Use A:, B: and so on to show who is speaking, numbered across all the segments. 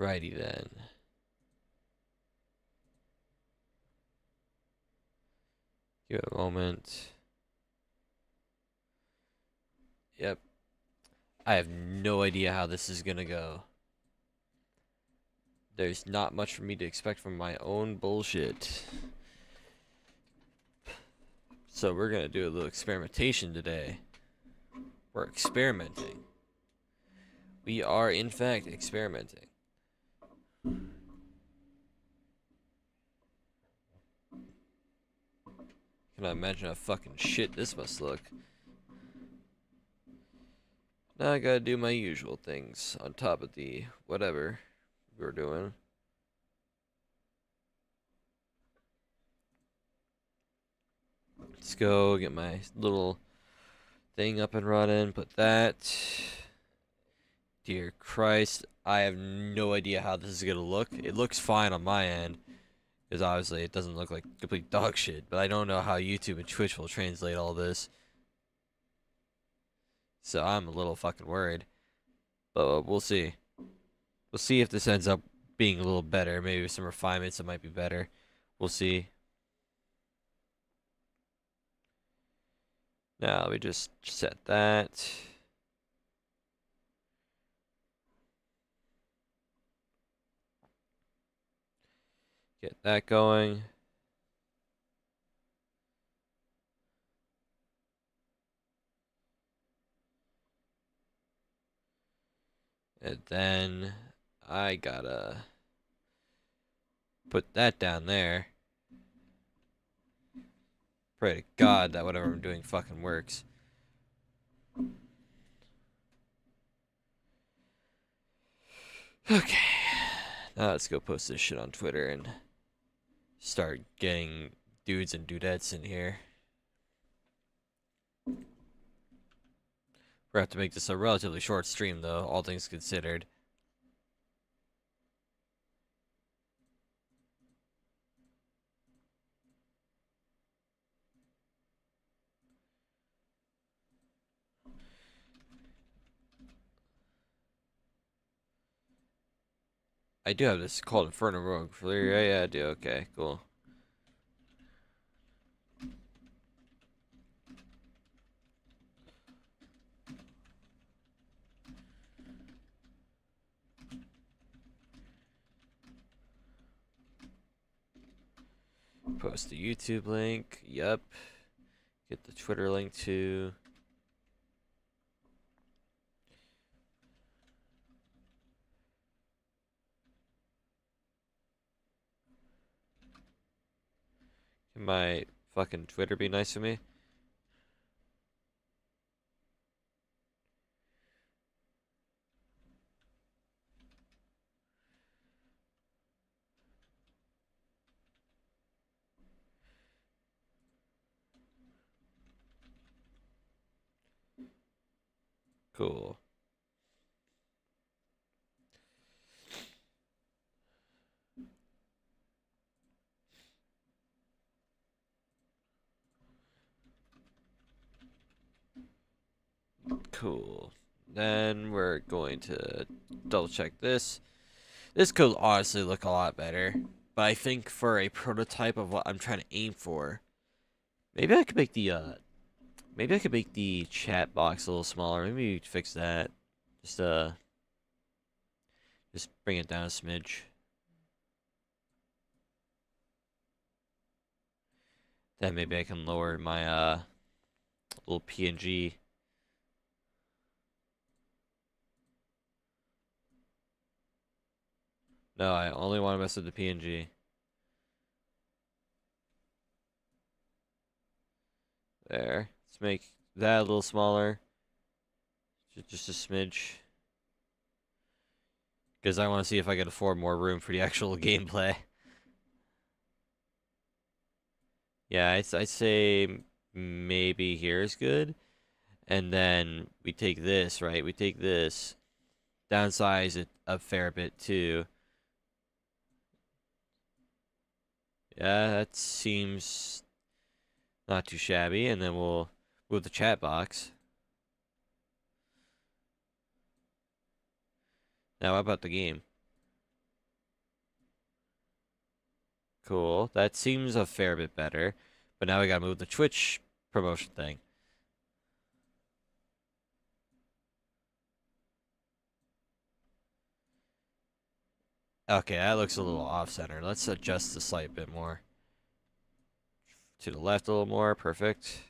A: Righty then. Give it a moment. Yep. I have no idea how this is gonna go. There's not much for me to expect from my own bullshit. So we're gonna do a little experimentation today. We're experimenting. We are, in fact, experimenting. Can I imagine how fucking shit this must look? Now I gotta do my usual things on top of the whatever we're doing. Let's go get my little thing up and running. Put that. Dear Christ, I have no idea how this is gonna look. It looks fine on my end, because obviously it doesn't look like complete dog shit. But I don't know how YouTube and Twitch will translate all this. So I'm a little fucking worried. But we'll see. We'll see if this ends up being a little better. Maybe with some refinements it might be better. We'll see. Now we just set that. Get that going. And then I gotta put that down there. Pray to God that whatever I'm doing fucking works. Okay. Now let's go post this shit on Twitter and start getting dudes and dudettes in here. We're gonna have to make this a relatively short stream though, all things considered. I do have this called Infernum Rogue. Yeah, I do. Okay, cool. Post the YouTube link. Yep. Get the Twitter link too. Can my fucking Twitter be nice to me? Cool. Cool. Then we're going to double check this. This could honestly look a lot better, but I think for a prototype of what I'm trying to aim for, maybe I could make the chat box a little smaller. Maybe fix that. Just just bring it down a smidge. Then maybe I can lower my little PNG. No, I only want to mess with the PNG. There. Let's make that a little smaller. Just a smidge. Because I want to see if I can afford more room for the actual gameplay. Yeah, I'd say maybe here is good. And then we take this, right? We take this, downsize it a fair bit too. Yeah, that seems not too shabby. And then we'll move the chat box. Now, how about the game? Cool. That seems a fair bit better. But now we gotta move the Twitch promotion thing. Okay, that looks a little off-center. Let's adjust the slight bit more. To the left a little more. Perfect.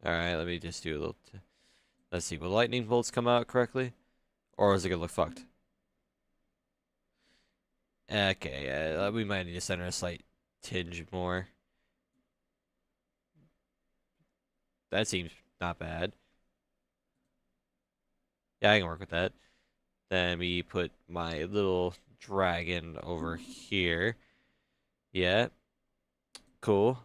A: Alright, let me just do a little... Let's see, will lightning bolts come out correctly? Or is it gonna look fucked? Okay, we might need to center a slight tinge more. That seems not bad. Yeah, I can work with that. Then we put my little dragon over here. Yeah. Cool.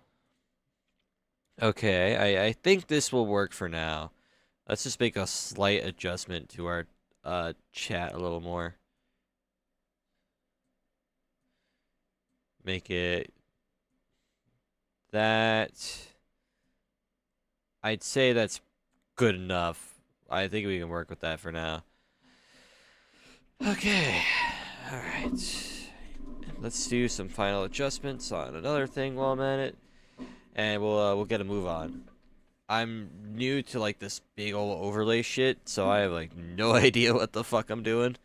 A: Okay, I think this will work for now. Let's just make a slight adjustment to our chat a little more. Make it that. I'd say that's good enough. I think we can work with that for now. Okay. Alright. Let's do some final adjustments on another thing while I'm at it. And we'll get a move on. I'm new to like this big old overlay shit, so I have like no idea what the fuck I'm doing.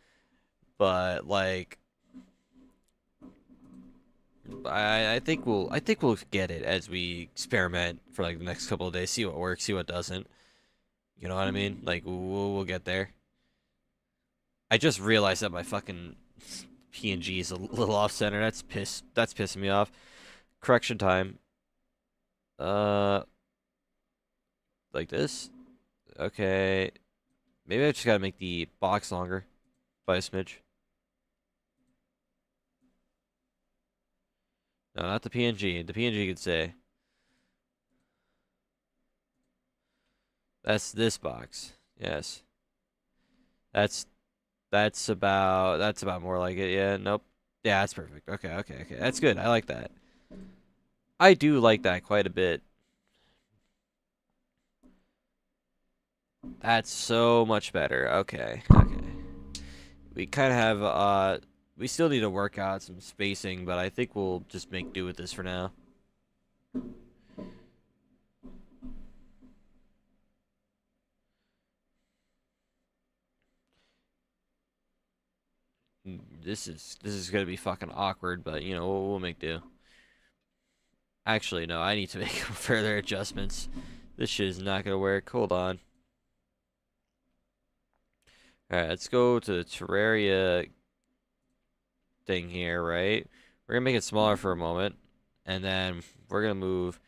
A: But like I think we'll get it as we experiment for like the next couple of days, see what works, see what doesn't. You know what I mean? Like we'll get there. I just realized that my fucking PNG is a little off center. That's pissing me off. Correction time. Like this. Okay. Maybe I just gotta make the box longer by a smidge. No, not the PNG. The PNG could say. That's this box. Yes. That's about more like it. Yeah, nope. Yeah, that's perfect. Okay. That's good. I like that. I do like that quite a bit. That's so much better. Okay. We kind of have we still need to work out some spacing, but I think we'll just make do with this for now. This is gonna be fucking awkward, but you know we'll make do. Actually, no, I need to make further adjustments. This shit is not gonna work. Hold on. All right, let's go to the Terraria thing here, right? We're gonna make it smaller for a moment, and then we're gonna move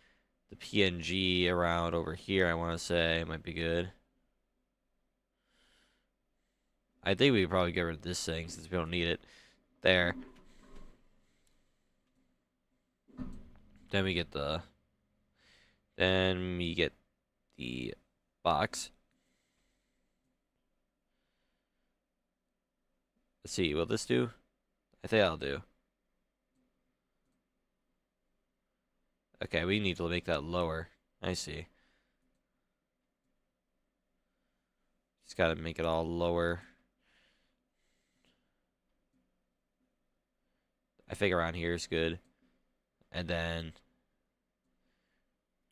A: the PNG around over here. I want to say it might be good. I think we could probably get rid of this thing since we don't need it. There. Then we get the box. Let's see, will this do? I think that'll do. Okay, we need to make that lower. I see. Just gotta make it all lower. I think around here is good. And then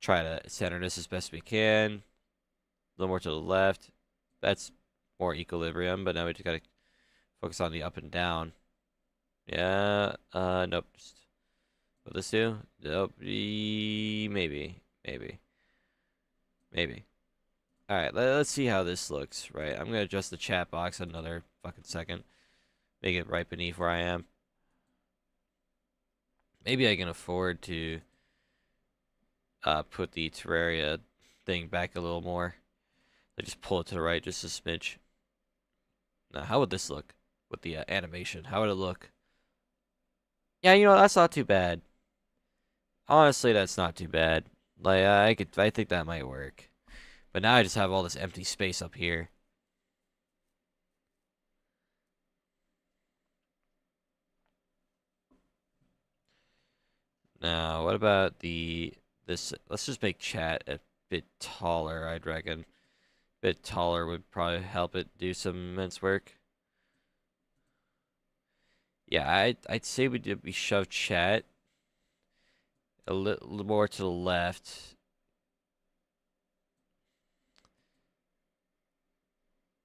A: try to center this as best we can. A little more to the left. That's more equilibrium, but now we just gotta focus on the up and down. Yeah, nope. Will this do? Nope. Maybe. Alright, let's see how this looks, right? I'm gonna adjust the chat box another fucking second. Make it right beneath where I am. Maybe I can afford to put the Terraria thing back a little more. Like just pull it to the right just a smidge. Now, how would this look with the animation? How would it look? Yeah, you know, that's not too bad. Honestly, that's not too bad. Like, I think that might work. But now I just have all this empty space up here. Now, what about this? Let's just make chat a bit taller, I'd reckon. A bit taller would probably help it do some immense work. Yeah, I'd say we shove chat a little more to the left.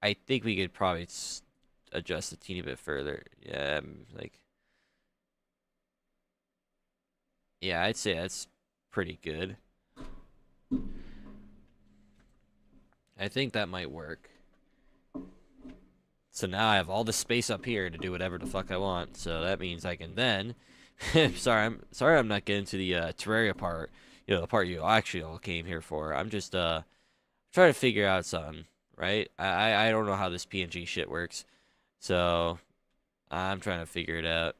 A: I think we could probably adjust a teeny bit further. Yeah, like, yeah, I'd say that's pretty good. I think that might work. So now I have all the space up here to do whatever the fuck I want. So that means I can then. sorry I'm not getting to the Terraria part. You know, the part you actually all came here for. I'm just trying to figure out something, right? I don't know how this PNG shit works, so I'm trying to figure it out.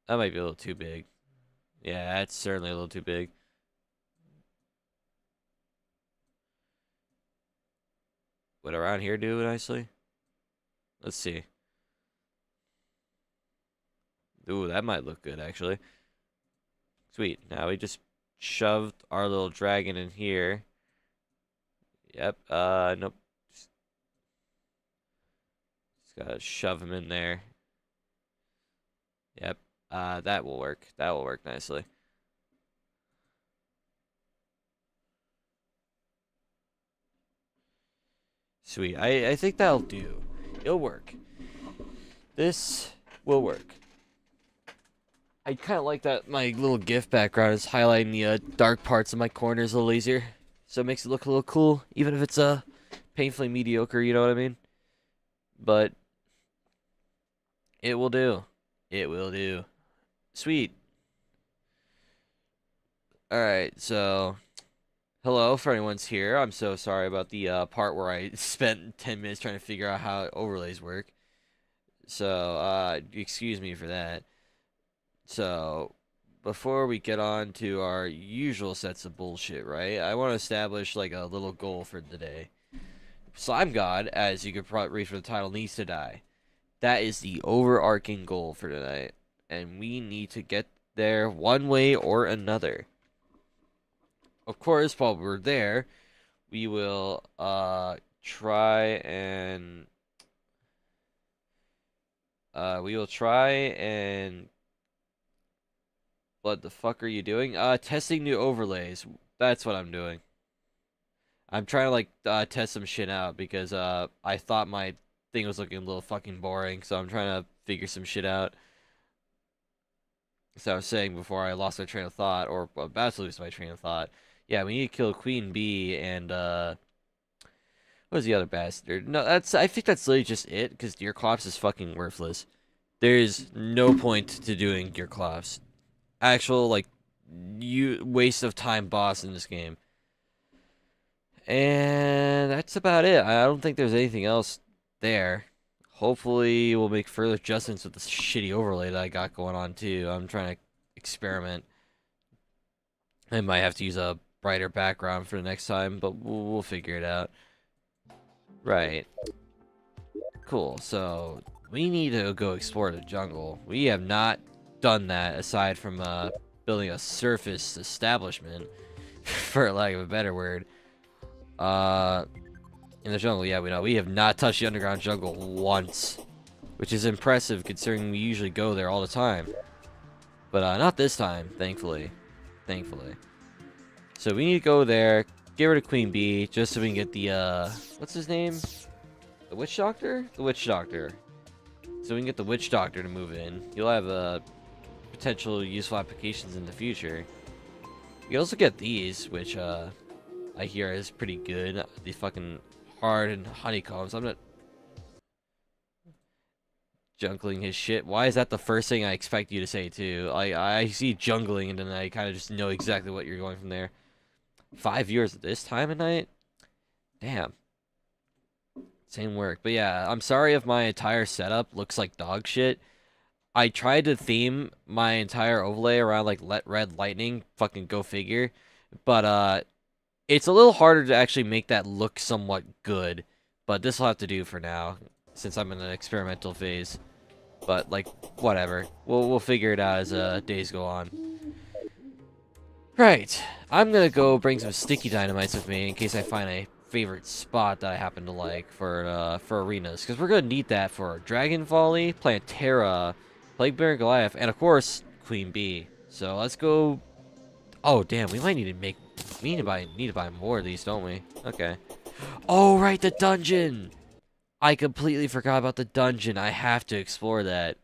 A: That might be a little too big. Yeah, that's certainly a little too big. Would around here do it nicely? Let's see. Ooh, that might look good, actually. Sweet. Now we just shoved our little dragon in here. Yep. Nope. Just gotta shove him in there. Yep. That will work. That will work nicely. Sweet. I think that'll do. It'll work. This will work. I kind of like that my little GIF background is highlighting the dark parts of my corners a little easier. So it makes it look a little cool, even if it's painfully mediocre, you know what I mean? But it will do. It will do. Sweet. Alright, so hello for anyone's here. I'm so sorry about the part where I spent 10 minutes trying to figure out how overlays work. So, excuse me for that. So, before we get on to our usual sets of bullshit, right? I want to establish like a little goal for the day. Slime God, as you could probably read from the title, needs to die. That is the overarching goal for tonight, and we need to get there one way or another. Of course, while we're there, we will try and what the fuck are you doing? Testing new overlays. That's what I'm doing. I'm trying to like test some shit out because I thought my thing was looking a little fucking boring, so I'm trying to figure some shit out. So I was saying before I lost my train of thought, or about to lose my train of thought. Yeah, we need to kill Queen Bee and what was the other bastard? No, I think that's literally just it, because Deerclops is fucking worthless. There's no point to doing Deerclops. Actual like waste of time boss in this game. And that's about it. I don't think there's anything else there. Hopefully we'll make further adjustments with this shitty overlay that I got going on too. I'm trying to experiment. I might have to use a brighter background for the next time, but we'll figure it out. Right. Cool. So we need to go explore the jungle. We have not done that aside from building a surface establishment, for lack of a better word. In the jungle, yeah, we know. We have not touched the underground jungle once, which is impressive considering we usually go there all the time. But not this time, thankfully. Thankfully. So we need to go there, get rid of Queen Bee, just so we can get the, what's his name? The Witch Doctor? The Witch Doctor. So we can get the Witch Doctor to move in. You'll have, potential useful applications in the future. You can also get these, which, I hear is pretty good. The fucking hard and honeycombs. I'm not jungling his shit. Why is that the first thing I expect you to say too? I see jungling and then I kind of just know exactly what you're going from there. 5 viewers at this time of night? Damn. Same work. But yeah, I'm sorry if my entire setup looks like dog shit. I tried to theme my entire overlay around like Let Red Lightning. Fucking go figure. But it's a little harder to actually make that look somewhat good. But this will have to do for now, since I'm in an experimental phase. But like, whatever. We'll figure it out as days go on. Right. I'm gonna go bring some sticky dynamites with me in case I find a favorite spot that I happen to like for arenas, because we're gonna need that for Dragon Volley, Plantera, Plague Bear, Goliath, and of course Queen Bee. So let's go. Oh damn, we might need to make. We need to buy more of these, don't we? Okay. Oh right, the dungeon. I completely forgot about the dungeon. I have to explore that.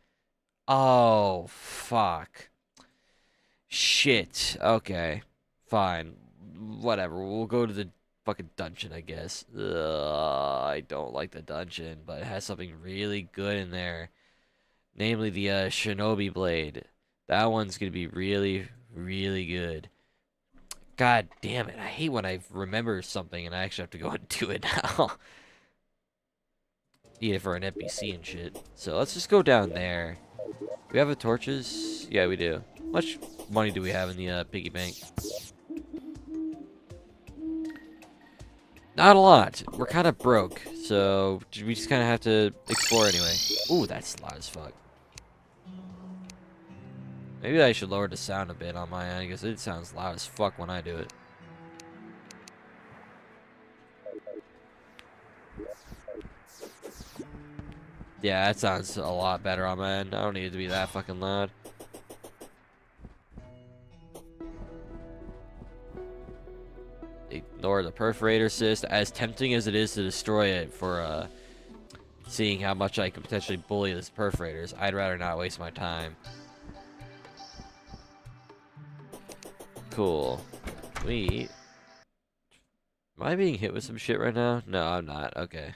A: Oh fuck. Shit. Okay. Fine. Whatever. We'll go to the fucking dungeon, I guess. I don't like the dungeon, but it has something really good in there. Namely the Shinobi Blade. That one's gonna be really, really good. God damn it. I hate when I remember something and I actually have to go and do it now. Need it for an NPC and shit. So let's just go down there. We have torches? Yeah, we do. How much money do we have in the piggy bank? Not a lot. We're kind of broke, so we just kind of have to explore anyway. Ooh, that's loud as fuck. Maybe I should lower the sound a bit on my end, because it sounds loud as fuck when I do it. Yeah, that sounds a lot better on my end. I don't need it to be that fucking loud. Ignore the perforator cyst. As tempting as it is to destroy it for seeing how much I could potentially bully this perforators, I'd rather not waste my time. Cool. Am I being hit with some shit right now? No, I'm not. Okay.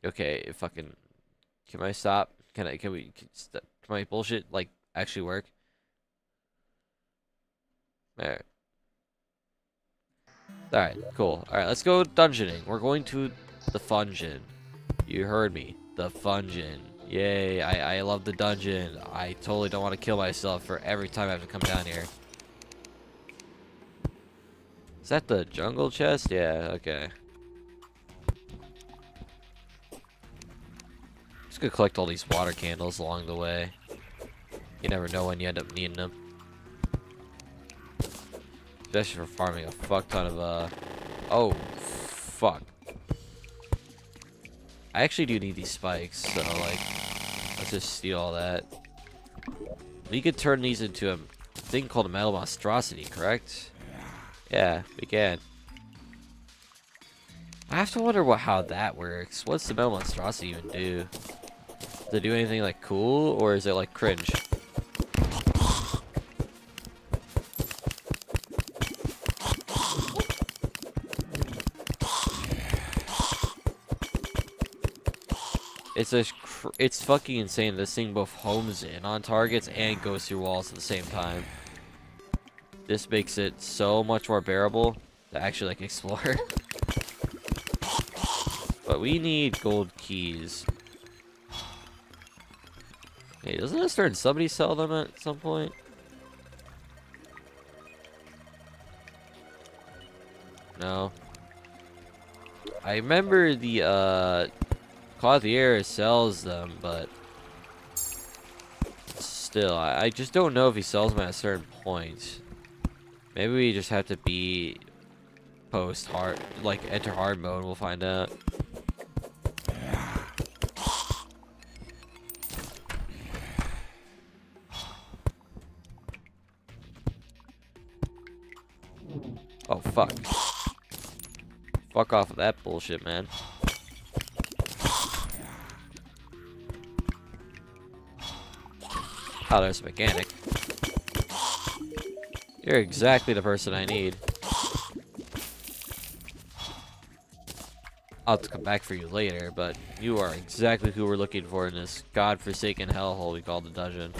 A: Okay, fucking. Can I stop? Can my bullshit, like, actually work? Alright. Alright, cool. Alright, let's go dungeoning. We're going to the Fungeon. You heard me. The Fungeon. Yay, I love the dungeon. I totally don't want to kill myself for every time I have to come down here. Is that the jungle chest? Yeah, okay. Just gonna collect all these water candles along the way. You never know when you end up needing them. Especially for farming a fuck ton of, oh, fuck. I actually do need these spikes, so, like, let's just steal all that. We could turn these into a thing called a metal monstrosity, correct? Yeah, we can. I have to wonder how that works. What's the metal monstrosity even do? Does it do anything, like, cool, or is it, like, cringe? It's fucking insane. This thing both homes in on targets and goes through walls at the same time. This makes it so much more bearable to actually, like, explore. But we need gold keys. Hey, doesn't a certain somebody sell them at some point? No. I remember the Clothier sells them, but still, I just don't know if he sells them at a certain point. Maybe we just have to be enter hard mode, we'll find out. Oh, fuck. Fuck off with that bullshit, man. Oh, there's a mechanic. You're exactly the person I need. I'll have to come back for you later, but you are exactly who we're looking for in this godforsaken hellhole we call the dungeon.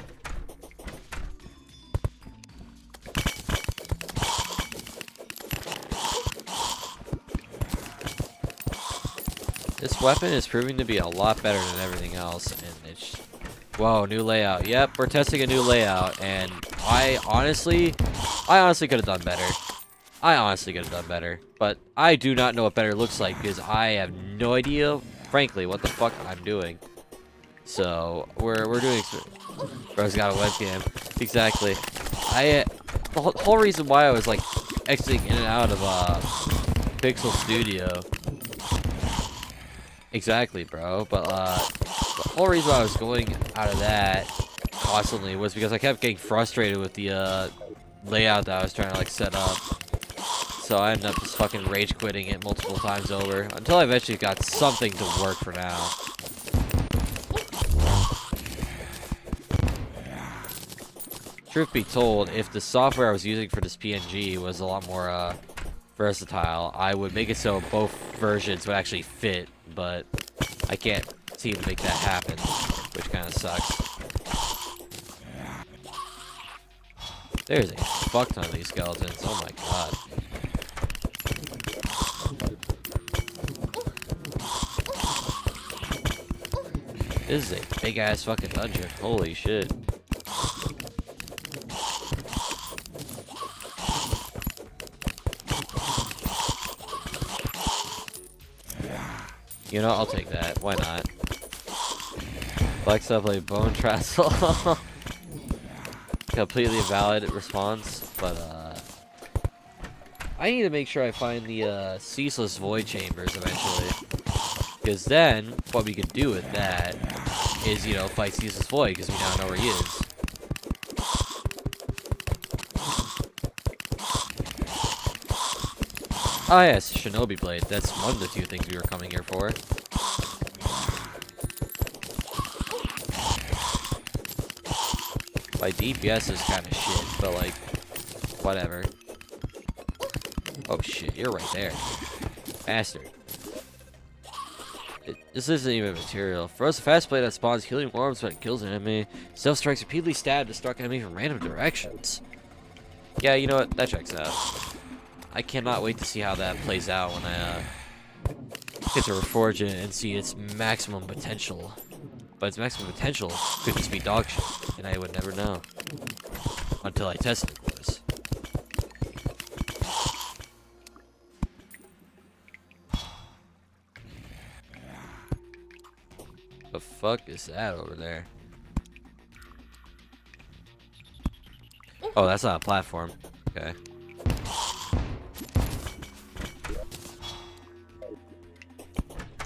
A: This weapon is proving to be a lot better than everything else, and it's... Whoa, new layout. Yep, we're testing a new layout, and I honestly could have done better. I honestly could have done better, but I do not know what better looks like because I have no idea, frankly, what the fuck I'm doing. So we're doing. Bro's got a webcam. Exactly. The whole reason why I was like exiting in and out of Pixel Studio. Exactly, bro. But the whole reason why I was going out of that constantly was because I kept getting frustrated with the layout that I was trying to like set up. So I ended up just fucking rage quitting it multiple times over until I eventually got something to work for now. Truth be told, if the software I was using for this PNG was a lot more versatile, I would make it so both versions would actually fit, but I can't seem to make that happen, which kind of sucks. There's a fuck ton of these skeletons, oh my god. This is a big ass fucking dungeon, holy shit. You know, I'll take that. Why not? Flex up like bone trestle. Completely valid response, but I need to make sure I find the ceaseless void chambers eventually. Because then, what we can do with that is, you know, fight ceaseless void because we now know where he is. Oh yes, Shinobi Blade. That's one of the two things we were coming here for. My DPS is kind of shit, but like, whatever. Oh shit, you're right there. Bastard. This isn't even material. Throws a fast blade that spawns healing orbs when it kills an enemy. Stealth strikes repeatedly stab to struck enemy from random directions. Yeah, you know what? That checks out. I cannot wait to see how that plays out when I get to reforge it and see its maximum potential. But its maximum potential could just be dog shit, and I would never know. Until I test it, of course. The fuck is that over there? Oh, that's not a platform. Okay.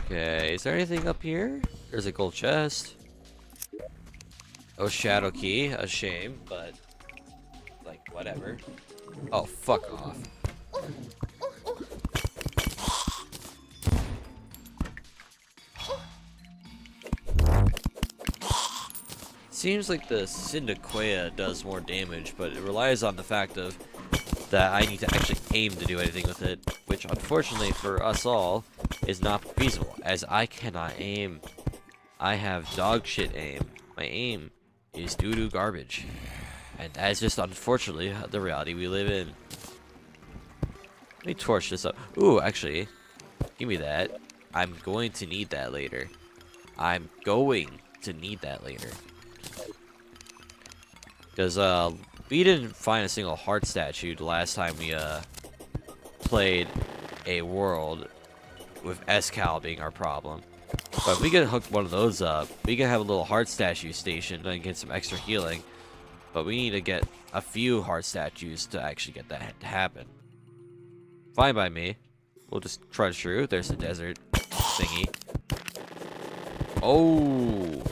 A: Okay, is there anything up here? There's a gold chest. Oh, shadow key. A shame, but like whatever. Oh, fuck off. Seems like the Syndiquea does more damage, but it relies on the fact of that I need to actually aim to do anything with it, which unfortunately for us all is not feasible, as I cannot aim. I have dog shit aim. My aim is doo-doo garbage. And that's just unfortunately the reality we live in. Let me torch this up. Ooh, actually, give me that. I'm going to need that later. I'm going to need that later. Because we didn't find a single heart statue the last time we played a world with Escal being our problem. But if we can hook one of those up, we can have a little heart statue station and get some extra healing. But we need to get a few heart statues to actually get that to happen. Fine by me. We'll just trudge through. There's the desert thingy. Oh.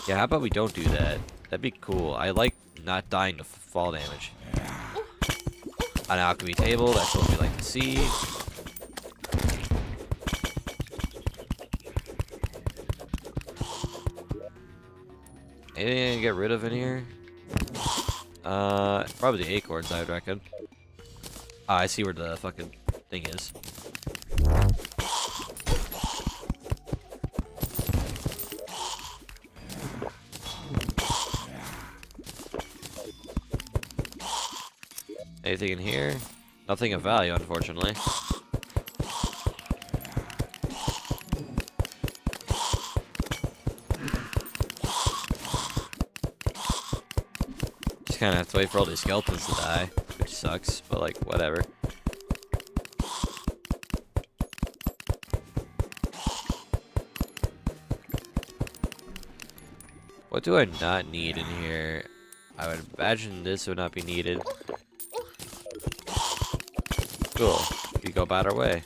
A: Yeah, how about we don't do that? That'd be cool. I like not dying to fall damage. An alchemy table, that's what we like to see. Anything to get rid of in here? Probably the acorns, I would reckon. Ah, I see where the fucking thing is. Anything in here? Nothing of value, unfortunately. Just kind of have to wait for all these skeletons to die, which sucks, but like, whatever. What do I not need in here? I would imagine this would not be needed. Cool. We go about our way.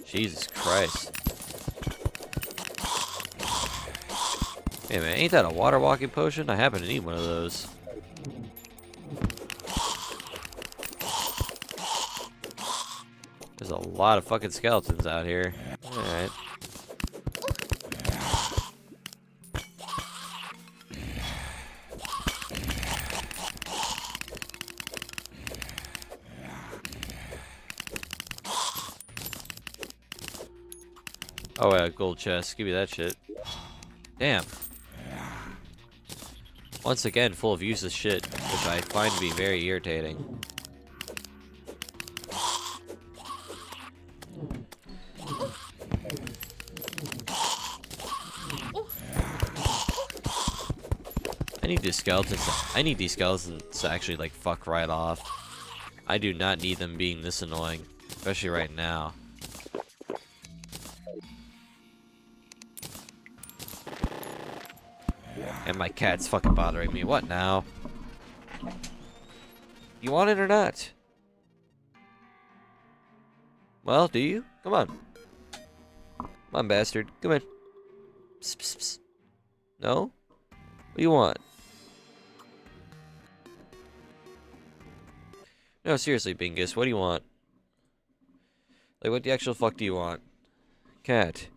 A: Jesus Christ. Hey man, ain't that a water walking potion? I happen to need one of those. There's a lot of fucking skeletons out here. Alright. Oh yeah, gold chest. Give me that shit. Damn. Once again, full of useless shit, which I find to be very irritating. I need these skeletons to actually like fuck right off. I do not need them being this annoying, especially right now. And my cat's fucking bothering me. What now? You want it or not? Well, do you? Come on. Come on, bastard. Come on. Psst, psst, psst. No? What do you want? No, seriously, Bingus, what do you want? Like, what the actual fuck do you want? Cat.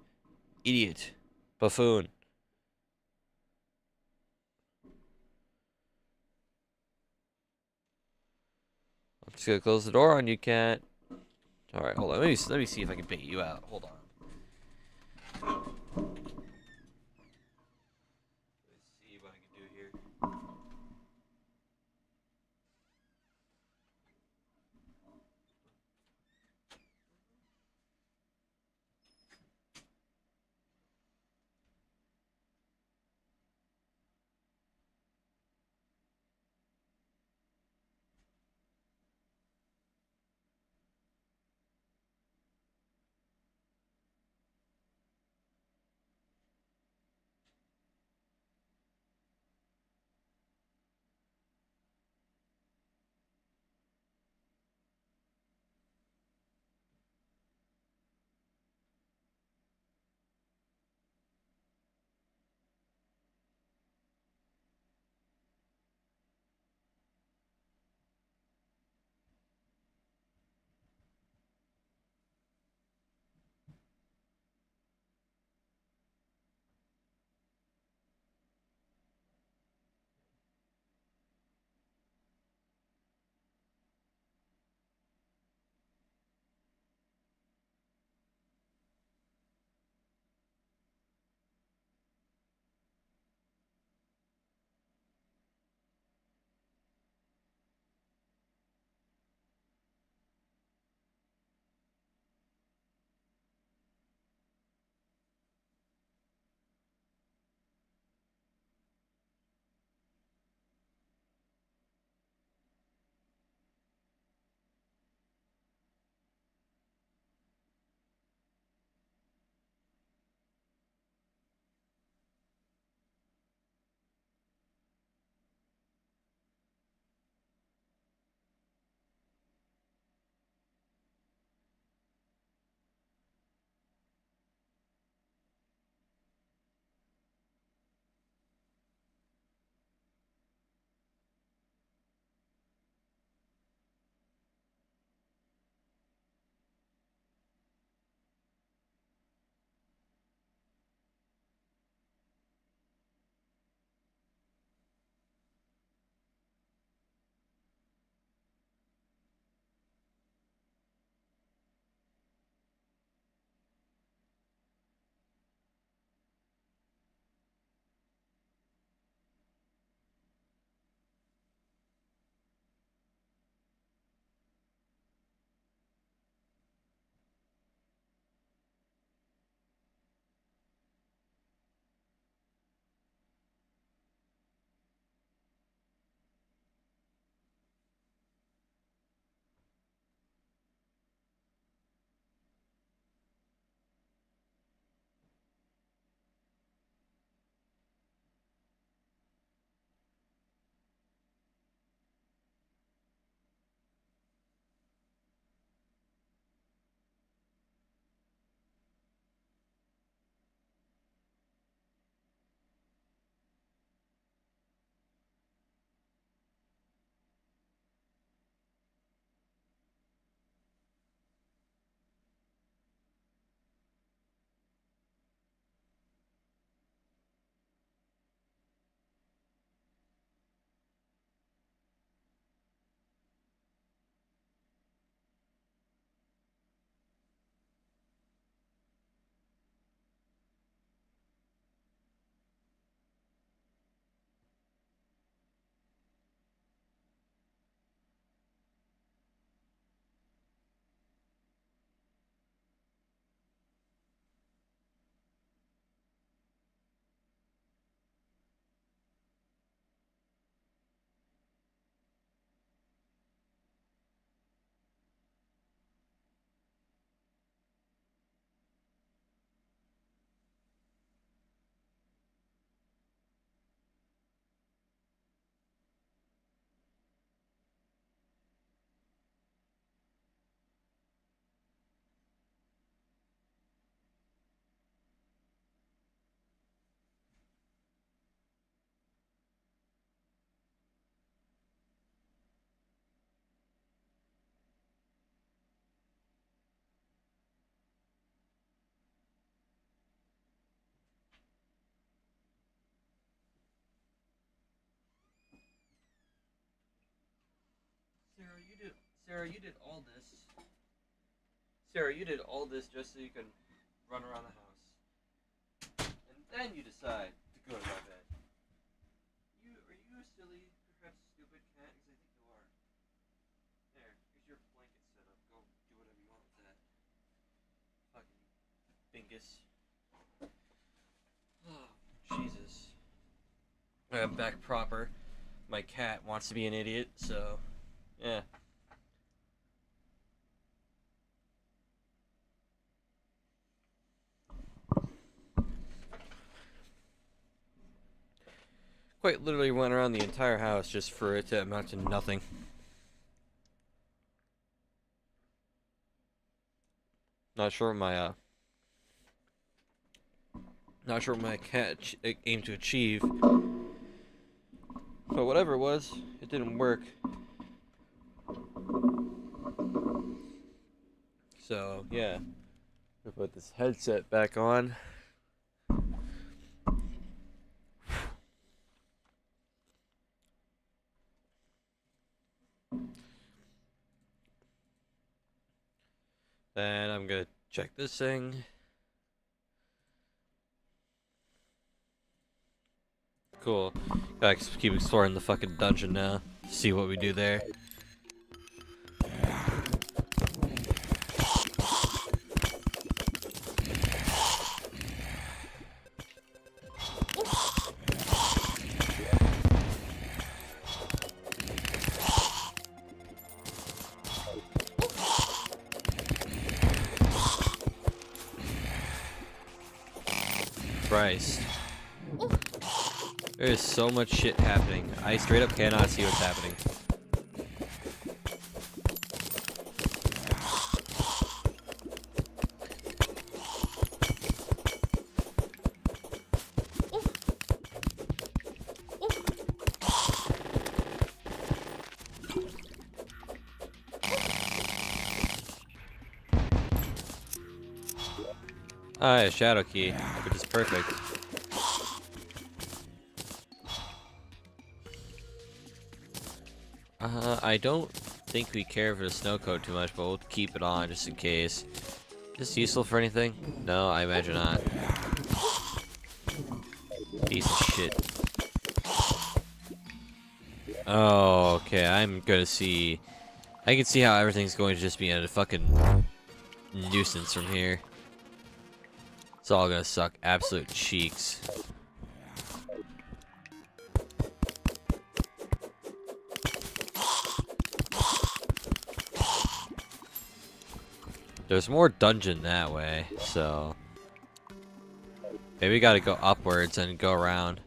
A: Idiot. Buffoon. I'm just gonna close the door on you, cat. Alright, hold on. Let me see if I can bait you out. Hold on. Let's see what I can do here. Sarah, you did all this. Sarah, you did all this just so you can run around the house. And then you decide to go to my bed. Are you a silly, perhaps stupid cat? Because I think you are. There, here's your blanket set up. Go do whatever you want with that. Fucking bingus. Oh, Jesus. I'm back proper. My cat wants to be an idiot, so yeah. Quite literally went around the entire house just for it to amount to nothing. Not sure what my cat aimed to achieve, but whatever it was, it didn't work. So yeah, I put this headset back on. Then I'm gonna check this thing. Cool. Gotta keep exploring the fucking dungeon now. See what we do there. Christ. There is so much shit happening. I straight up cannot see what's happening. Ah, yeah, shadow key, which is perfect. I don't think we care for the snow coat too much, but we'll keep it on just in case. Is this useful for anything? No, I imagine not. Piece of shit. Oh, okay, I'm gonna see. I can see how everything's going to just be a fucking nuisance from here. It's all gonna suck absolute cheeks. There's more dungeon that way, so maybe we gotta go upwards and go around.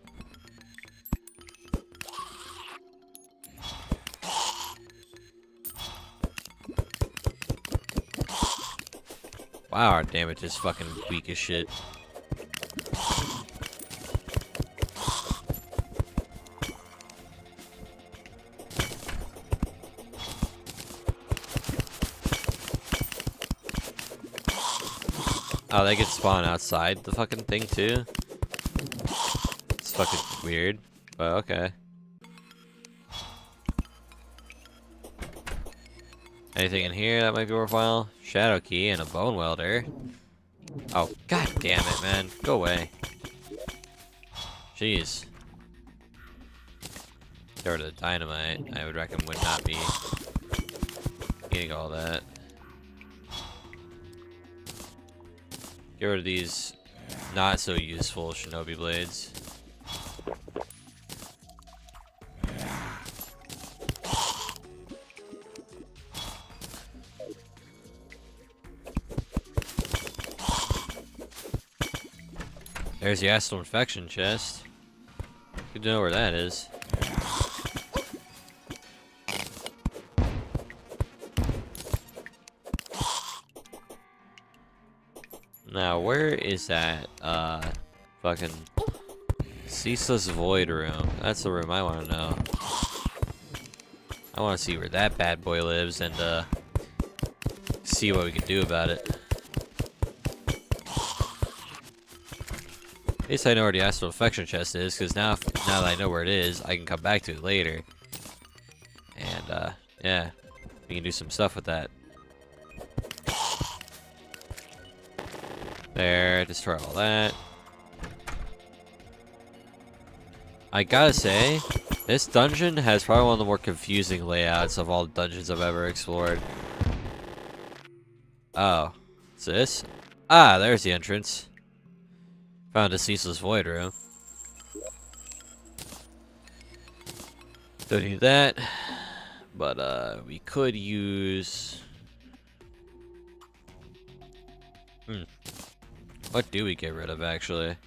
A: Wow, our damage is fucking weak as shit. Oh, they can spawn outside the fucking thing too? It's fucking weird, but okay. Anything in here that might be worthwhile? Shadow key and a bone welder. Oh, god damn it, man. Go away. Jeez. Get rid of the dynamite. I would reckon would not be eating all that. Get rid of these not so useful shinobi blades. There's the astral infection chest. Good to know where that is. Now, where is that, fucking ceaseless void room? That's the room I want to know. I want to see where that bad boy lives and, see what we can do about it. At least I know where the astral infection chest is, because now that I know where it is, I can come back to it later. And, yeah, be we can do some stuff with that. There, destroy all that. I gotta say, this dungeon has probably one of the more confusing layouts of all the dungeons I've ever explored. Oh, what's this? Ah, there's the entrance. Found a ceaseless void room. Don't need that. But we could use... What do we get rid of, actually?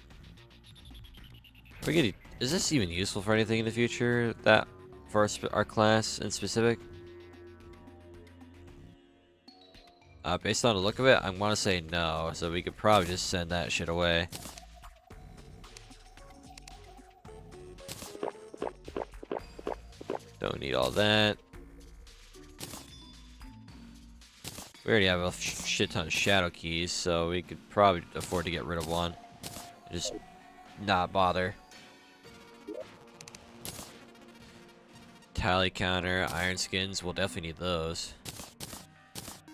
A: Is this even useful for anything in the future? That for our class in specific? Based on the look of it, I want to say no. So we could probably just send that shit away. Don't need all that. We already have a shit ton of shadow keys, so we could probably afford to get rid of one. Just not bother. Tally counter, iron skins, we'll definitely need those.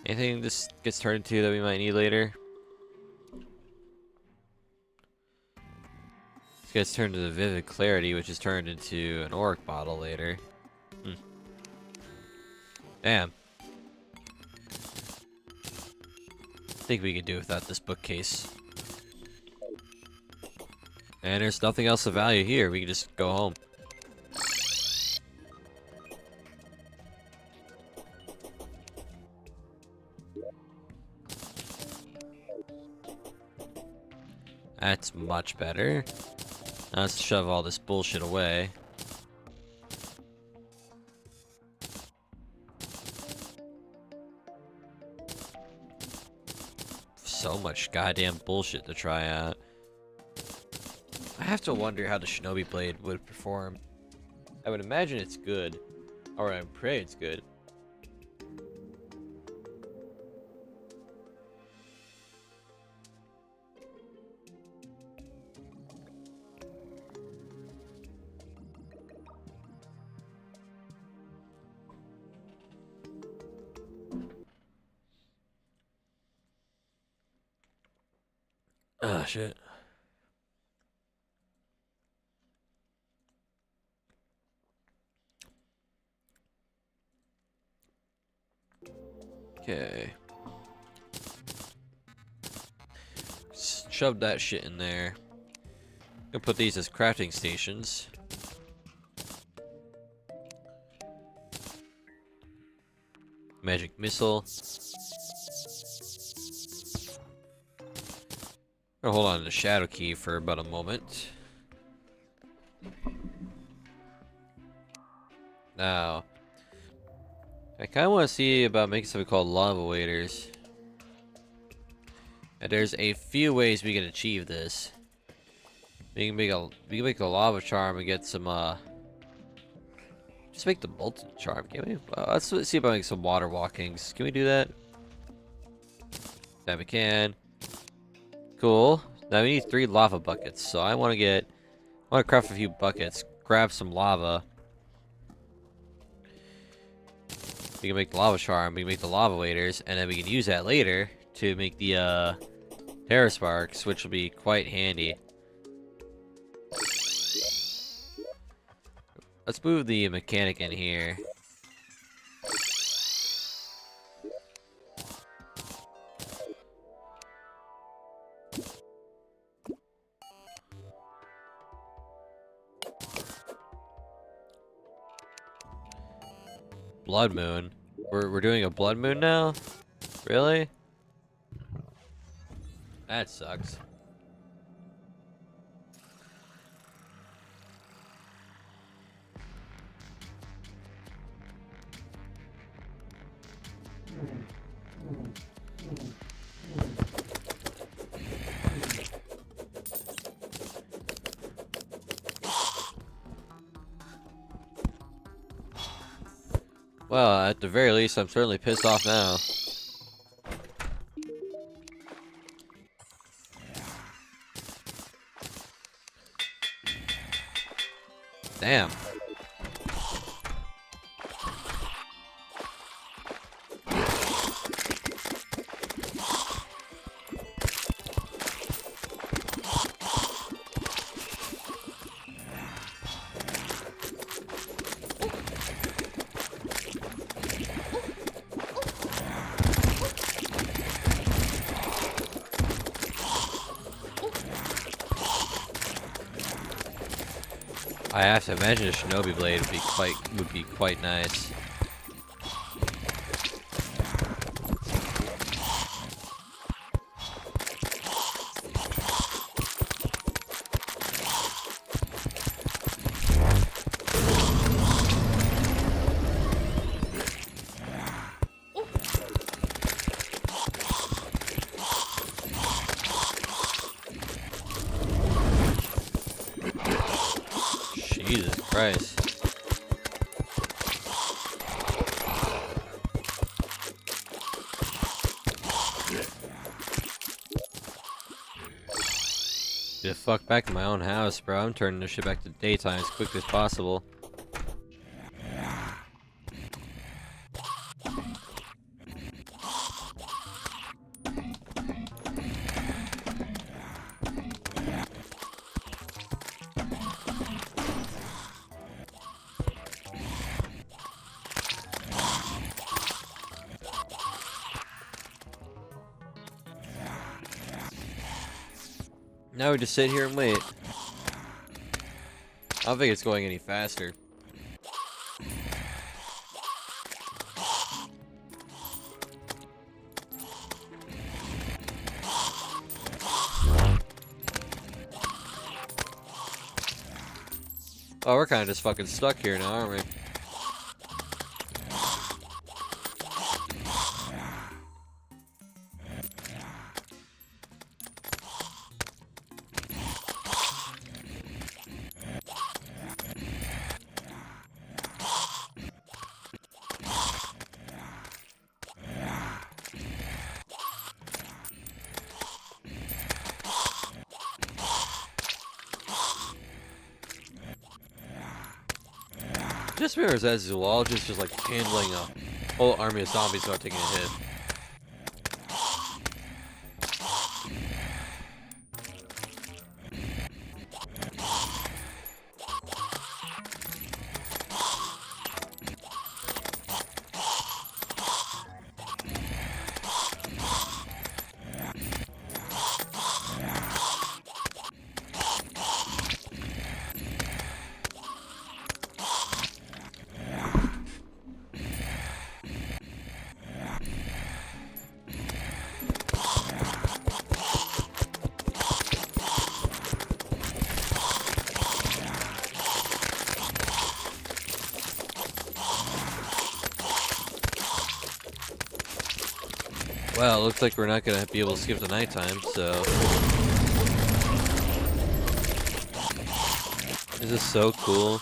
A: Anything this gets turned into that we might need later? This gets turned into vivid clarity, which is turned into an auric bottle later. Damn. I think we can do without this bookcase. And there's nothing else of value here. We can just go home. That's much better. Now let's shove all this bullshit away. So much goddamn bullshit to try out. I have to wonder how the Shinobi Blade would perform. I would imagine it's good. Or I pray it's good. Ah, shit. Okay. Shove that shit in there. Gonna put these as crafting stations. Magic missile. Gonna hold on to the shadow key for about a moment. Now, I kind of want to see about making something called lava waders. And there's a few ways we can achieve this. We can make a lava charm and get some just make the molten charm, can we? Let's see about making some water walkings. Can we do that? Yeah, we can. Cool. Now we need 3 lava buckets, so I want to craft a few buckets, grab some lava. We can make the lava charm, we can make the lava waders, and then we can use that later to make the terra sparks, which will be quite handy. Let's move the mechanic in here. Blood moon. We're doing a blood moon now? Really? That sucks. Well, at the very least, I'm certainly pissed off now. Damn. I have to imagine a shinobi blade would be quite nice. Jesus Christ. Get the fuck back to my own house, bro. I'm turning this shit back to daytime as quick as possible. Now we just sit here and wait. I don't think it's going any faster. Oh, we're kind of just fucking stuck here now, aren't we? Just remember that zoologist just like handling a whole army of zombies without taking a hit. Well, it looks like we're not gonna be able to skip the nighttime, so... This is so cool.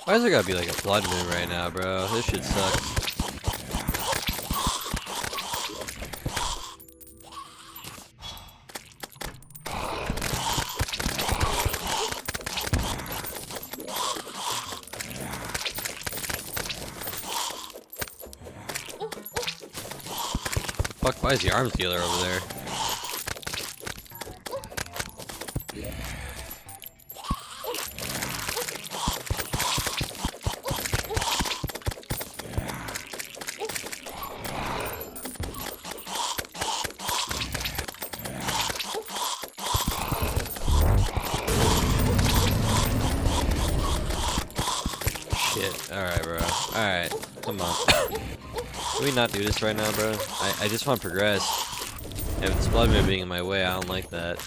A: Why is there gotta be like a blood moon right now, bro? This shit sucks. Fuck, why is the arms dealer over there? Shit, alright bro. Alright, come on. Can we not do this right now, bro? I just want to progress. And if it's blood moon being in my way, I don't like that.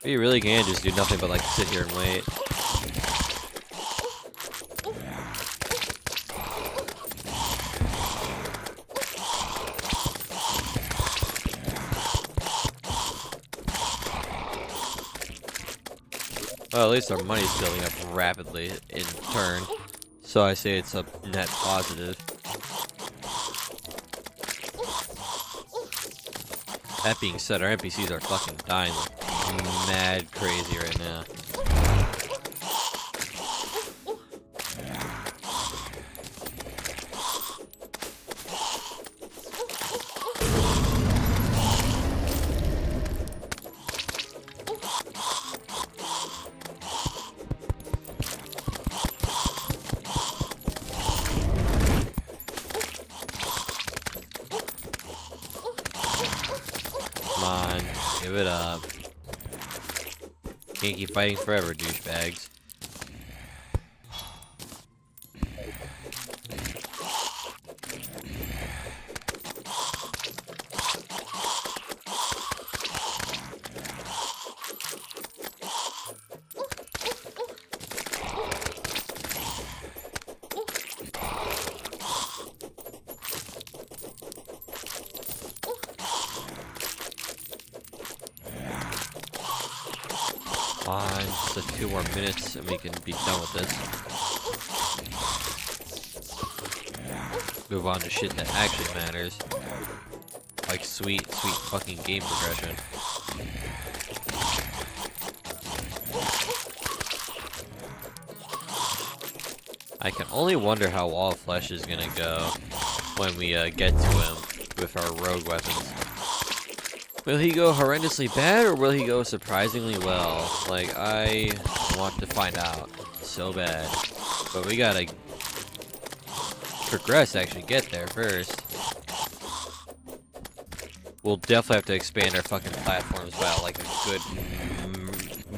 A: We really can just do nothing but like sit here and wait. Well, at least our money's building up rapidly in turn, so I say it's a net positive. That being said, our NPCs are fucking dying like mad crazy right now. Give it up. Can't keep fighting forever, douchebags. Fine, just 2 more minutes and we can be done with this. Move on to shit that actually matters. Like sweet fucking game progression. I can only wonder how Wall of Flesh is gonna go when we get to him with our rogue weapons. Will he go horrendously bad or will he go surprisingly well? Like, I want to find out so bad. But we gotta progress to actually get there first. We'll definitely have to expand our fucking platforms by like a good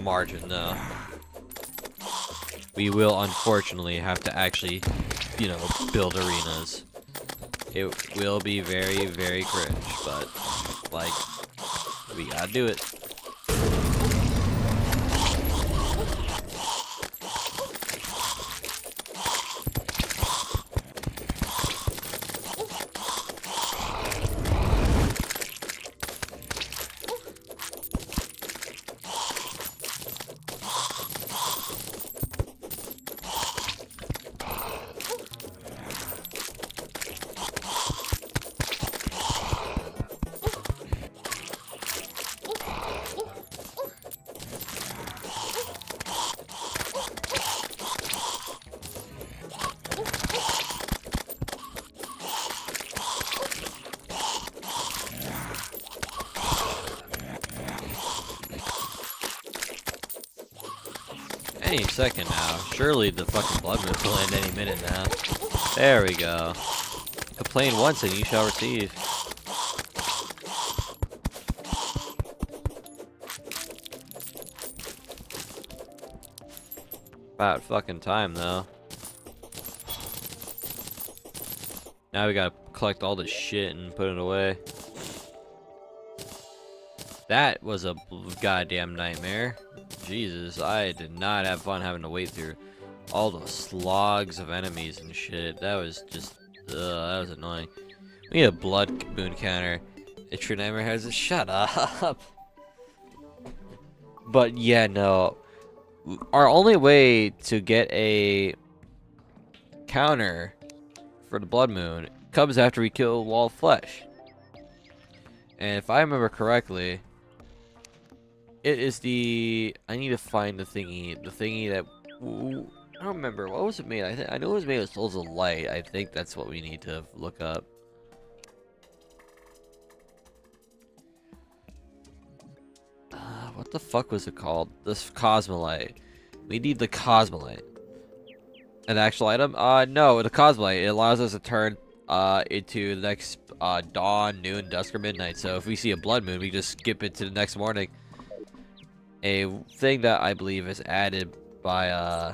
A: margin though. We will unfortunately have to actually, you know, build arenas. It will be very, very cringe, but like, we gotta do it. Any second now. Surely the fucking blood moon will end any minute now. There we go. Complain once and you shall receive. About fucking time though. Now we gotta collect all this shit and put it away. That was a goddamn nightmare. Jesus, I did not have fun having to wait through all those slogs of enemies and shit. That was just, that was annoying. We need a blood moon counter. A true nightmare has it. Shut up. But yeah, no. Our only way to get a counter for the blood moon comes after we kill Wall of Flesh. And if I remember correctly, it is the... I need to find the thingy that... I don't remember. What was it made? I know it was made of souls of light. I think that's what we need to look up. What the fuck was it called? This Cosmolite. We need the Cosmolite. An actual item? No, the Cosmolite. It allows us to turn into the next dawn, noon, dusk, or midnight. So if we see a blood moon, we just skip it to the next morning. A thing that I believe is added by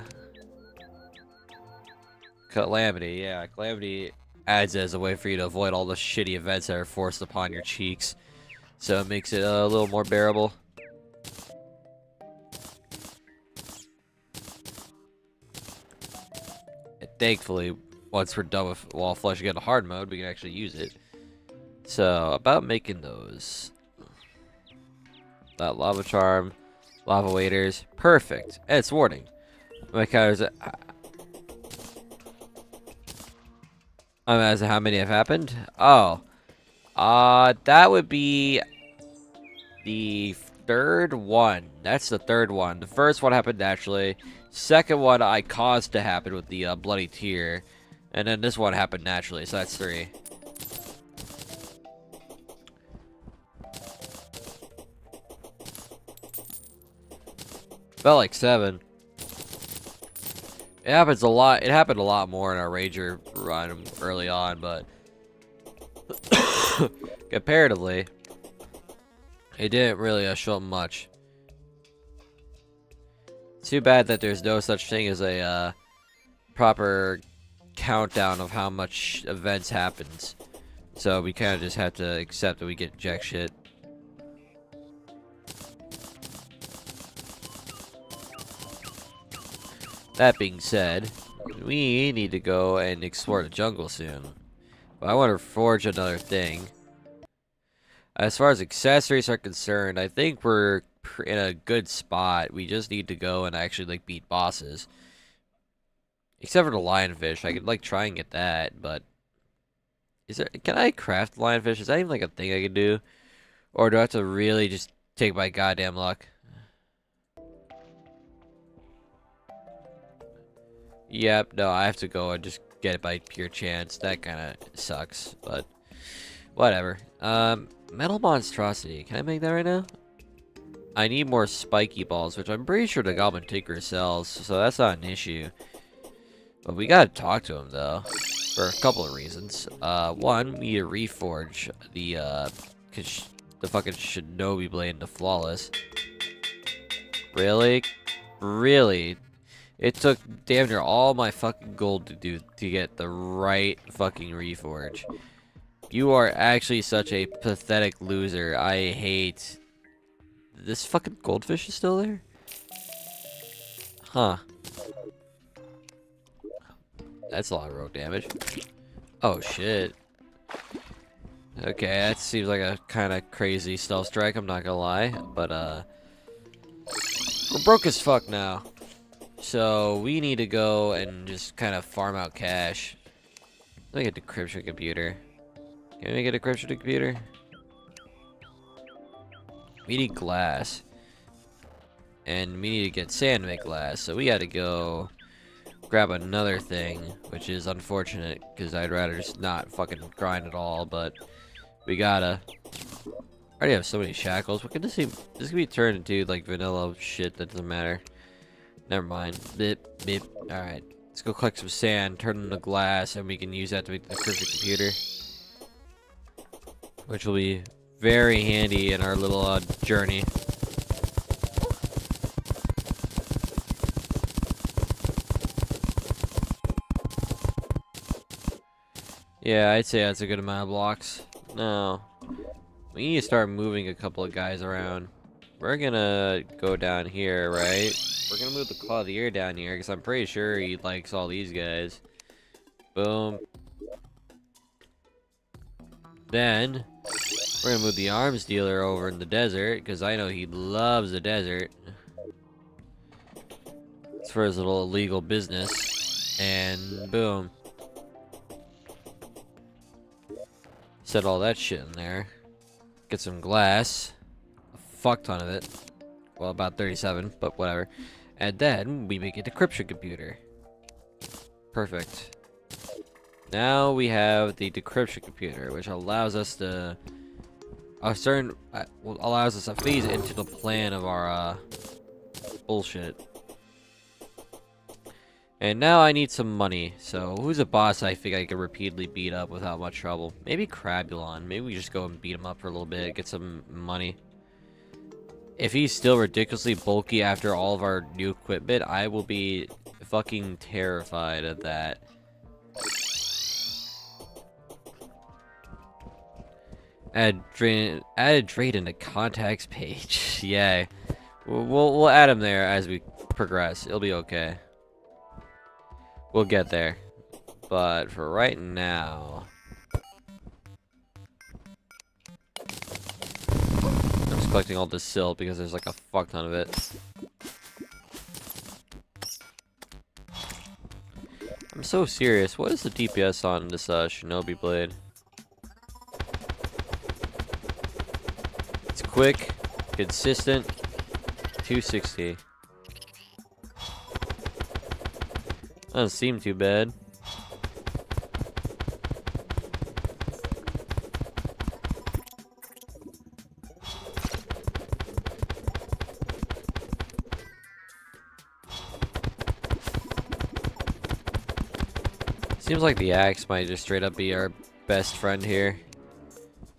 A: Calamity. Yeah, Calamity adds it as a way for you to avoid all the shitty events that are forced upon your cheeks. So it makes it a little more bearable. And thankfully, once we're done with Wall of Flesh and get a hard mode, we can actually use it. So, about making those. That lava charm. Lava waders. Perfect. And it's warning. My counters. As to how many have happened? Oh. That would be the third one. That's the third one. The first one happened naturally. Second one I caused to happen with the bloody tear. And then this one happened naturally, so that's 3. Felt like 7. It happens a lot. It happened a lot more in our Rager run early on, but comparatively, It didn't really show up much. Too bad that there's no such thing as a proper countdown of how much events happens. So we kind of just have to accept that we get jack shit. That being said, we need to go and explore the jungle soon. But I want to forge another thing. As far as accessories are concerned, I think we're in a good spot. We just need to go and actually like beat bosses. Except for the lionfish, I could like try and get that, but can I craft lionfish? Is that even like a thing I can do? Or do I have to really just take my goddamn luck? Yep, no, I have to go and just get it by pure chance. That kind of sucks, but whatever. Metal monstrosity. Can I make that right now? I need more spiky balls, which I'm pretty sure the Goblin Tinker sells, so that's not an issue. But we gotta talk to him though, for a couple of reasons. One, we need to reforge the fucking Shinobi blade into flawless. Really? Really? It took damn near all my fucking gold to get the right fucking reforge. You are actually such a pathetic loser. I hate... This fucking goldfish is still there? Huh. That's a lot of rogue damage. Oh shit. Okay, that seems like a kind of crazy stealth strike, I'm not gonna lie. But we're broke as fuck now. So we need to go and just kind of farm out cash. Let me get the decryption computer. Can we get a decryption computer? We need glass. And we need to get sand to make glass. So we gotta go grab another thing, which is unfortunate because I'd rather just not fucking grind at all, but we gotta. I already have so many shackles. What can this be? This can be turned into like vanilla shit that doesn't matter. Never mind. Bip, bip. Alright. Let's go collect some sand, turn it into glass, and we can use that to make the decryption computer. Which will be very handy in our little journey. Yeah, I'd say that's a good amount of blocks. No. We need to start moving a couple of guys around. We're gonna go down here, right? We're gonna move the Claw of the Ear down here, because I'm pretty sure he likes all these guys. Boom. Then, we're gonna move the Arms Dealer over in the desert, because I know he loves the desert. It's for his little illegal business. And boom. Set all that shit in there. Get some glass. A fuck ton of it. Well, about 37, but whatever. And then we make a decryption computer. Perfect. Now we have the decryption computer, which allows us to allows us to phase into the plan of our bullshit. And now I need some money. So who's a boss I think I could repeatedly beat up without much trouble? Maybe Crabulon. Maybe we just go and beat him up for a little bit, get some money. If he's still ridiculously bulky after all of our new equipment, I will be fucking terrified of that. Add Drayden to contacts page. Yeah, we'll add him there as we progress. It'll be okay. We'll get there. But for right now, I'm just collecting all this silt because there's like a fuck ton of it. I'm so serious. What is the DPS on this Shinobi blade? It's quick, consistent, 260. Doesn't seem too bad. Seems like the axe might just straight up be our best friend here.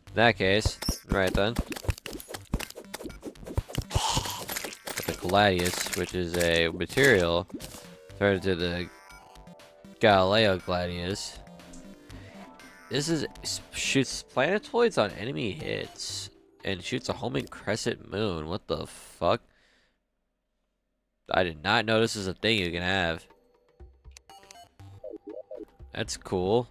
A: In that case, right then. Gladius, which is a material, turned into the Galileo Gladius. This shoots planetoids on enemy hits and shoots a homing crescent moon. What the fuck? I did not know this is a thing you can have. That's cool.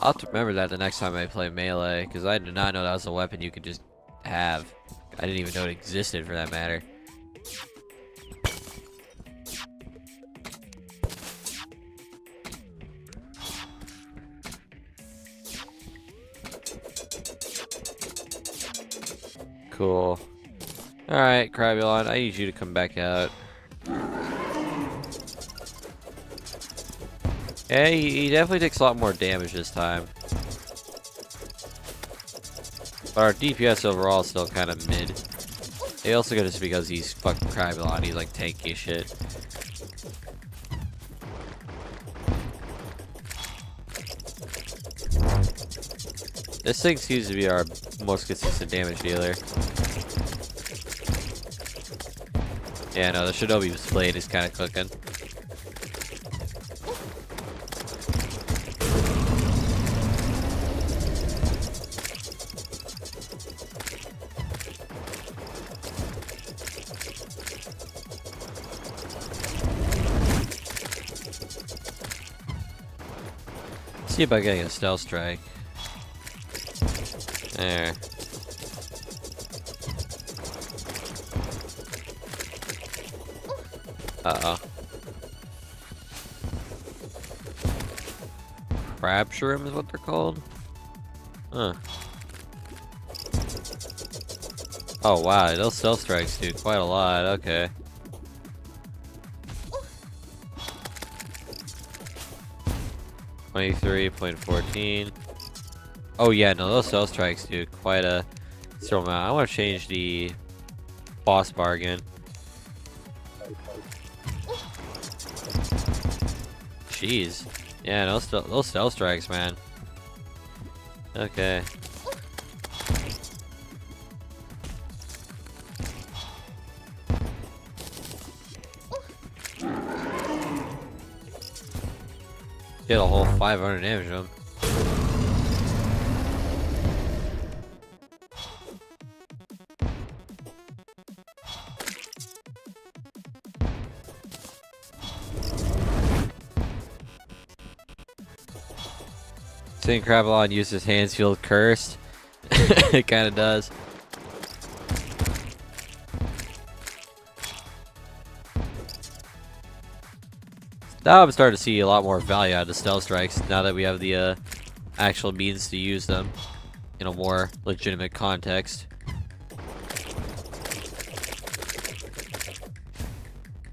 A: I'll have to remember that the next time I play Melee, because I did not know that was a weapon you could just have. I didn't even know it existed, for that matter. Cool. Alright, Crabulon, I need you to come back out. Yeah, he definitely takes a lot more damage this time. But our DPS overall is still kind of mid. They also get this because he's fucking Crabulon, he's like tanky as shit. This thing seems to be our most consistent damage dealer. Yeah, no, the Shinobi's blade is kind of cooking. See about getting a stealth strike. There. Uh-oh. Crab shrimp is what they're called? Huh. Oh wow, those stealth strikes do quite a lot, okay. .14. Oh yeah, no, those stealth strikes do quite a certain amount. I want to change the boss bargain. Jeez. Yeah, those stealth strikes, man. Okay. Did a whole 500 damage to him. Seeing Crabulon use his hands feel cursed. It kind of does. Now I'm starting to see a lot more value out of the stealth strikes now that we have the actual means to use them in a more legitimate context.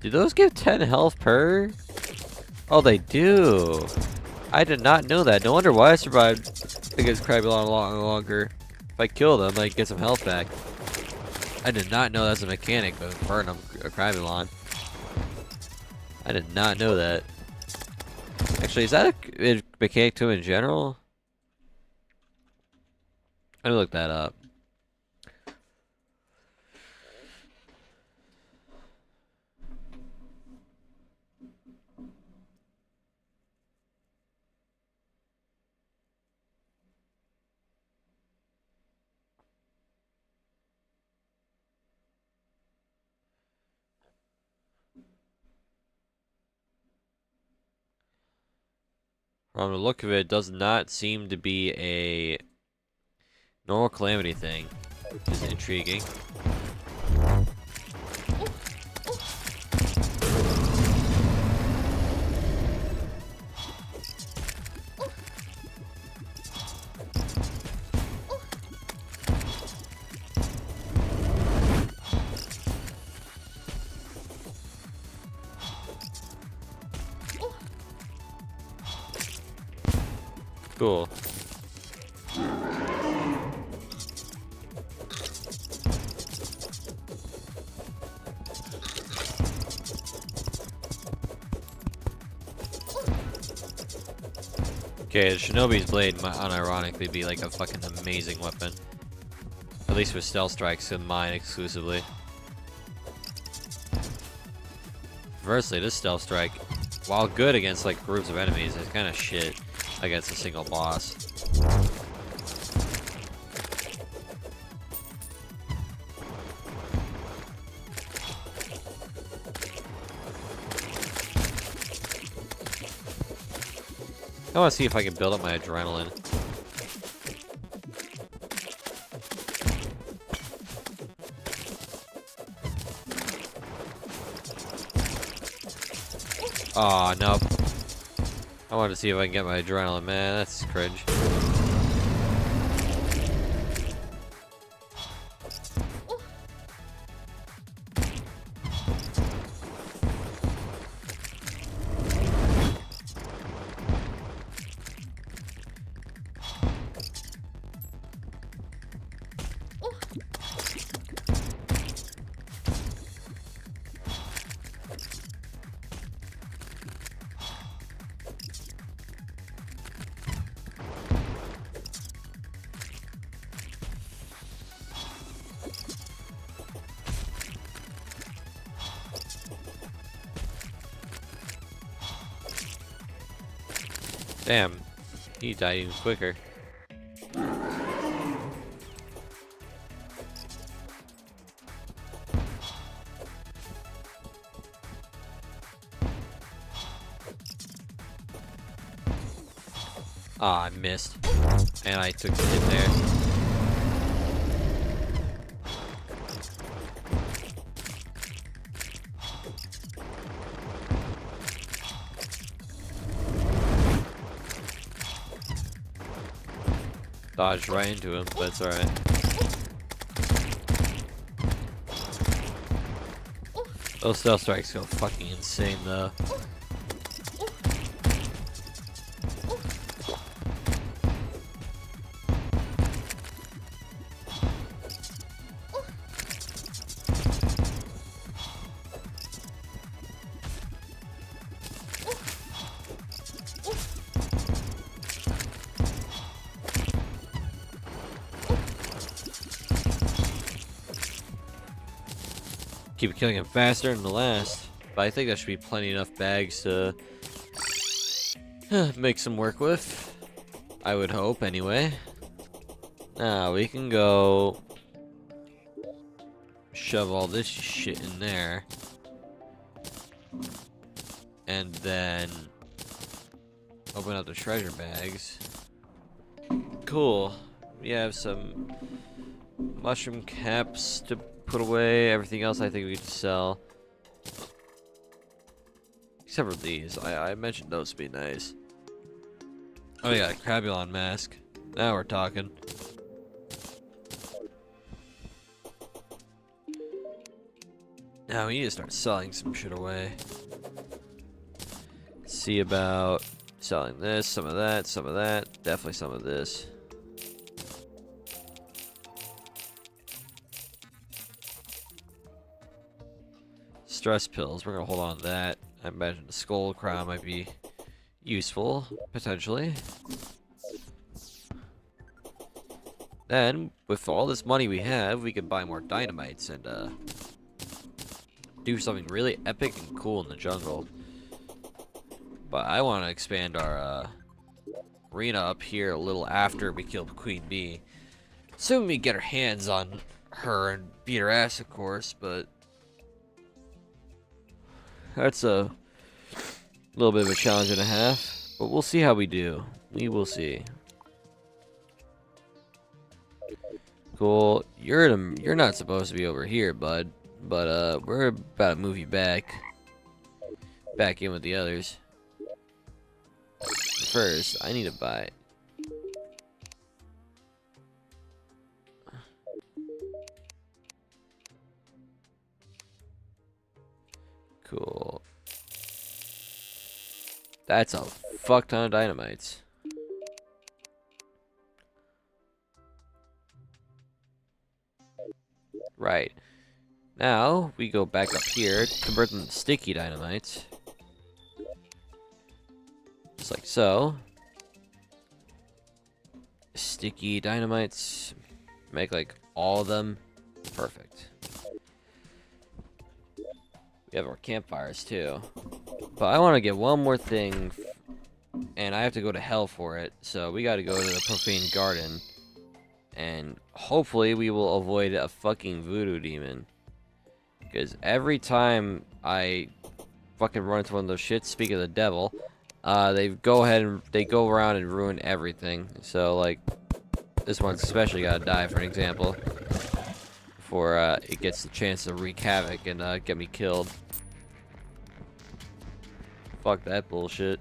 A: Do those give 10 health per? Oh, they do. I did not know that. No wonder why I survived against Crabulon a lot longer. If I kill them, I get some health back. I did not know that's a mechanic of Infernum Crabulon. I did not know that. Actually, is that a mechanic to him in general? Let me look that up. From the look of it, does not seem to be a normal calamity thing, which is intriguing. Cool. Okay, the Shinobi's blade might unironically be like a fucking amazing weapon. At least with stealth strikes in mine exclusively. Conversely, this stealth strike, while good against like groups of enemies, is kind of shit against a single boss. I want to see if I can build up my adrenaline. Aw, nope. I wanted to see if I can get my adrenaline, man. That's cringe. Damn, he died even quicker. Ah, I missed. And I took the hit there. Dodged right into him, but it's alright. Those stealth strikes go fucking insane though. Keep killing him faster than the last, but I think that should be plenty enough bags to make some work with. I would hope, anyway. Now we can go shove all this shit in there, and then open up the treasure bags. Cool. We have some mushroom caps to put away. Everything else I think we could sell. Except for these. I mentioned those would be nice. Oh, we got a Crabulon mask. Now we're talking. Now we need to start selling some shit away. See about selling this, some of that, definitely some of this. Stress pills, we're gonna hold on to that. I imagine the skull crown might be useful, potentially. Then, with all this money we have, we can buy more dynamites and do something really epic and cool in the jungle. But I want to expand our arena up here a little after we kill Queen Bee. Assuming we get our hands on her and beat her ass, of course, but that's a little bit of a challenge and a half, but we'll see how we do. We will see. Cool. You're not supposed to be over here, bud. But we're about to move you back in with the others. First, I need to buy it. Cool. That's a fuck ton of dynamites. Right. Now, we go back up here, convert them to sticky dynamites. Just like so. Sticky dynamites. Make like all of them. Perfect. We have our campfires too. But I want to get one more thing, and I have to go to hell for it. So we got to go to the profane garden, and hopefully we will avoid a fucking voodoo demon. Because every time I fucking run into one of those shits, speak of the devil, they go around and ruin everything. So like, this one's especially gotta die for an example, before it gets the chance to wreak havoc and get me killed. Fuck that bullshit.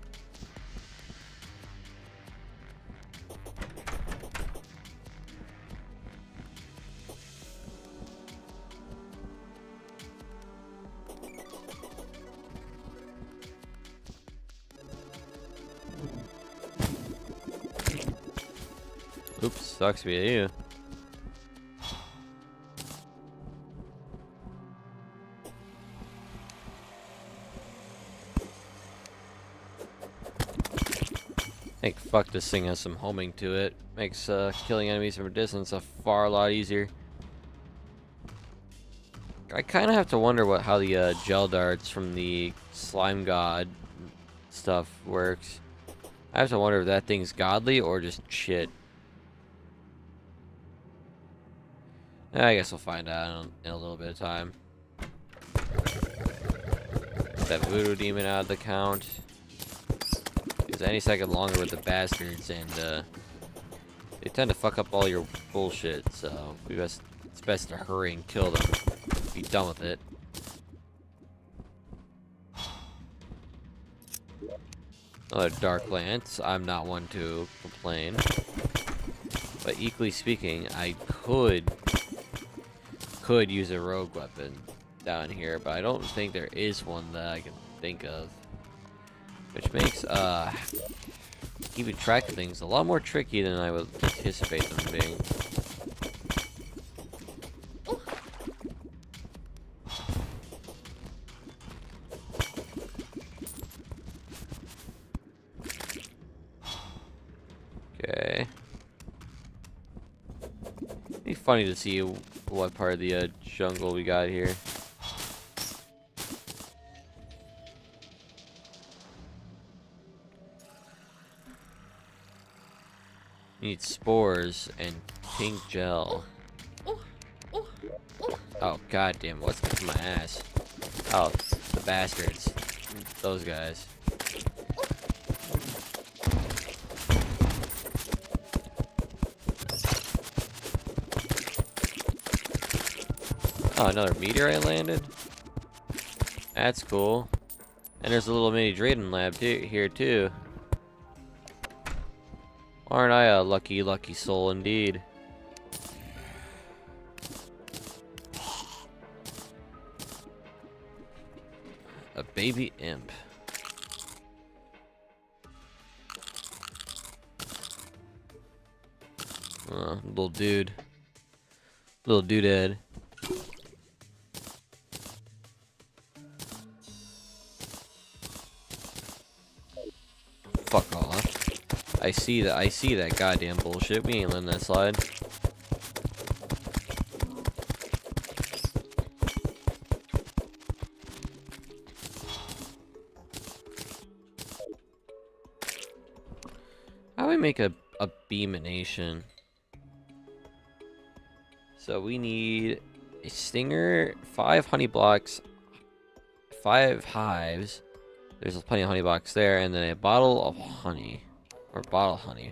A: Oops, sucks to be you. I think fuck this thing has some homing to it. Makes killing enemies from a distance a lot easier. I kind of have to wonder how the gel darts from the slime god stuff works. I have to wonder if that thing's godly or just shit. I guess we'll find out in a little bit of time. Get that voodoo demon out of the count. Because any second longer with the bastards, and they tend to fuck up all your bullshit, so it's best to hurry and kill them. Be done with it. Another dark lance. I'm not one to complain. But equally speaking, I could use a rogue weapon down here, but I don't think there is one that I can think of. Which makes keeping track of things a lot more tricky than I would anticipate them being. Okay. It'd be funny to see what part of the jungle we got here. Need spores and pink gel. Oh goddamn! What's kicking my ass? Oh, the bastards! Those guys. Oh, another meteorite landed? That's cool. And there's a little mini Drayden lab here too. Aren't I a lucky, lucky soul indeed? A baby imp. Little dude. Little doodad. Fuck off. I see that goddamn bullshit. We ain't letting that slide. How do we make a beamination? So we need a stinger, 5 honey blocks, 5 hives. There's plenty of honey blocks there, and then a bottle of honey. Or bottle honey.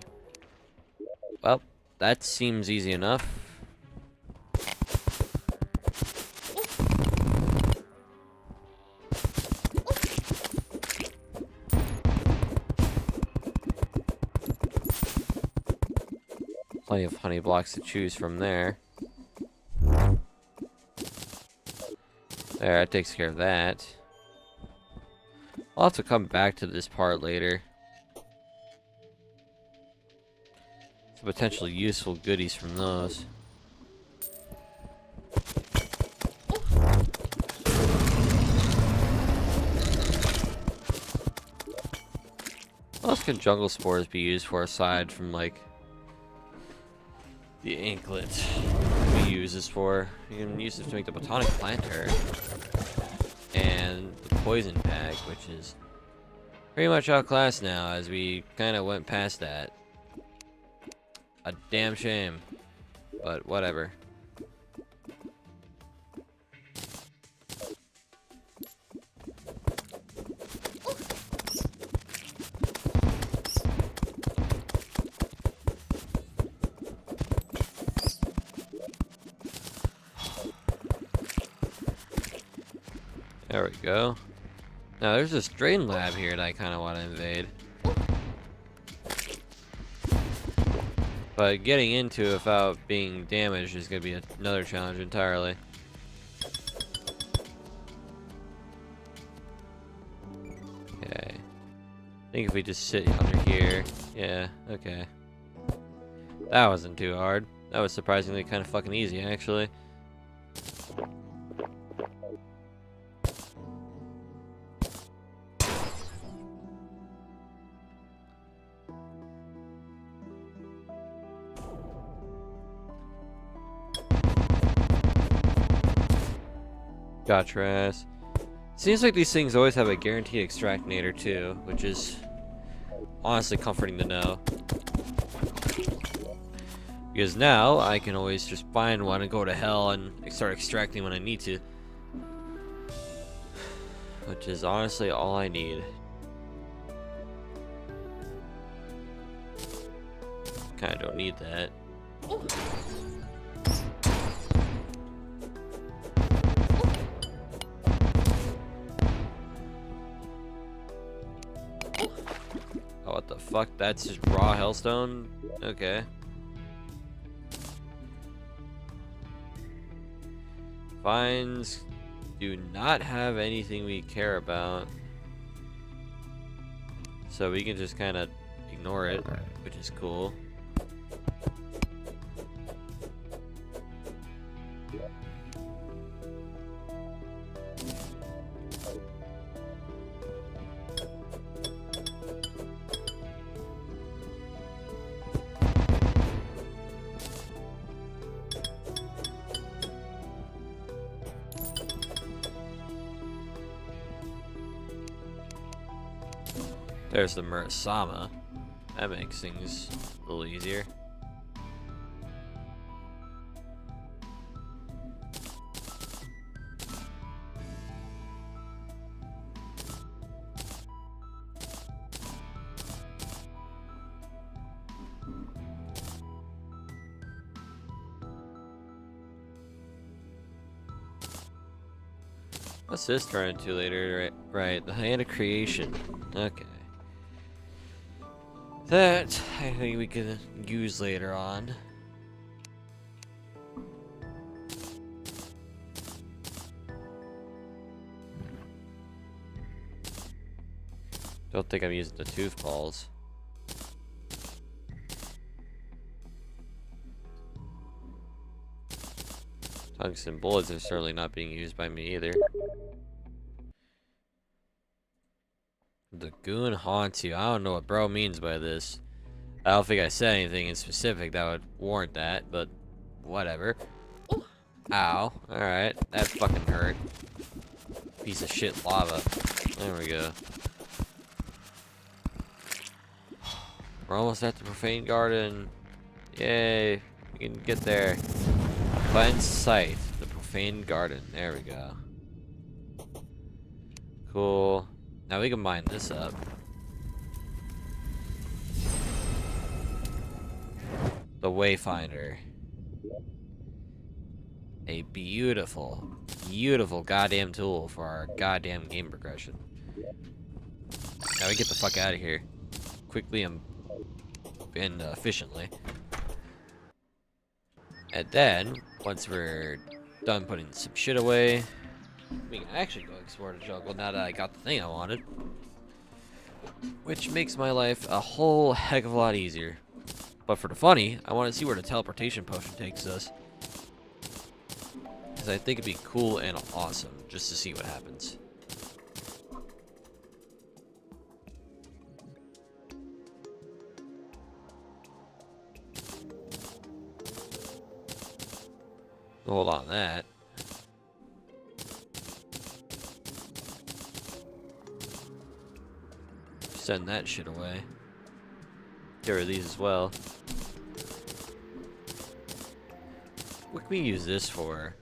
A: Well, that seems easy enough. Plenty of honey blocks to choose from there. There, that takes care of that. I'll have to come back to this part later. Some potentially useful goodies from those. What else can jungle spores be used for aside from like the anklet we use this for? You can use it to make the botanic planter. And poison pack, which is pretty much outclassed now, as we kind of went past that. A damn shame, but whatever. There we go. Now there's this drain lab here that I kind of want to invade. But getting into it without being damaged is going to be another challenge entirely. Okay. I think if we just sit under here. Yeah, okay. That wasn't too hard. That was surprisingly kind of fucking easy, actually. Gotcha ass. Seems like these things always have a guaranteed extractinator too, which is honestly comforting to know. Because now I can always just find one and go to hell and start extracting when I need to. Which is honestly all I need. Kinda don't need that. Oh, what the fuck? That's just raw hellstone? Okay. Vines do not have anything we care about. So we can just kind of ignore it, which is cool. There's the Murasama. That makes things a little easier. What's this turn into later? Right, the Hand of Creation. Okay. That I think we could use later on. Don't think I'm using the tooth balls. Tungsten bullets are certainly not being used by me either. The goon haunts you. I don't know what bro means by this. I don't think I said anything in specific that would warrant that, but whatever. Ow. Alright. That fucking hurt. Piece of shit lava. There we go. We're almost at the Profane Garden. Yay. We can get there. Cleanse Sight. The Profane Garden. There we go. Cool. Now we can mine this up. The Wayfinder. A beautiful, beautiful goddamn tool for our goddamn game progression. Now we get the fuck out of here. Quickly and efficiently. And then, once we're done putting some shit away, we can actually go explore the jungle now that I got the thing I wanted. Which makes my life a whole heck of a lot easier. But for the funny, I want to see where the teleportation potion takes us. Because I think it'd be cool and awesome just to see what happens. Hold on that. send that shit away. Get rid of these as well. What can we use this for?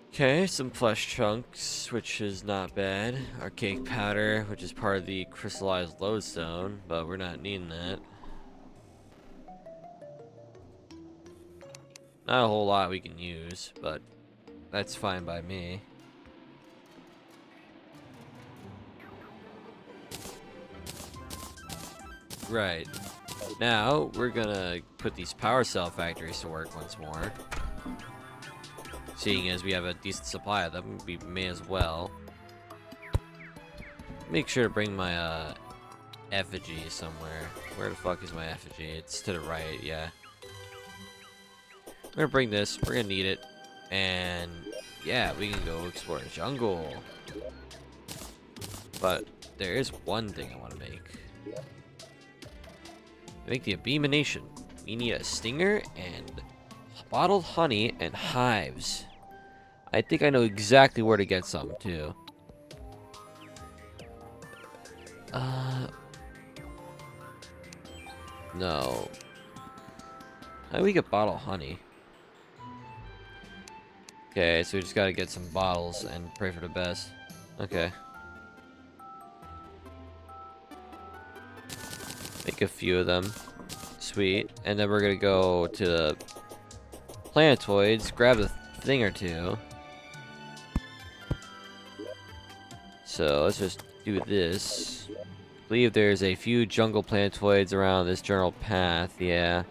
A: Okay, some flesh chunks, which is not bad. Archaic powder, which is part of the crystallized lodestone, but we're not needing that. Not a whole lot we can use, but that's fine by me. Right. Now, we're gonna put these power cell factories to work once more. Seeing as we have a decent supply of them, we may as well. Make sure to bring my effigy somewhere. Where the fuck is my effigy? It's to the right, yeah. We're gonna bring this, we're gonna need it. And yeah, we can go explore the jungle. But there is one thing I want to make. Make the abomination. We need a stinger and bottled honey and hives. I think I know exactly where to get some too. No. How do we get bottled honey? Okay, so we just gotta get some bottles and pray for the best. Okay. Make a few of them. Sweet. And then we're gonna go to the planetoids, grab a thing or two. So let's just do this. I believe there's a few jungle planetoids around this general path, yeah.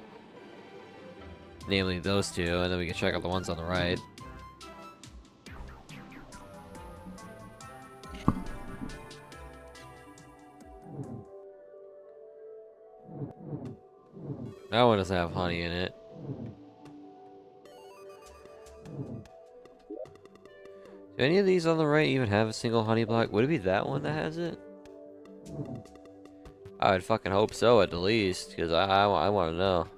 A: Namely those two, and then we can check out the ones on the right. That one doesn't have honey in it. Do any of these on the right even have a single honey block? Would it be that one that has it? I would fucking hope so at the least, because I want to know.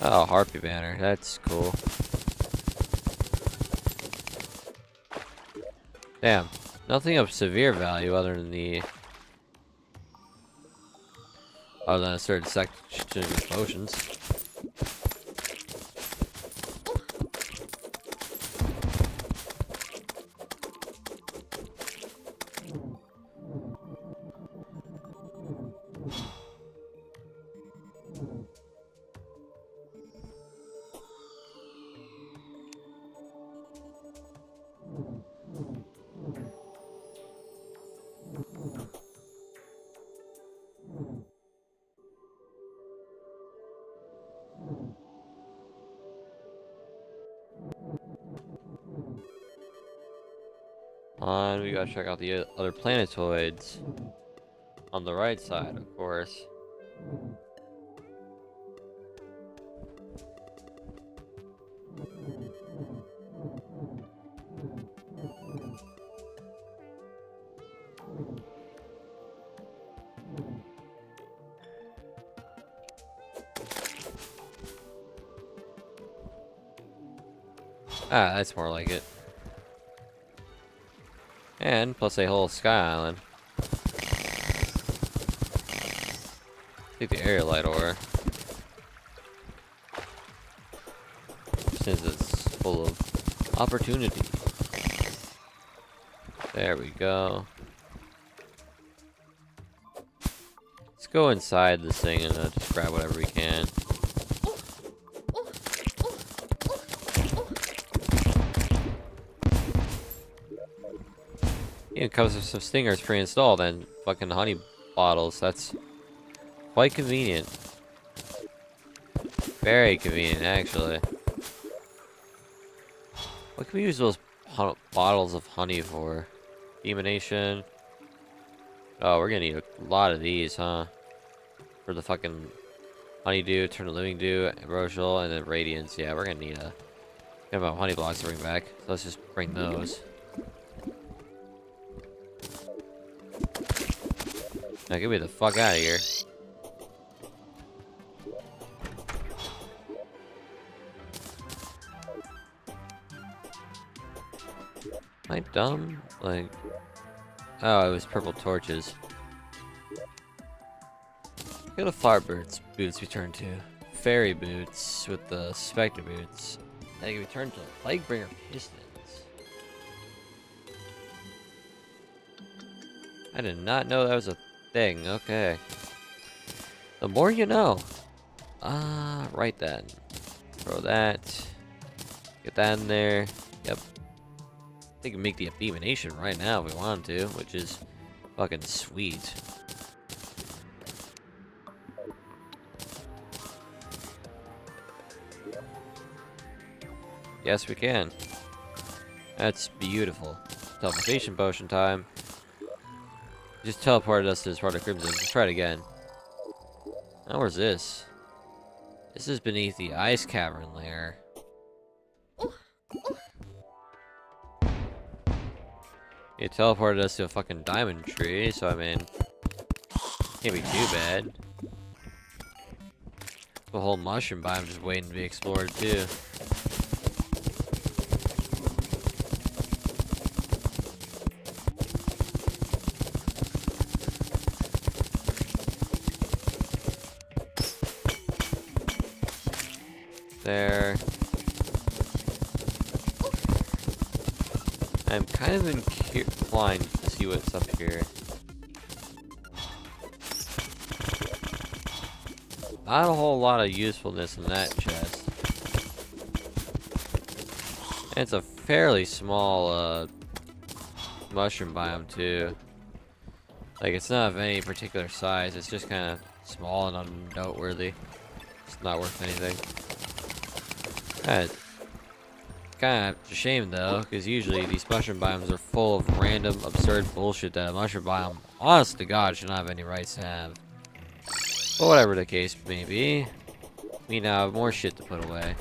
A: Oh, Harpy banner. That's cool. Damn. Nothing of severe value other than a certain section of potions. And we gotta check out the other planetoids. On the right side, of course. Ah, that's more like it. And plus a whole sky island. Take the area light ore. Since it's full of opportunity. There we go. Let's go inside this thing and just grab whatever we can. It comes with some stingers pre-installed and fucking honey bottles. That's quite convenient. Very convenient, actually. What can we use those bottles of honey for? Demonation. Oh, we're gonna need a lot of these, huh? For the fucking honeydew, turn to living dew, ambrosial, and then radiance. Yeah, we're gonna need a Got about honey blocks to bring back. So let's just bring those. Now get me the fuck out of here. Am I dumb? Like, oh, it was purple torches. What kind of firebirds boots we turn to? Fairy boots with the spectre boots. I think we turn to Plaguebringer pistons. I did not know that was a thing. Okay. The more you know. Right then. Throw that. Get that in there. Yep. I think we can make the abomination right now if we want to, which is fucking sweet. Yes, we can. That's beautiful. Teleportation potion time. Just teleported us to this part of Crimson. Let's try it again. Now where's this? This is beneath the ice cavern lair. It teleported us to a fucking diamond tree, so I mean, can't be too bad. The whole mushroom biome just waiting to be explored too. There. I'm kind of inclined to see what's up here. Not a whole lot of usefulness in that chest. And it's a fairly small mushroom biome too. Like, it's not of any particular size, it's just kind of small and unnoteworthy. It's not worth anything. Kind of a shame though, because usually these mushroom biomes are full of random, absurd bullshit that a mushroom biome, honest to God, should not have any rights to have. But whatever the case may be, we now have more shit to put away.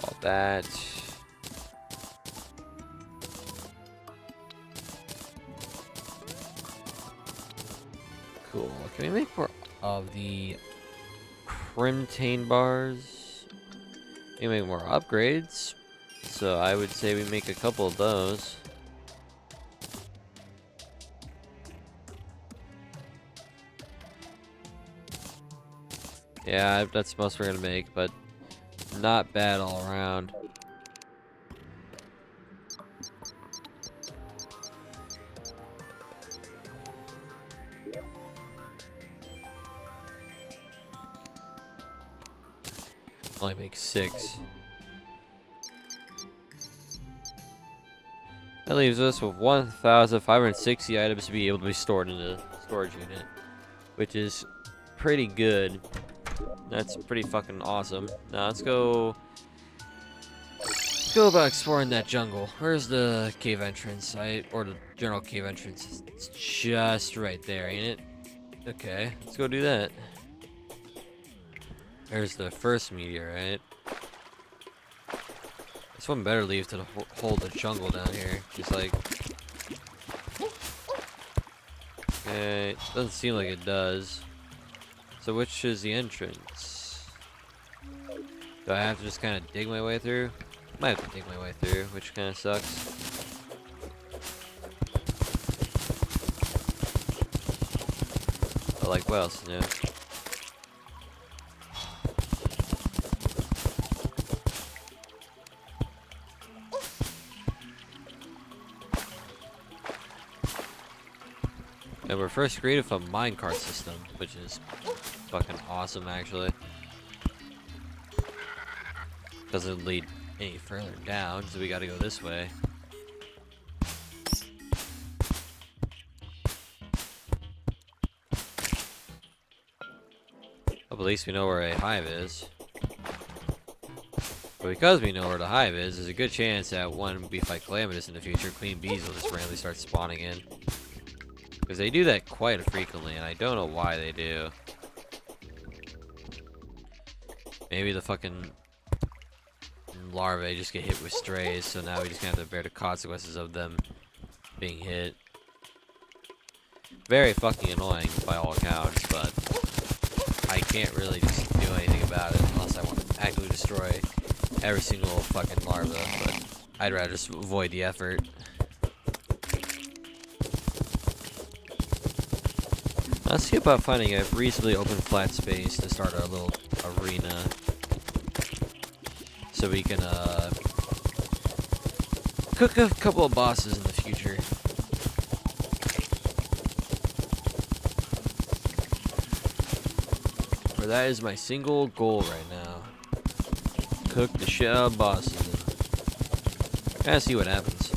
A: All that. Cool. Can we make more of the Crimtane bars? We make more upgrades. So I would say we make a couple of those. Yeah, that's most we're gonna make, but not bad all around. Only make 6. That leaves us with 1,560 items to be able to be stored in the storage unit, which is pretty good. That's pretty fucking awesome. Now let's go about exploring that jungle. Where's the cave entrance? Or the general cave entrance? It's just right there, ain't it? Okay, let's go do that. There's the first meteorite. This one better leave to hold the jungle down here. Just like... Okay, doesn't seem like it does. So which is the entrance? Do I have to just kind of dig my way through? Might have to dig my way through, which kind of sucks. But like, what else new? And we're first created from a minecart system, which is fucking awesome, actually. Doesn't lead any further down, so we gotta go this way. Well, at least we know where a hive is. But because we know where the hive is, there's a good chance that when we fight Calamitous in the future, queen bees will just randomly start spawning in. Because they do that quite frequently, and I don't know why they do. Maybe the fucking larvae just get hit with strays, so now we just have to bear the consequences of them being hit. Very fucking annoying by all accounts, but I can't really just do anything about it unless I want to actively destroy every single fucking larva, but I'd rather just avoid the effort. Let's see about finding a reasonably open flat space to start our little arena. So we can cook a couple of bosses in the future. For that is my single goal right now. Cook the shit out of bosses. Kinda see what happens.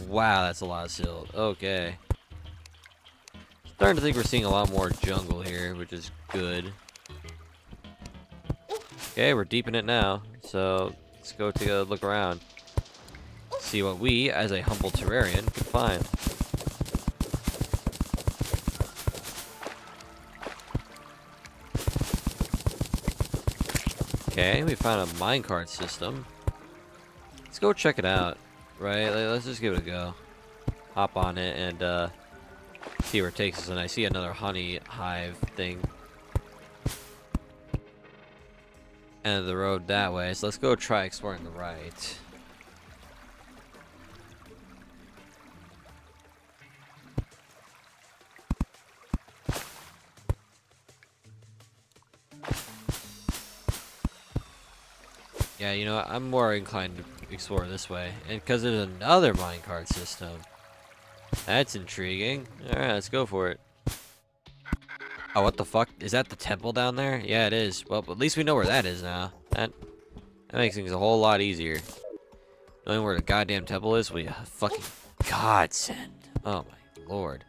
A: Wow, that's a lot of silt. Okay. Starting to think we're seeing a lot more jungle here, which is good. Okay, we're deep in it now, so let's go take a look around. See what we, as a humble terrarian, can find. Okay, we found a minecart system. Let's go check it out, right? Let's just give it a go. Hop on it and see where it takes us. And I see another honey hive thing. End of the road that way, so let's go try exploring the right. Yeah, you know what? I'm more inclined to explore this way. And because there's another minecart system. That's intriguing. Alright, let's go for it. Oh, what the fuck? Is that the temple down there? Yeah, it is. Well, at least we know where that is now. That makes things a whole lot easier. Knowing where the goddamn temple is will be a fucking godsend. Oh my lord.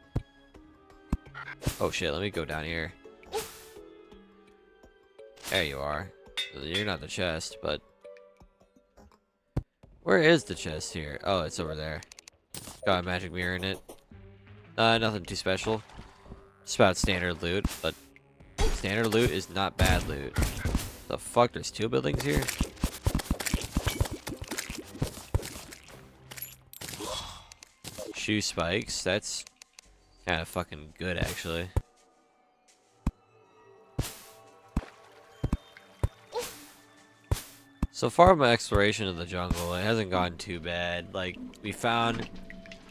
A: Oh shit, let me go down here. There you are. You're not the chest, but... Where is the chest here? Oh, it's over there. Got a magic mirror in it. Nothing too special. Just about standard loot, but standard loot is not bad loot. The fuck? There's two buildings here? Shoe spikes. That's kind of fucking good, actually. So far, my exploration of the jungle, it hasn't gone too bad. Like, we found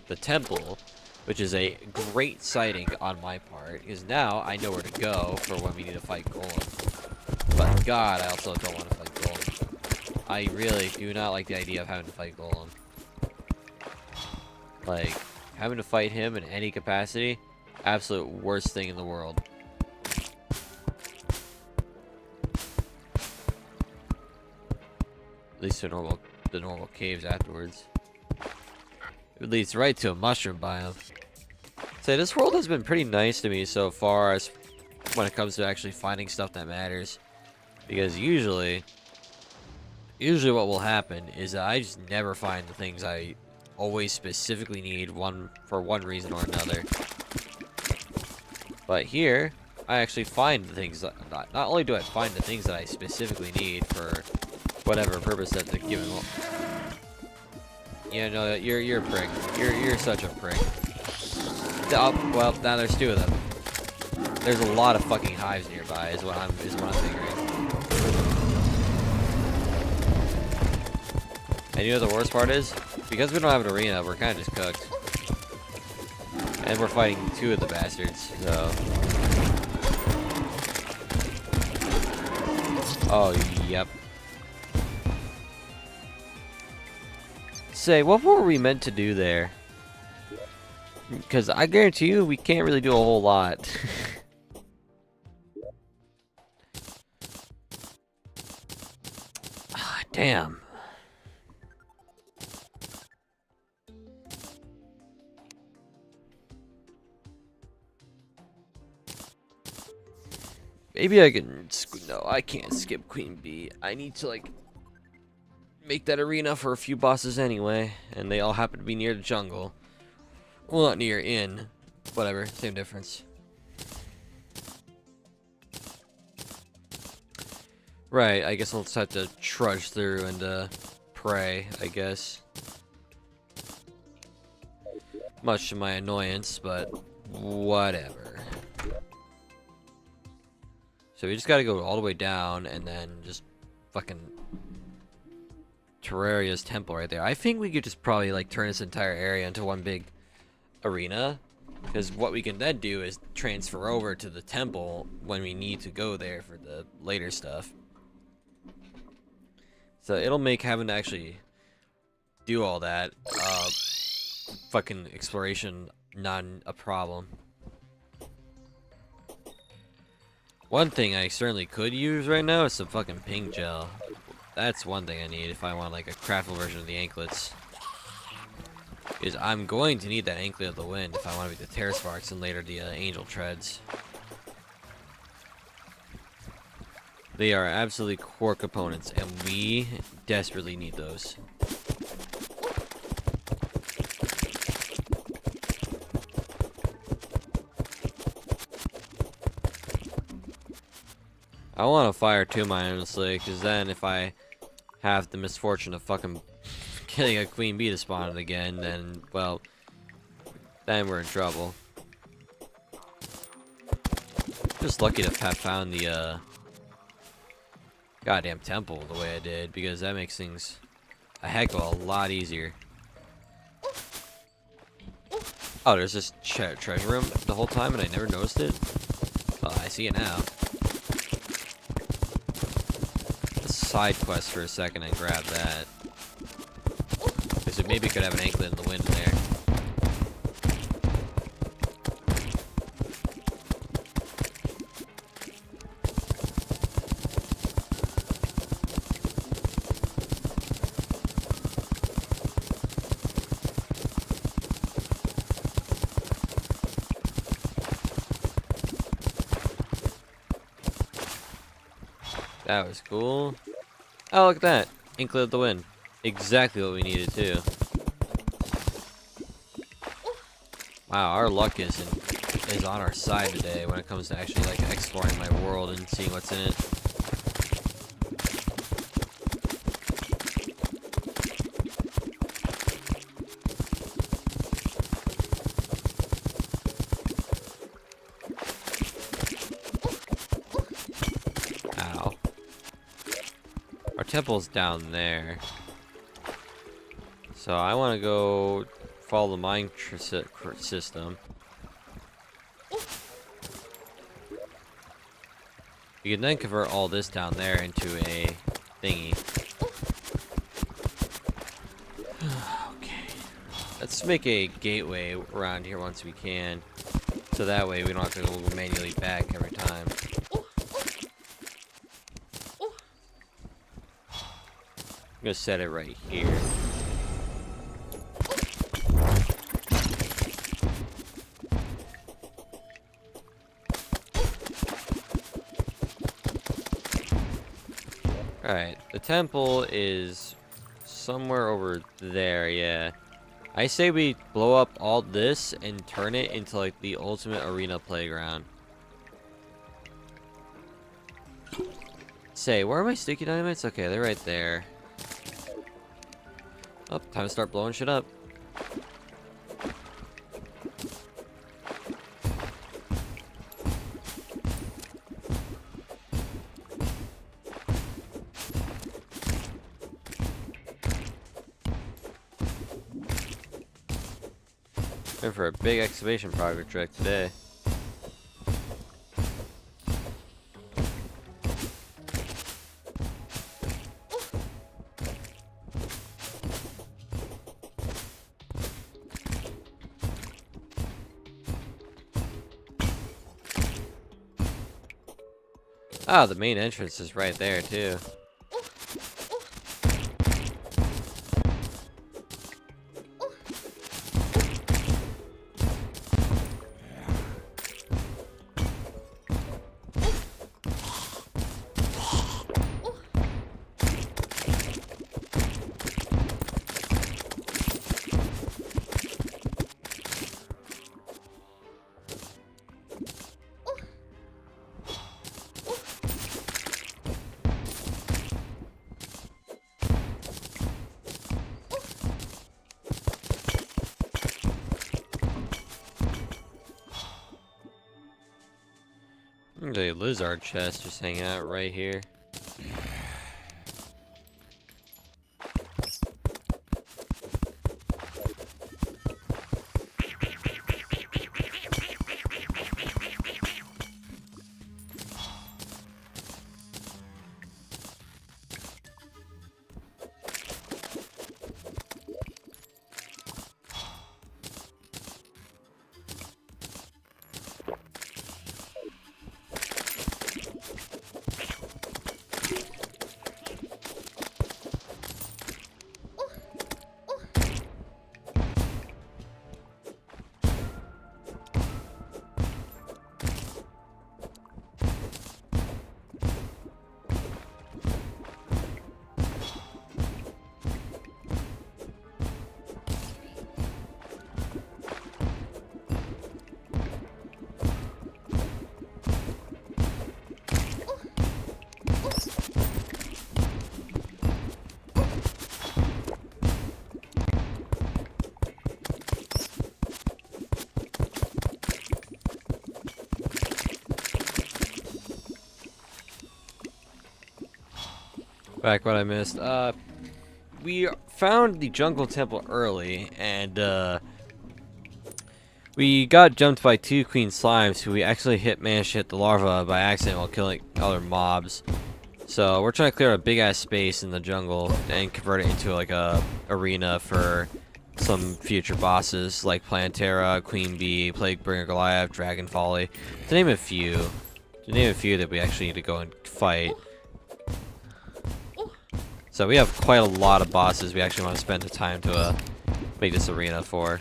A: the temple, which is a great sighting on my part, because now I know where to go for when we need to fight Golem. But God, I also don't want to fight Golem. I really do not like the idea of having to fight Golem. Like, having to fight him in any capacity, absolute worst thing in the world. At least the normal caves afterwards. It leads right to a mushroom biome. So this world has been pretty nice to me so far as when it comes to actually finding stuff that matters. Because usually what will happen is that I just never find the things I always specifically need for one reason or another. But here, I actually find the things that not only do I find the things that I specifically need for whatever purpose that they're given. Yeah, no, you're a prick. You're such a prick. Oh, well, now there's two of them. There's a lot of fucking hives nearby, is what I'm figuring. And you know the worst part is, because we don't have an arena, we're kind of just cooked. And we're fighting two of the bastards, so. Oh, yep. Say, what were we meant to do there? Because I guarantee you, we can't really do a whole lot. Ah, damn. Maybe I can. No, I can't skip Queen Bee. I need to like make that arena for a few bosses anyway, and they all happen to be near the jungle. Well, not near, in. Whatever, same difference. Right, I guess I'll just have to trudge through and pray, I guess. Much to my annoyance, but whatever. So we just gotta go all the way down and then just fucking Terraria's temple right there. I think we could just probably like turn this entire area into one big arena, because what we can then do is transfer over to the temple when we need to go there for the later stuff. So it'll make having to actually do all that fucking exploration not a problem. One thing I certainly could use right now is some fucking pink gel. That's one thing I need if I want like a craftable version of the anklets. Is I'm going to need that anklet of the wind if I want to be the Terror Sparks and later the Angel Treads. They are absolutely core components, and we desperately need those. I want to fire too, honestly, because then if I have the misfortune of fucking getting a queen bee to spawn it again, then, well, then we're in trouble. Just lucky to have found the goddamn temple the way I did, because that makes things a heck of a lot easier. Oh, there's this treasure room the whole time and I never noticed it? Oh, I see it now. A side quest for a second and grab that. Because it maybe could have an anklet in the wind there. That was cool. Oh, look at that. Anklet of the wind. Exactly what we needed, too. Wow, our luck is on our side today when it comes to actually, like, exploring my world and seeing what's in it. Temple's down there, so I want to go follow the mine system. You can then convert all this down there into a thingy. Okay, let's make a gateway around here once we can, so that way we don't have to go manually back every time. I'm gonna set it right here. Alright, the temple is somewhere over there, yeah. I say we blow up all this and turn it into like the ultimate arena playground. Say, where are my sticky dynamites? Okay, they're right there. Oh, time to start blowing shit up. In for a big excavation project today. Oh, the main entrance is right there, too. The lizard chest just hanging out right here. Back what I missed. We found the jungle temple early, and we got jumped by 2 queen slimes who we actually managed to hit the larva by accident while killing other mobs. So we're trying to clear a big ass space in the jungle and convert it into like a arena for some future bosses like Plantera, Queen Bee, Plaguebringer Goliath, Dragon Folly, to name a few. To name a few that we actually need to go and fight. So we have quite a lot of bosses we actually want to spend the time to make this arena for.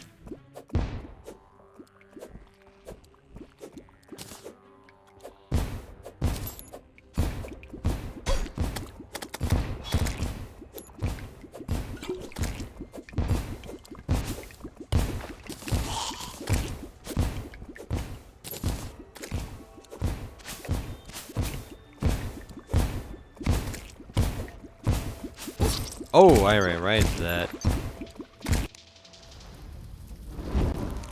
A: Oh, I ran right into that.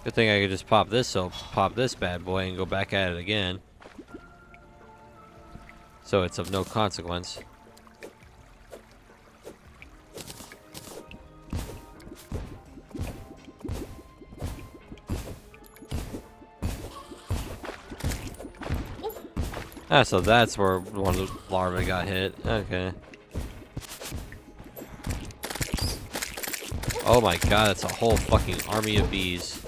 A: Good thing I could just pop this, so pop this bad boy and go back at it again. So it's of no consequence. Ah, so that's where one of the larvae got hit. Okay. Oh my god, it's a whole fucking army of bees.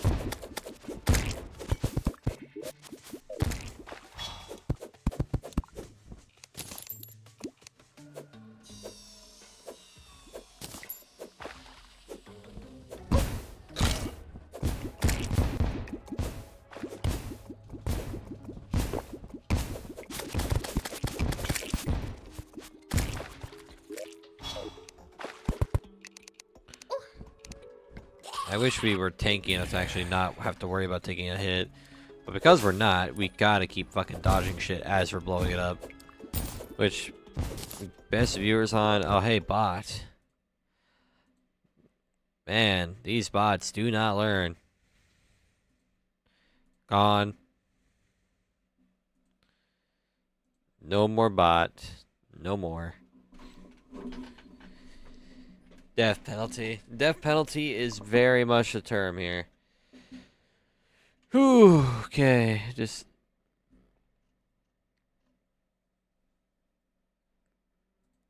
A: I wish we were tanky enough to actually not have to worry about taking a hit. But because we're not, we gotta keep fucking dodging shit as we're blowing it up. Which, best viewers on... Oh, hey, bot. Man, these bots do not learn. Gone. No more bot. No more. Death penalty. Death penalty is very much the term here. Whew, okay, just...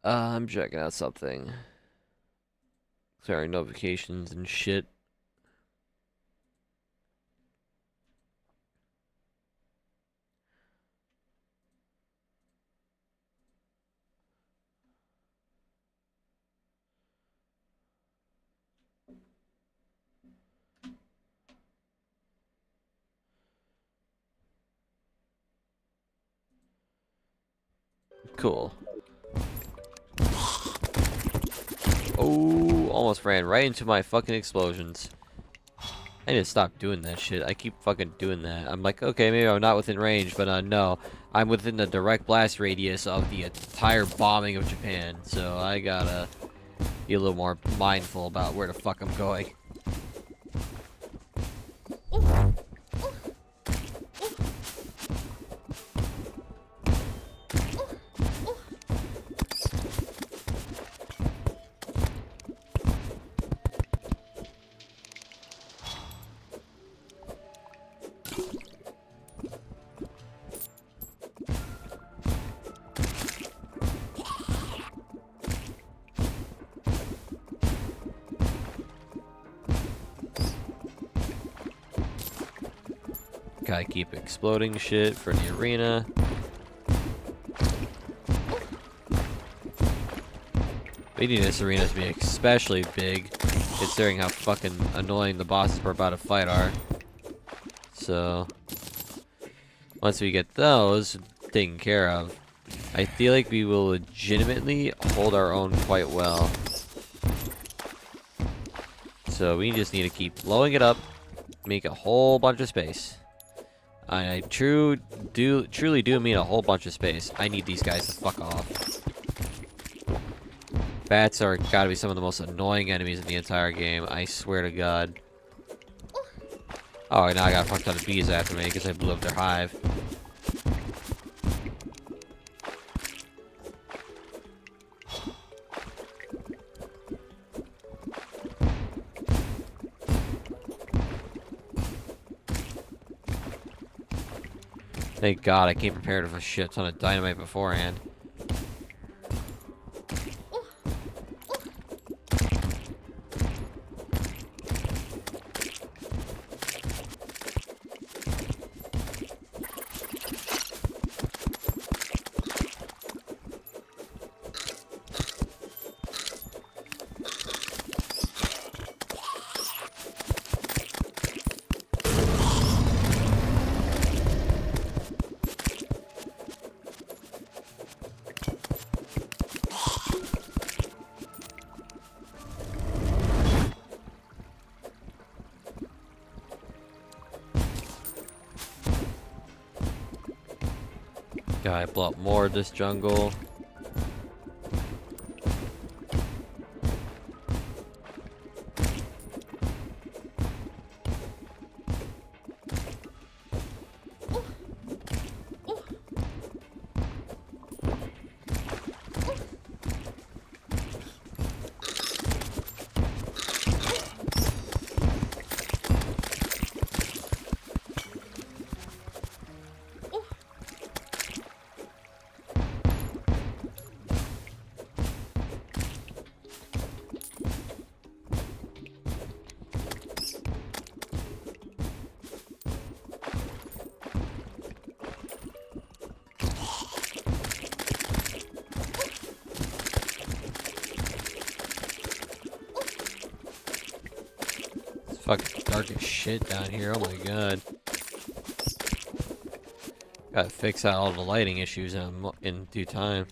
A: I'm checking out something. Clearing notifications and shit. Cool. Oh, almost ran right into my fucking explosions. I need to stop doing that shit. I keep fucking doing that. I'm like, okay, maybe I'm not within range, but no. I'm within the direct blast radius of the entire bombing of Japan. So I gotta be a little more mindful about where the fuck I'm going. Gotta keep exploding shit for the arena. We need this arena to be especially big, considering how fucking annoying the bosses we're about to fight are. So, once we get those taken care of, I feel like we will legitimately hold our own quite well. So we just need to keep blowing it up, make a whole bunch of space. I truly do mean a whole bunch of space. I need these guys to fuck off. Bats are gotta be some of the most annoying enemies in the entire game. I swear to God. Oh, now I got a fuck ton of bees after me because I blew up their hive. Thank God I came prepared with a shit ton of dynamite beforehand. Gotta blow up more of this jungle. Fucking dark as shit down here. Oh my God. Gotta fix out all the lighting issues in due time.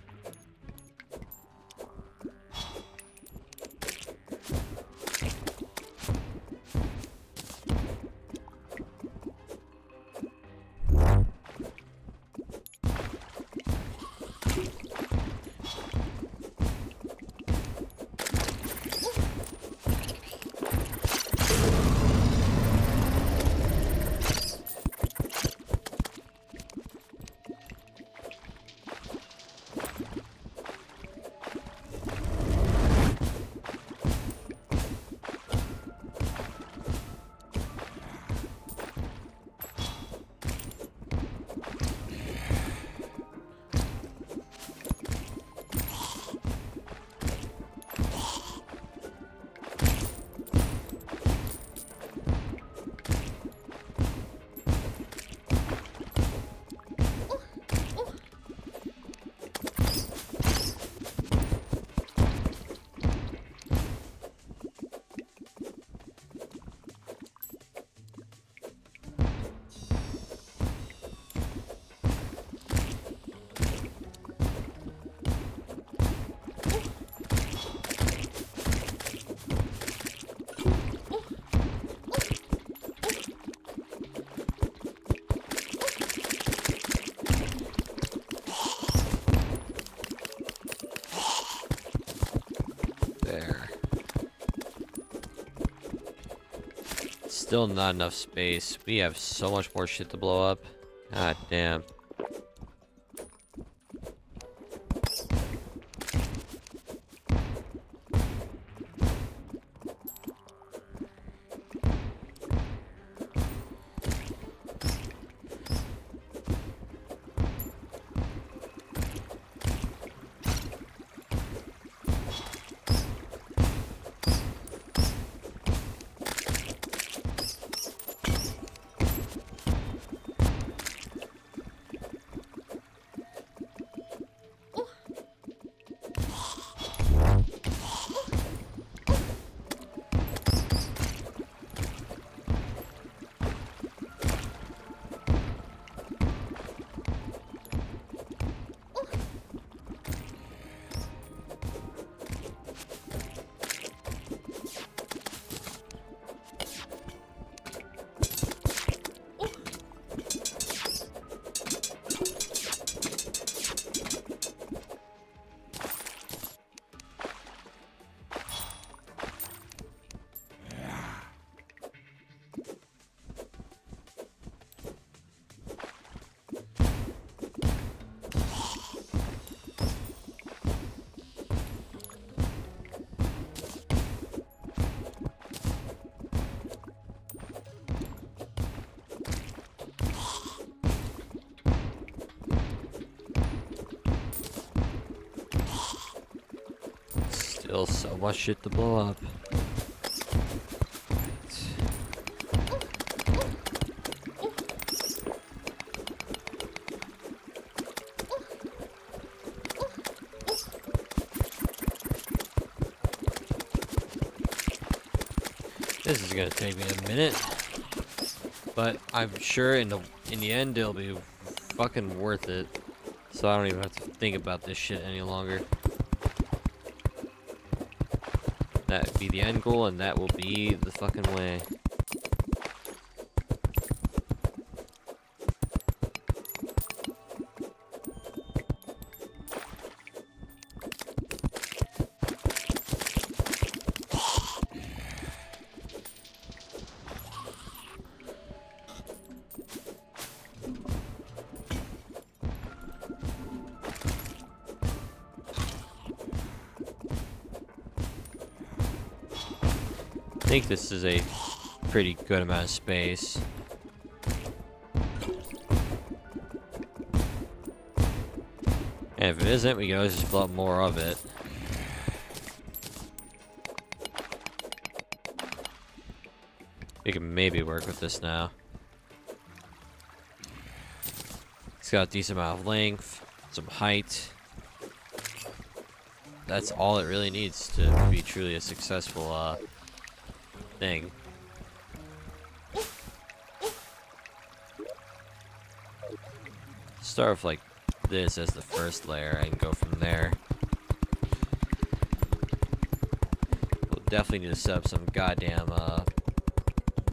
A: Still not enough space. We have so much more shit to blow up. God damn. Still so much shit to blow up. This is gonna take me a minute, but I'm sure in the end it'll be fucking worth it. So I don't even have to think about this shit any longer. That would be the end goal, and that will be the fucking way. I think this is a pretty good amount of space. And if it isn't, we can always just blow up more of it. We can maybe work with this now. It's got a decent amount of length, some height. That's all it really needs to be truly a successful thing. Start with like this as the first layer and go from there. We'll definitely need to set up some goddamn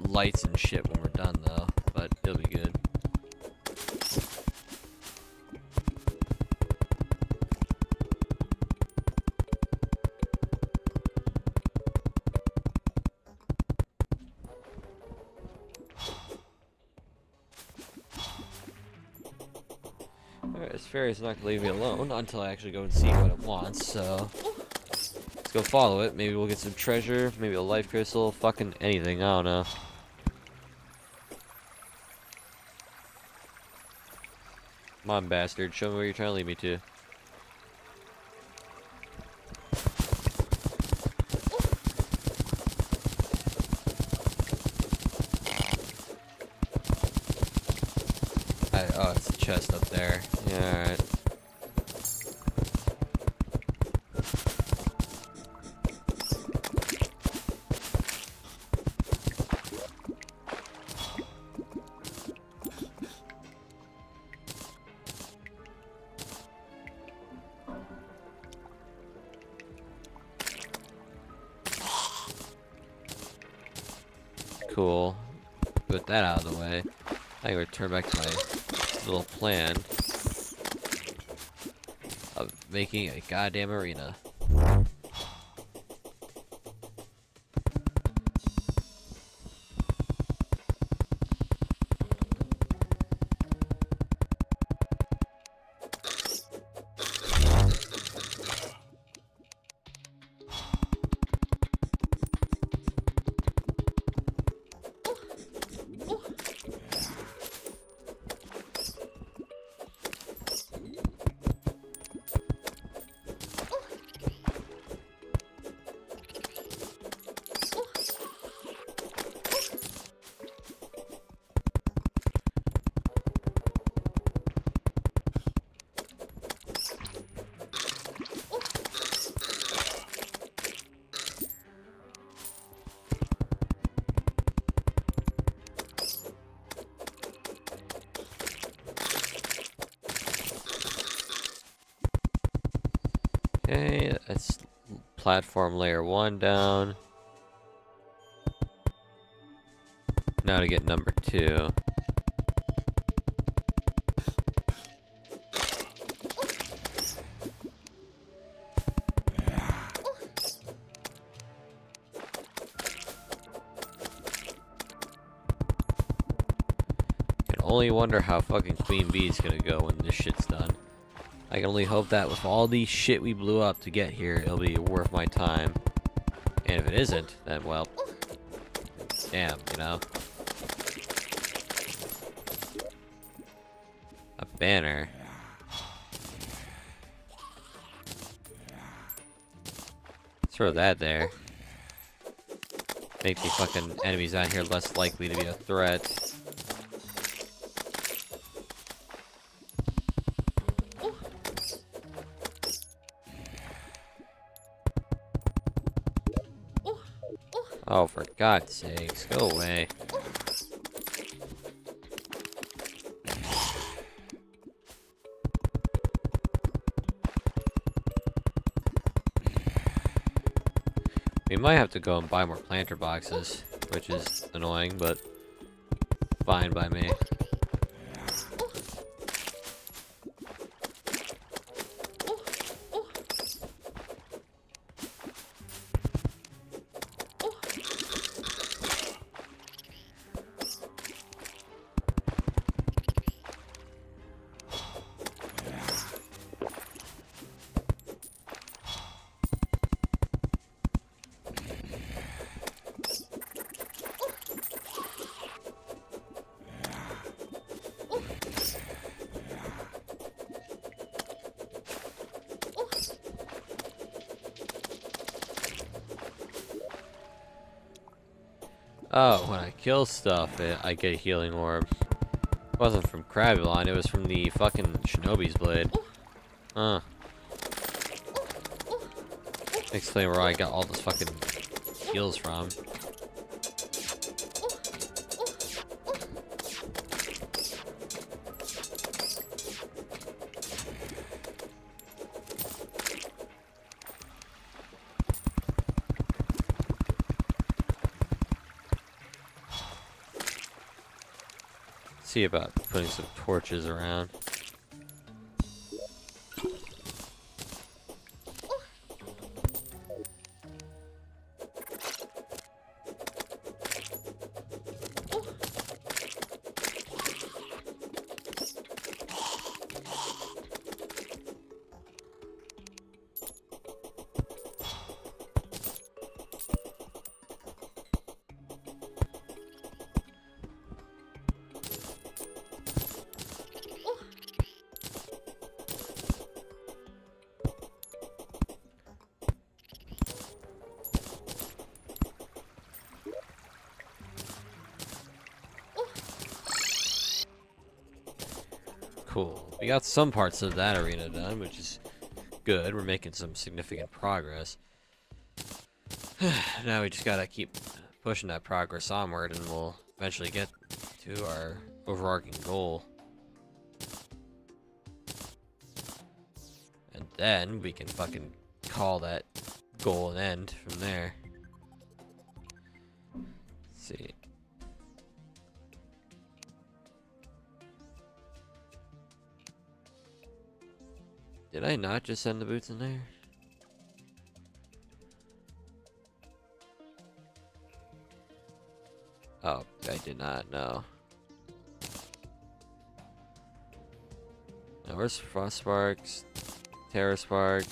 A: lights and shit when we're done though, but it'll be good. Alright, this fairy's not gonna leave me alone until I actually go and see what it wants, so let's go follow it. Maybe we'll get some treasure, maybe a life crystal, fucking anything, I don't know. Come on, bastard, show me where you're trying to lead me to. Oh, it's a chest up there. Yeah, alright. Cool. Put that out of the way. I can return back to my little plan of making a goddamn arena. Okay, that's platform layer 1 down. Now to get number 2. Can only wonder how fucking Queen Bee's gonna go when this shit's done. I can only hope that with all the shit we blew up to get here, it'll be worth my time. And if it isn't, then, well, damn, you know? A banner. Throw that there. Make the fucking enemies out here less likely to be a threat. Oh, for God's sakes, go away. We might have to go and buy more planter boxes, which is annoying, but fine by me. Oh, when I kill stuff, I get a healing orb. It wasn't from Crabulon, it was from the fucking Shinobi's blade. Huh. Explain where I got all those fucking heals from. See about putting some torches around. Cool. We got some parts of that arena done, which is good. We're making some significant progress. Now we just gotta keep pushing that progress onward, and we'll eventually get to our overarching goal. And then we can fucking call that goal an end from there. Let's see. Did I not just send the boots in there? Oh, I did not know. Now where's Frost Sparks? Terra Spark.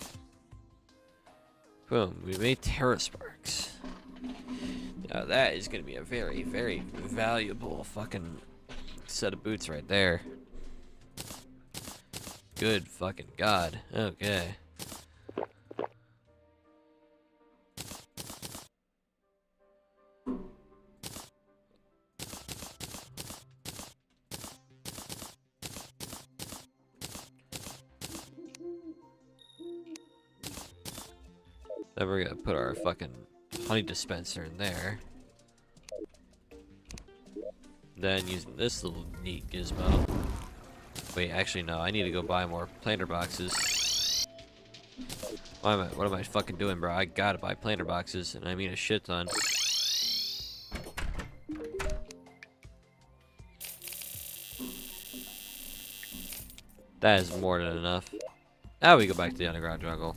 A: Boom, we made Terra Sparks. Now that is gonna be a very, very valuable fucking set of boots right there. Good fucking God. Okay. Then we're gonna put our fucking honey dispenser in there. Then using this little neat gizmo. Wait, actually no, I need to go buy more planter boxes. What am I fucking doing, bro? I gotta buy planter boxes, and I mean a shit ton. That is more than enough. Now we go back to the underground jungle.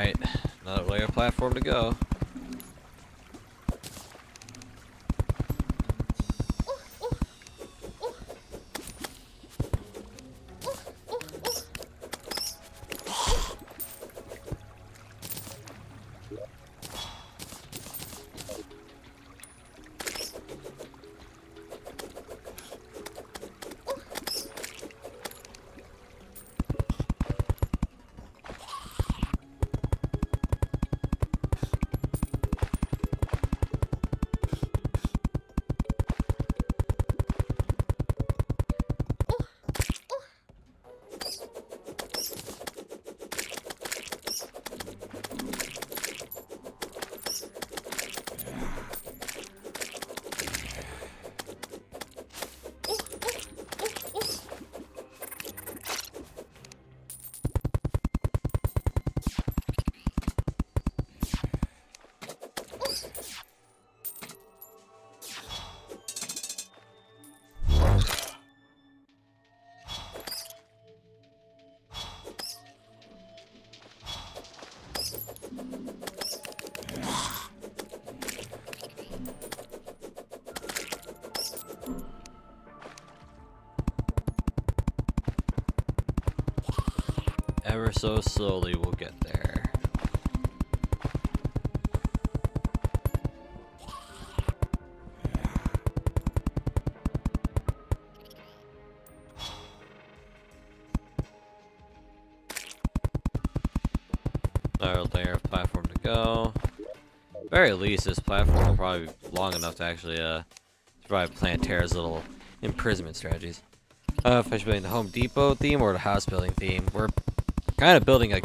A: Alright, another layer platform to go. Ever so slowly we'll get there. Another layer of platform to go. Very least this platform will probably be long enough to actually survive Planterra's little imprisonment strategies. If I should build the Home Depot theme or the house building theme. We're kind of building a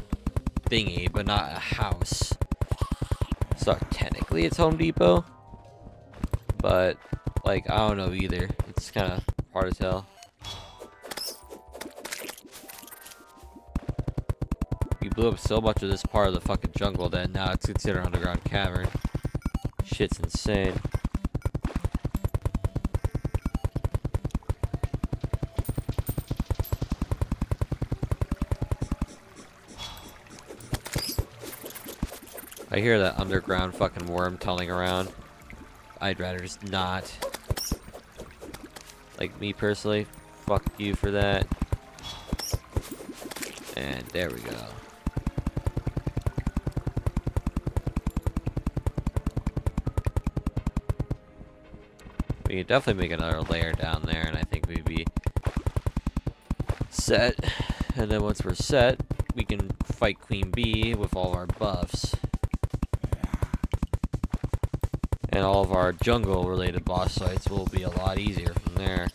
A: thingy, but not a house. So technically it's Home Depot, but like I don't know either. It's kind of hard to tell. We blew up so much of this part of the fucking jungle that now it's considered an underground cavern. Shit's insane. I hear that underground fucking worm tunneling around. I'd rather just not. Like me personally, fuck you for that. And there we go. We could definitely make another layer down there, and I think we'd be set. And then once we're set, we can fight Queen Bee with all of our buffs. And all of our jungle-related boss fights will be a lot easier from there.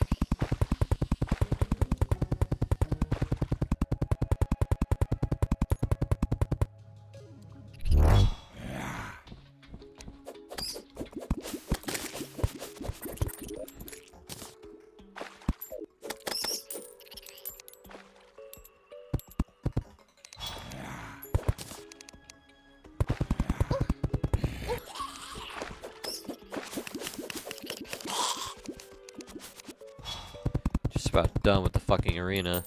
A: About done with the fucking arena.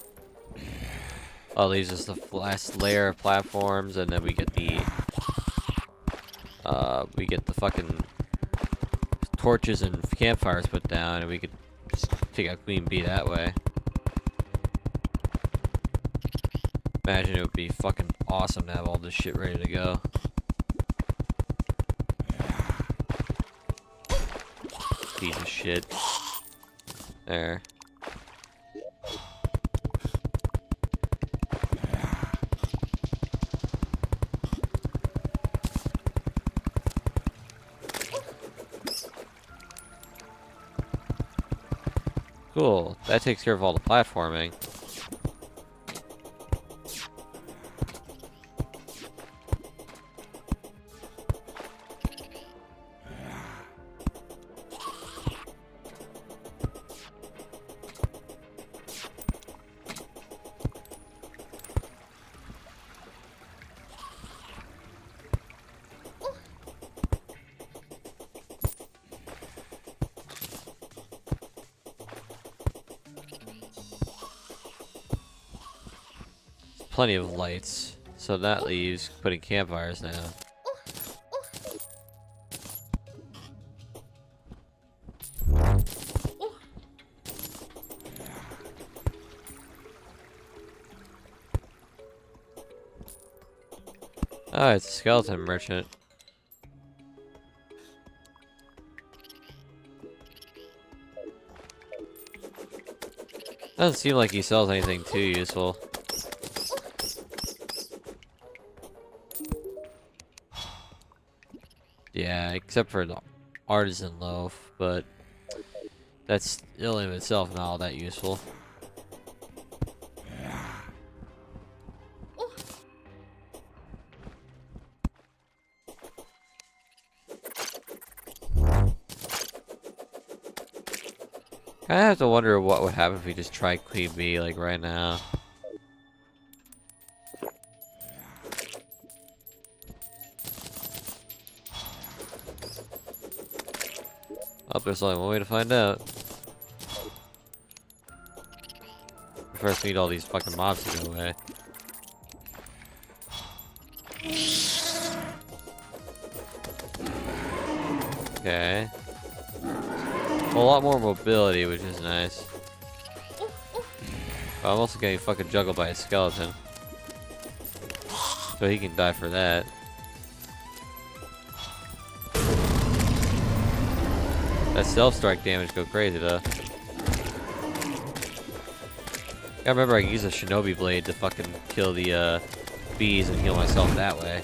A: Oh, leaves us the last layer of platforms, and then we get the fucking torches and campfires put down, and we could just take out Queen Bee that way. Imagine it would be fucking awesome to have all this shit ready to go. Piece of shit. There. Cool. That takes care of all the platforming. Plenty of lights, So that leaves putting campfires down. Oh, it's a skeleton merchant. Doesn't seem like he sells anything too useful. Yeah, except for the artisan loaf, but that's still in itself not all that useful. I have to wonder what would happen if we just tried Queen Bee like right now. Oh, there's only one way to find out. First, need all these fucking mobs to go away. Okay. A lot more mobility, which is nice. But I'm also getting fucking juggled by a skeleton. So he can die for that. That self-strike damage go crazy though. I remember I can use a shinobi blade to fucking kill the bees and heal myself that way.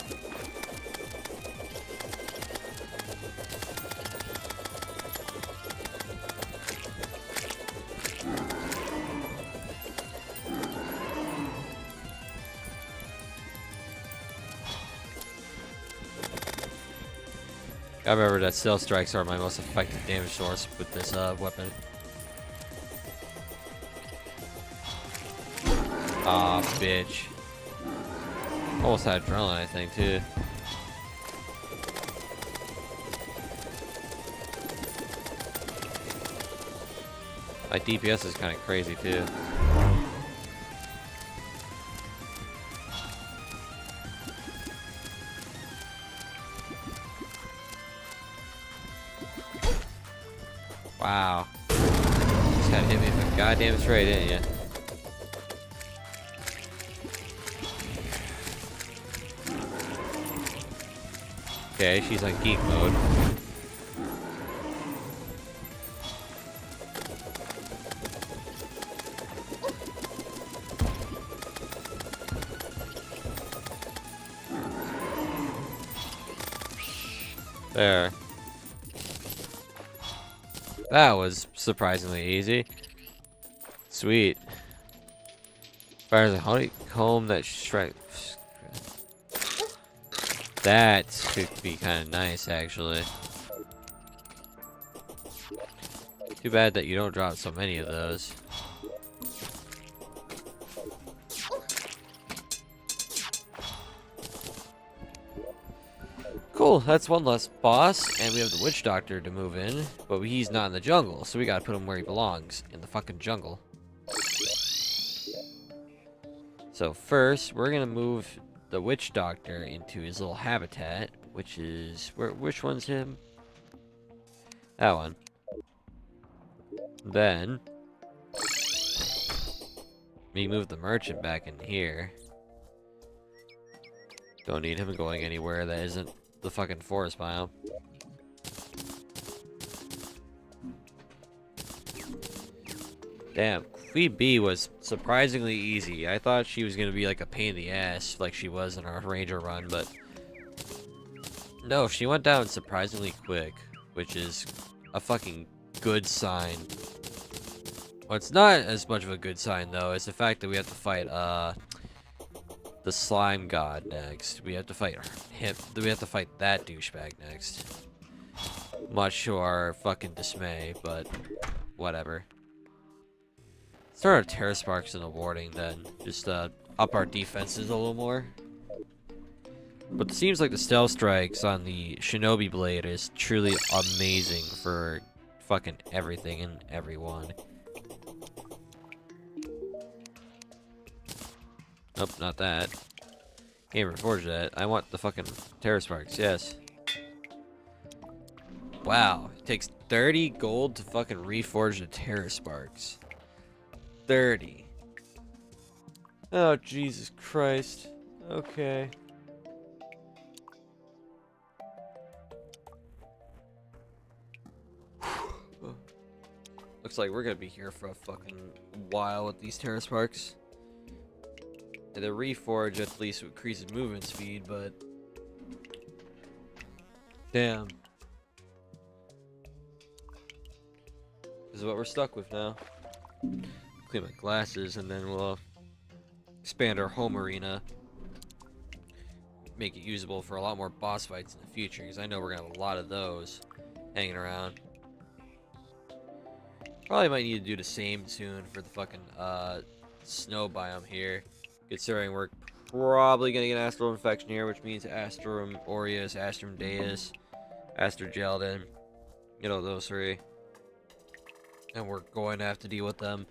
A: I remember that stealth strikes are my most effective damage source with this weapon. Aw, bitch. Almost had adrenaline, I think, too. My DPS is kind of crazy, too. Wow. Just gotta hit me with a goddamn straight, didn't you? Okay, she's on geek mode. There. That was surprisingly easy. Sweet. Fires a honeycomb that strikes. That could be kind of nice, actually. Too bad that you don't drop so many of those. Cool, that's one less boss, and we have the witch doctor to move in, but he's not in the jungle, so we gotta put him where he belongs, in the fucking jungle. So first, we're gonna move the witch doctor into his little habitat, which is which one's him? That one. Then we move the merchant back in here. Don't need him going anywhere that isn't the fucking forest biome. Damn, Queen Bee was surprisingly easy. I thought she was gonna be like a pain in the ass, like she was in our ranger run, but no, she went down surprisingly quick, which is a fucking good sign. What's not as much of a good sign though is the fact that we have to fight the slime god next. We have to fight him. We have to fight that douchebag next. Much to our fucking dismay, but whatever. Start our terror sparks in the warding then. Just up our defenses a little more. But it seems like the stealth strikes on the shinobi blade is truly amazing for fucking everything and everyone. Nope, not that. Can't reforge that. I want the fucking Terror Sparks, yes. Wow, it takes 30 gold to fucking reforge the Terror Sparks. 30. Oh, Jesus Christ. Okay. Looks like we're gonna be here for a fucking while with these Terror Sparks. And the reforge at least increases movement speed, but damn. This is what we're stuck with now. Clean my glasses and then we'll expand our home arena. Make it usable for a lot more boss fights in the future, because I know we're gonna have a lot of those hanging around. Probably might need to do the same soon for the fucking snow biome here, considering we're probably gonna get Astral Infection here, which means Astrum Aureus, Astrum Deus, Astrogeldin, you know, those three. And we're going to have to deal with them,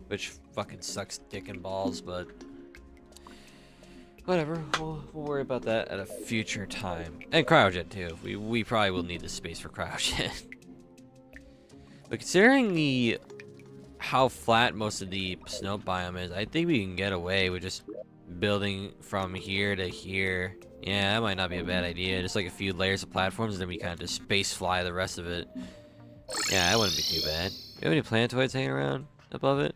A: which fucking sucks dick and balls, but whatever, we'll worry about that at a future time. And Cryogen too. We probably will need the space for Cryogen. But considering how flat most of the snow biome is, I think we can get away with just building from here to here. Yeah, that might not be a bad idea. Just like a few layers of platforms, and then we kind of just space fly the rest of it. Yeah, that wouldn't be too bad. Do you have any planetoids hanging around above it?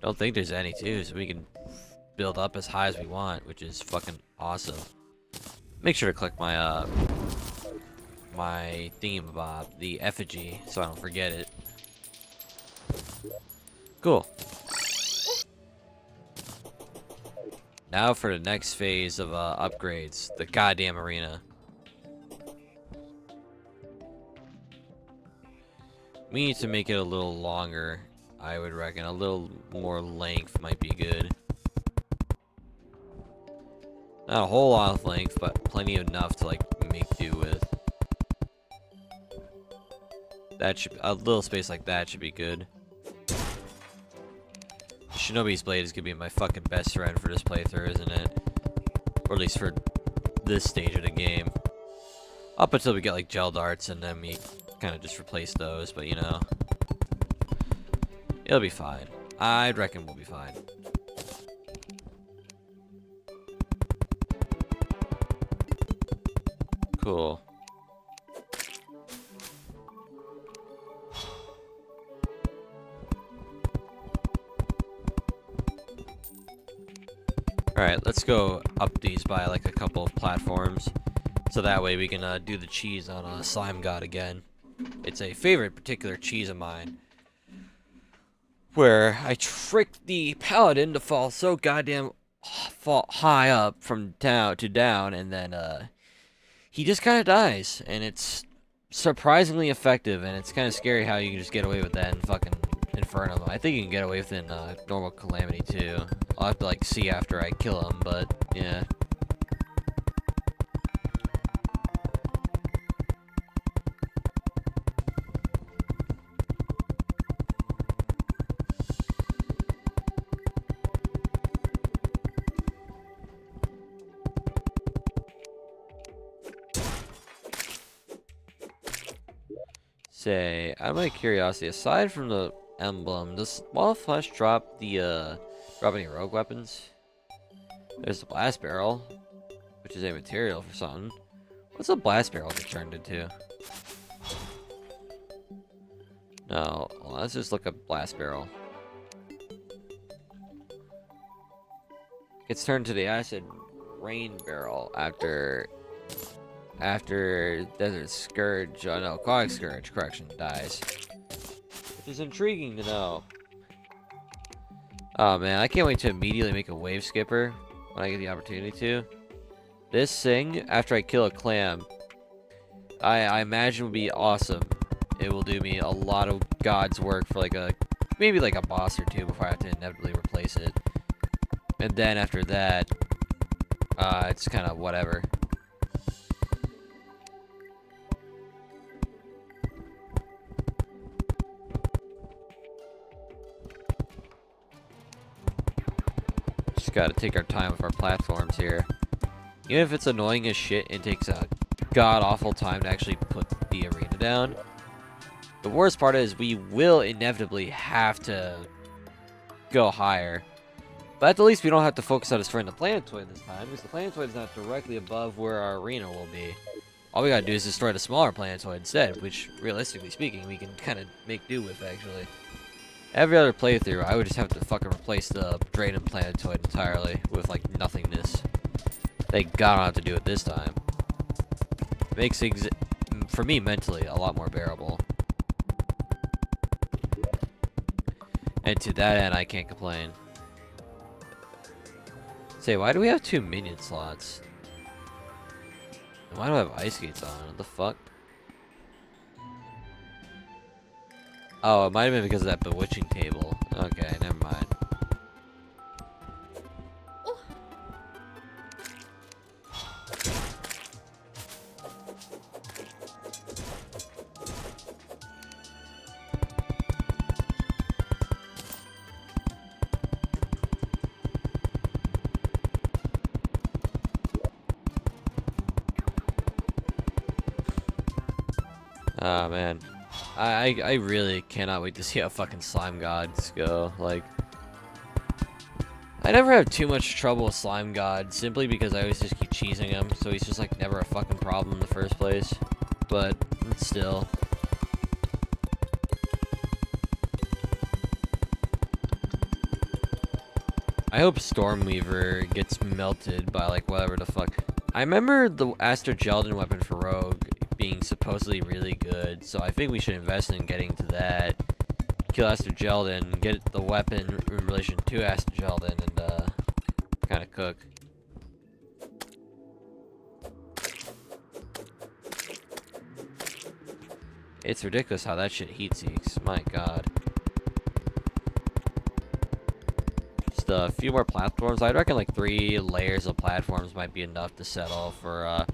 A: Don't think there's any too, so we can build up as high as we want, which is fucking awesome. Make sure to click my my thingamabob, the effigy, so I don't forget it. Cool. Now for the next phase of upgrades, the goddamn arena. We need to make it a little longer, I would reckon. A little more length might be good. Not a whole lot of length, but plenty enough to like make do with. That should, a little space like that should be good. Shinobi's Blade is gonna be my fucking best friend for this playthrough, isn't it? Or at least for this stage of the game. Up until we get like gel darts, and then we kind of just replace those, but you know. It'll be fine. I'd reckon we'll be fine. Cool. Alright, let's go up these by like a couple of platforms, so that way we can do the cheese on Slime God again. It's a favorite particular cheese of mine, where I tricked the paladin to fall so goddamn high up from down to down, and then he just kind of dies, and it's surprisingly effective, and it's kind of scary how you can just get away with that in fucking Infernum. I think you can get away with it in normal Calamity too. I'll have to like see after I kill him, but yeah. Say, out of my curiosity, aside from the emblem, does Wall of Flesh drop the drop any rogue weapons? There's the blast barrel, which is a material for something. What's a blast barrel get turned into? No, well, let's just look up blast barrel. Gets turned to the acid rain barrel after Desert Scourge, no, Quag Scourge, correction, dies. Which is intriguing to know. Oh man, I can't wait to immediately make a wave skipper when I get the opportunity to. This thing, after I kill a clam, I imagine will be awesome. It will do me a lot of God's work for like maybe like a boss or two before I have to inevitably replace it. And then after that, it's kind of whatever. Just gotta take our time with our platforms here. Even if it's annoying as shit and takes a god-awful time to actually put the arena down, the worst part is we will inevitably have to go higher. But at the least we don't have to focus on destroying the planetoid this time, because the planetoid is not directly above where our arena will be. All we gotta do is destroy the smaller planetoid instead, which, realistically speaking, we can kind of make do with, actually. Every other playthrough, I would just have to fucking replace the Drain and planetoid entirely with, like, nothingness. Thank God I don't have to do it this time. Makes things, for me, mentally, a lot more bearable. And to that end, I can't complain. Say, why do we have 2 minion slots? And why do I have ice skates on? What the fuck? Oh, it might have been because of that bewitching table. Okay, never mind. Oh man, I really cannot wait to see how fucking slime gods go. Like, I never have too much trouble with slime god simply because I always just keep cheesing him, so he's just like never a fucking problem in the first place. But still, I hope Stormweaver gets melted by like whatever the fuck. I remember the Aster Geldin weapon for Rogue being supposedly really good, so I think we should invest in getting to that. Kill Aster Geldin, get the weapon in relation to Aster Geldin, and kind of cook. It's ridiculous how that shit heat seeks. My god. Just a few more platforms. I'd reckon like 3 layers of platforms might be enough to settle for a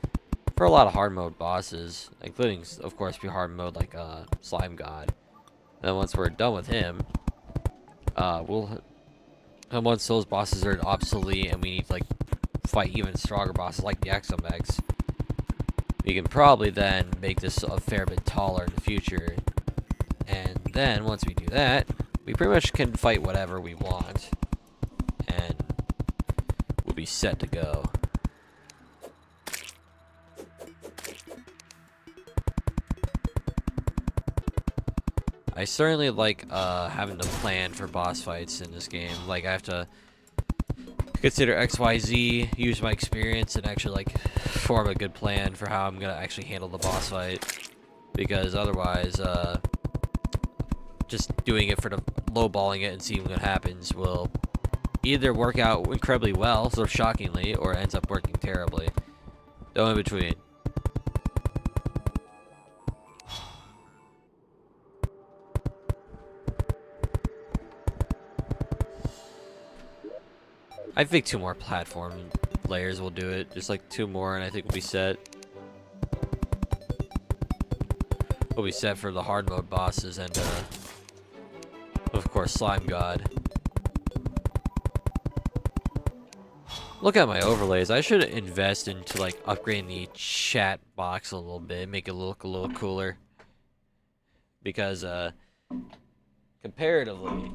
A: lot of hard mode bosses, including, of course, hard mode like Slime God. And once we're done with him, and once those bosses are obsolete and we need to like fight even stronger bosses like the Exomex, we can probably then make this a fair bit taller in the future. And then once we do that, we pretty much can fight whatever we want, and we'll be set to go. I certainly like having to plan for boss fights in this game. Like, I have to consider XYZ, use my experience, and actually like form a good plan for how I'm gonna actually handle the boss fight. Because otherwise, just doing it for the lowballing it and seeing what happens will either work out incredibly well, sort of shockingly, or ends up working terribly. No in between. I think 2 more platform layers will do it. Just like 2 more, and I think we'll be set. We'll be set for the hard mode bosses and, of course, Slime God. Look at my overlays. I should invest into like upgrading the chat box a little bit, make it look a little cooler. Because, comparatively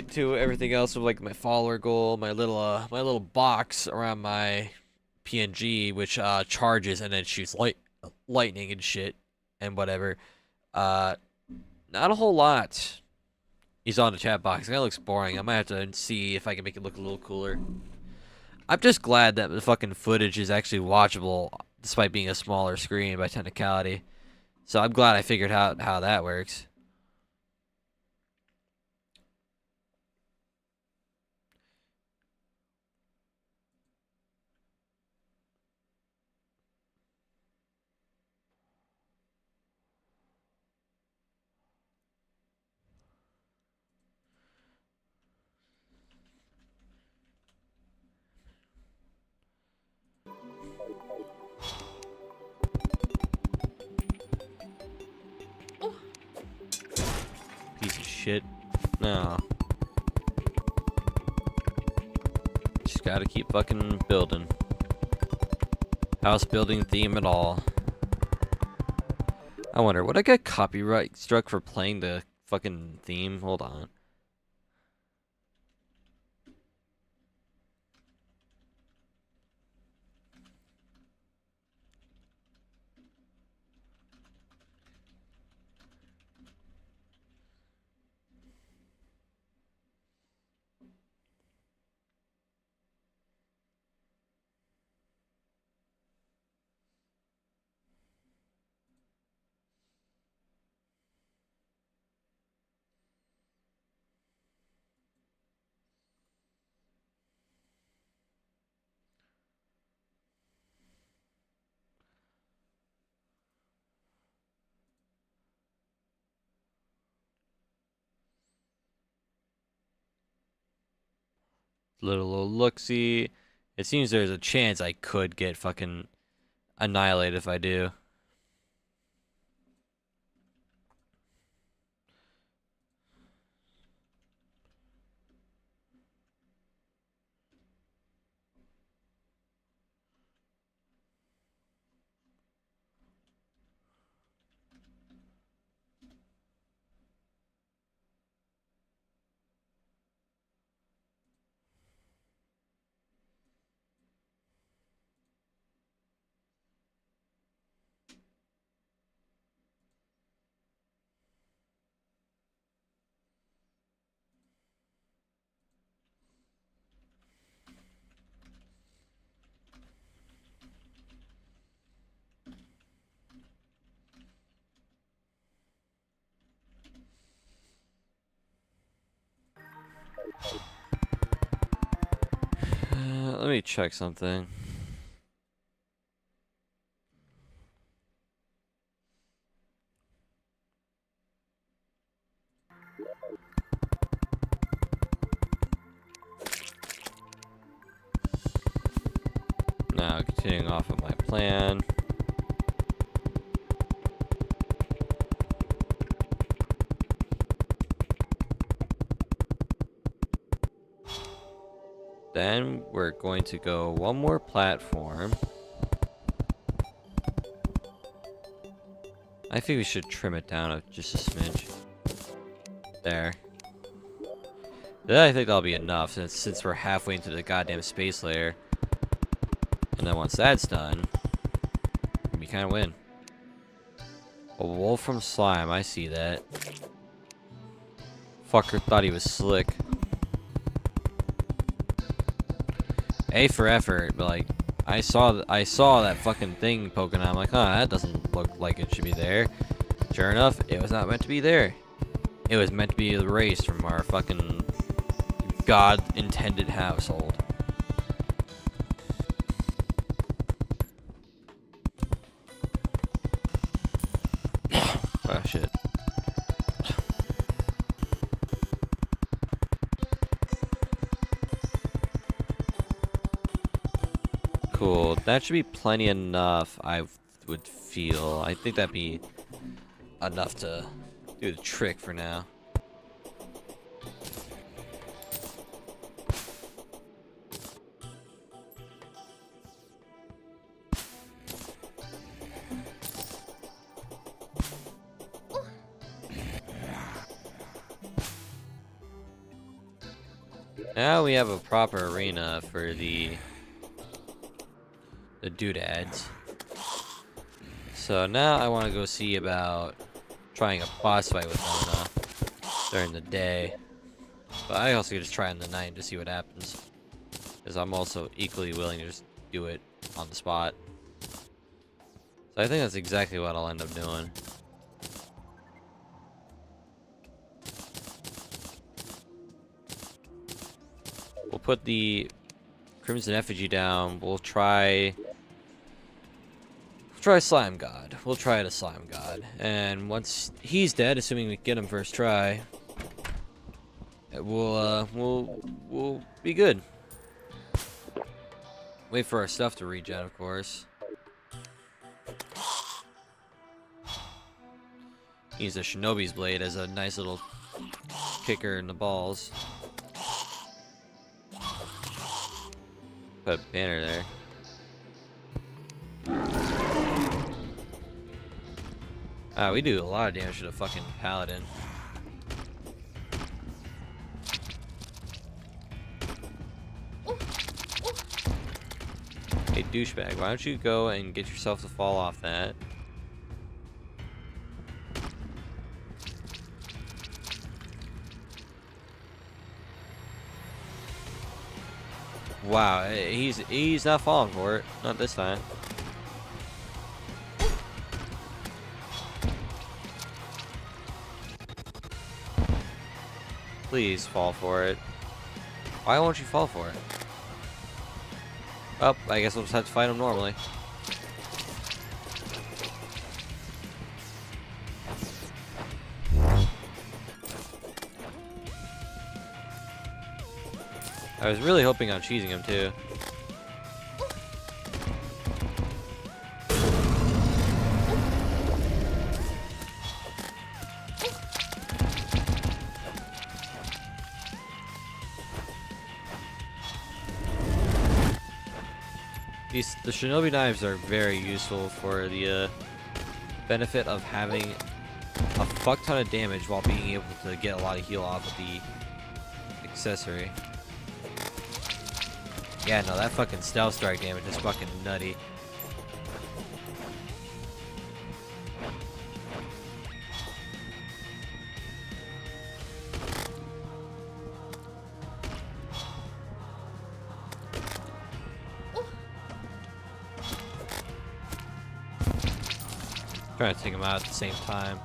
A: to everything else, with like my follower goal, my little box around my PNG, which charges and then shoots lightning and shit and whatever, not a whole lot is on the chat box. It kind of looks boring. I might have to see if I can make it look a little cooler. I'm just glad that the fucking footage is actually watchable despite being a smaller screen by technicality. So I'm glad I figured out how that works. Piece of shit. No. gotta keep fucking building. House building theme and all. I wonder, would I get copyright struck for playing the fucking theme? Hold on. Little old look-see. It seems there's a chance I could get fucking annihilated if I do. Let me check something. Now, continuing off of my plan. Then we're going to go one more platform. I think we should trim it down just a smidge. There. Then I think that'll be enough since we're halfway into the goddamn space layer. And then once that's done, we kind of win. A wolf from slime, I see that. Fucker thought he was slick. A for effort, but like I saw that fucking thing poking out. I'm like, huh, that doesn't look like it should be there. Sure enough, it was not meant to be there. It was meant to be erased from our fucking God-intended household. Oh shit. Cool. That should be plenty enough, I would feel. I think that'd be enough to do the trick for now. Now we have a proper arena for the doodads. So now I want to go see about trying a boss fight with Mona during the day. But I also could just try in the night to see what happens. Because I'm also equally willing to just do it on the spot. So I think that's exactly what I'll end up doing. We'll put the Crimson Effigy down. We'll try Slime God. We'll try the Slime God. And once he's dead, assuming we get him first try, we'll be good. Wait for our stuff to regen, of course. Use the Shinobi's blade as a nice little kicker in the balls. Put a banner there. We do a lot of damage to the fucking paladin. Hey, douchebag, why don't you go and get yourself to fall off that? Wow, he's not falling for it. Not this time. Please fall for it. Why won't you fall for it? Oh, I guess we'll just have to fight him normally. I was really hoping on cheesing him too. The shinobi knives are very useful for the benefit of having a fuck ton of damage while being able to get a lot of heal off of the accessory. Yeah, no, that fucking stealth strike damage is fucking nutty. Trying to take him out at the same time.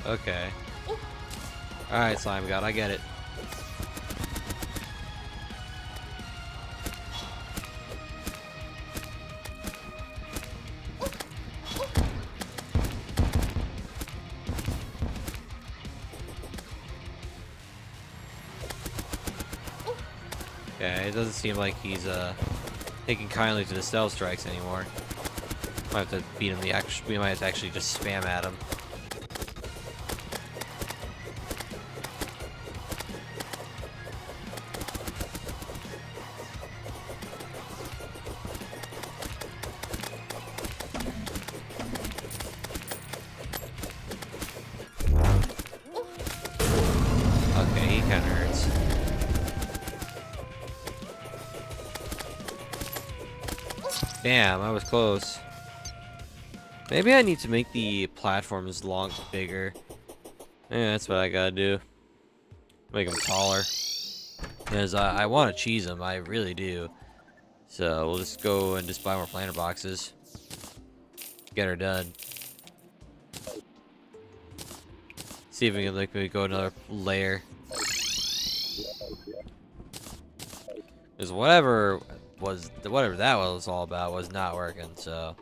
A: Okay. Alright, Slime God, I get it. Okay, it doesn't seem like he's taking kindly to the stealth strikes anymore. Might have to beat him we might have to actually just spam at him. Okay, he kinda hurts. Damn, I was close. Maybe I need to make the platforms bigger. Yeah, that's what I gotta do. Make them taller. Because I want to cheese them, I really do. So we'll just go and just buy more planter boxes. Get her done. See if we can maybe go another layer. Because whatever that was all about was not working, so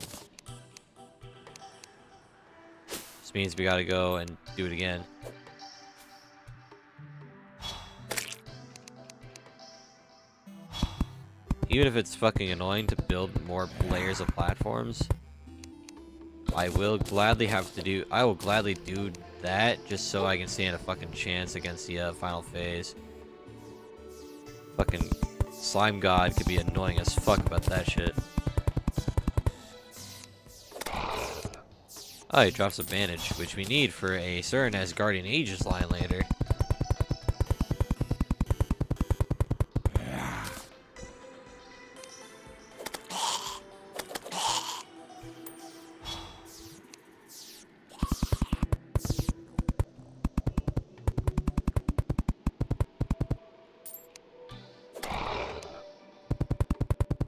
A: this means we gotta go and do it again. Even if it's fucking annoying to build more layers of platforms, I will gladly do that just so I can stand a fucking chance against the final phase. Fucking Slime God could be annoying as fuck about that shit. Oh, he drops a bandage, which we need for a certain Asgardian Aegis line later.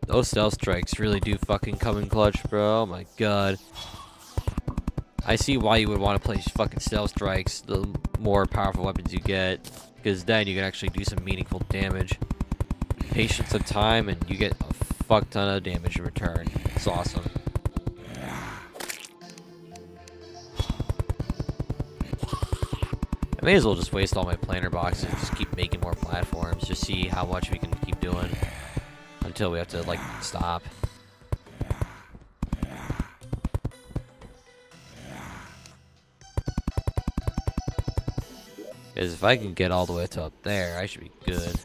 A: Those stealth strikes really do fucking come in clutch, bro. Oh my god. I see why you would want to play fucking stealth strikes the more powerful weapons you get, because then you can actually do some meaningful damage. Patience of time, and you get a fuck ton of damage in return. It's awesome. I may as well just waste all my planter boxes and just keep making more platforms. Just see how much we can keep doing until we have to, like, stop. Because if I can get all the way to up there, I should be good.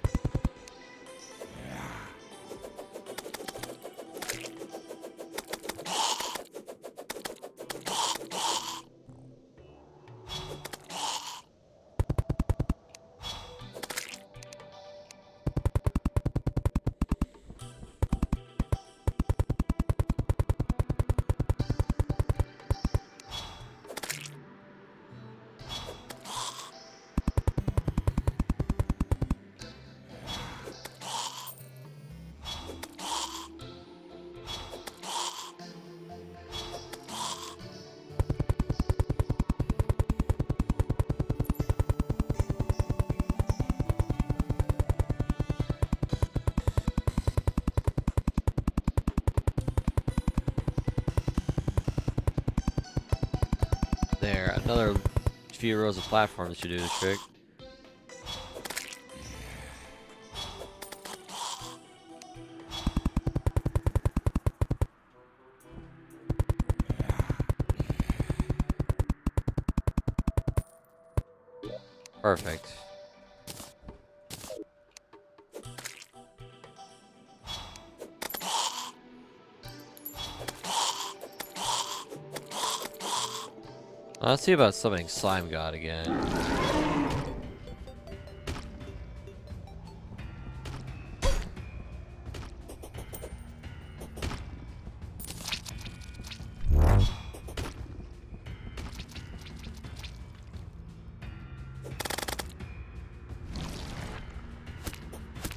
A: There, another few rows of platforms should do the trick. Perfect. Let's see about summoning Slime God again.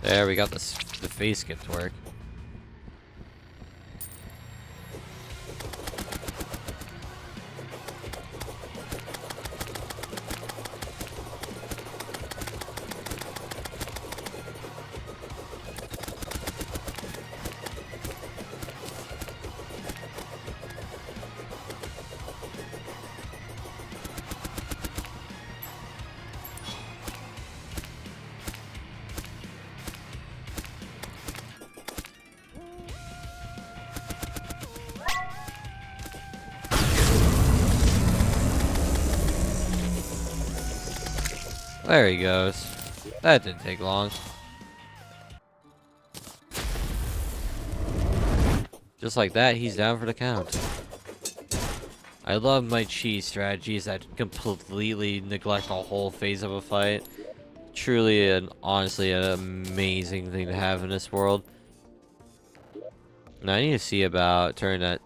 A: There, we got the face skip to work. There he goes. That didn't take long. Just like that, he's down for the count. I love my cheese strategies that completely neglect the whole phase of a fight. Truly and honestly an amazing thing to have in this world. Now I need to see about turning that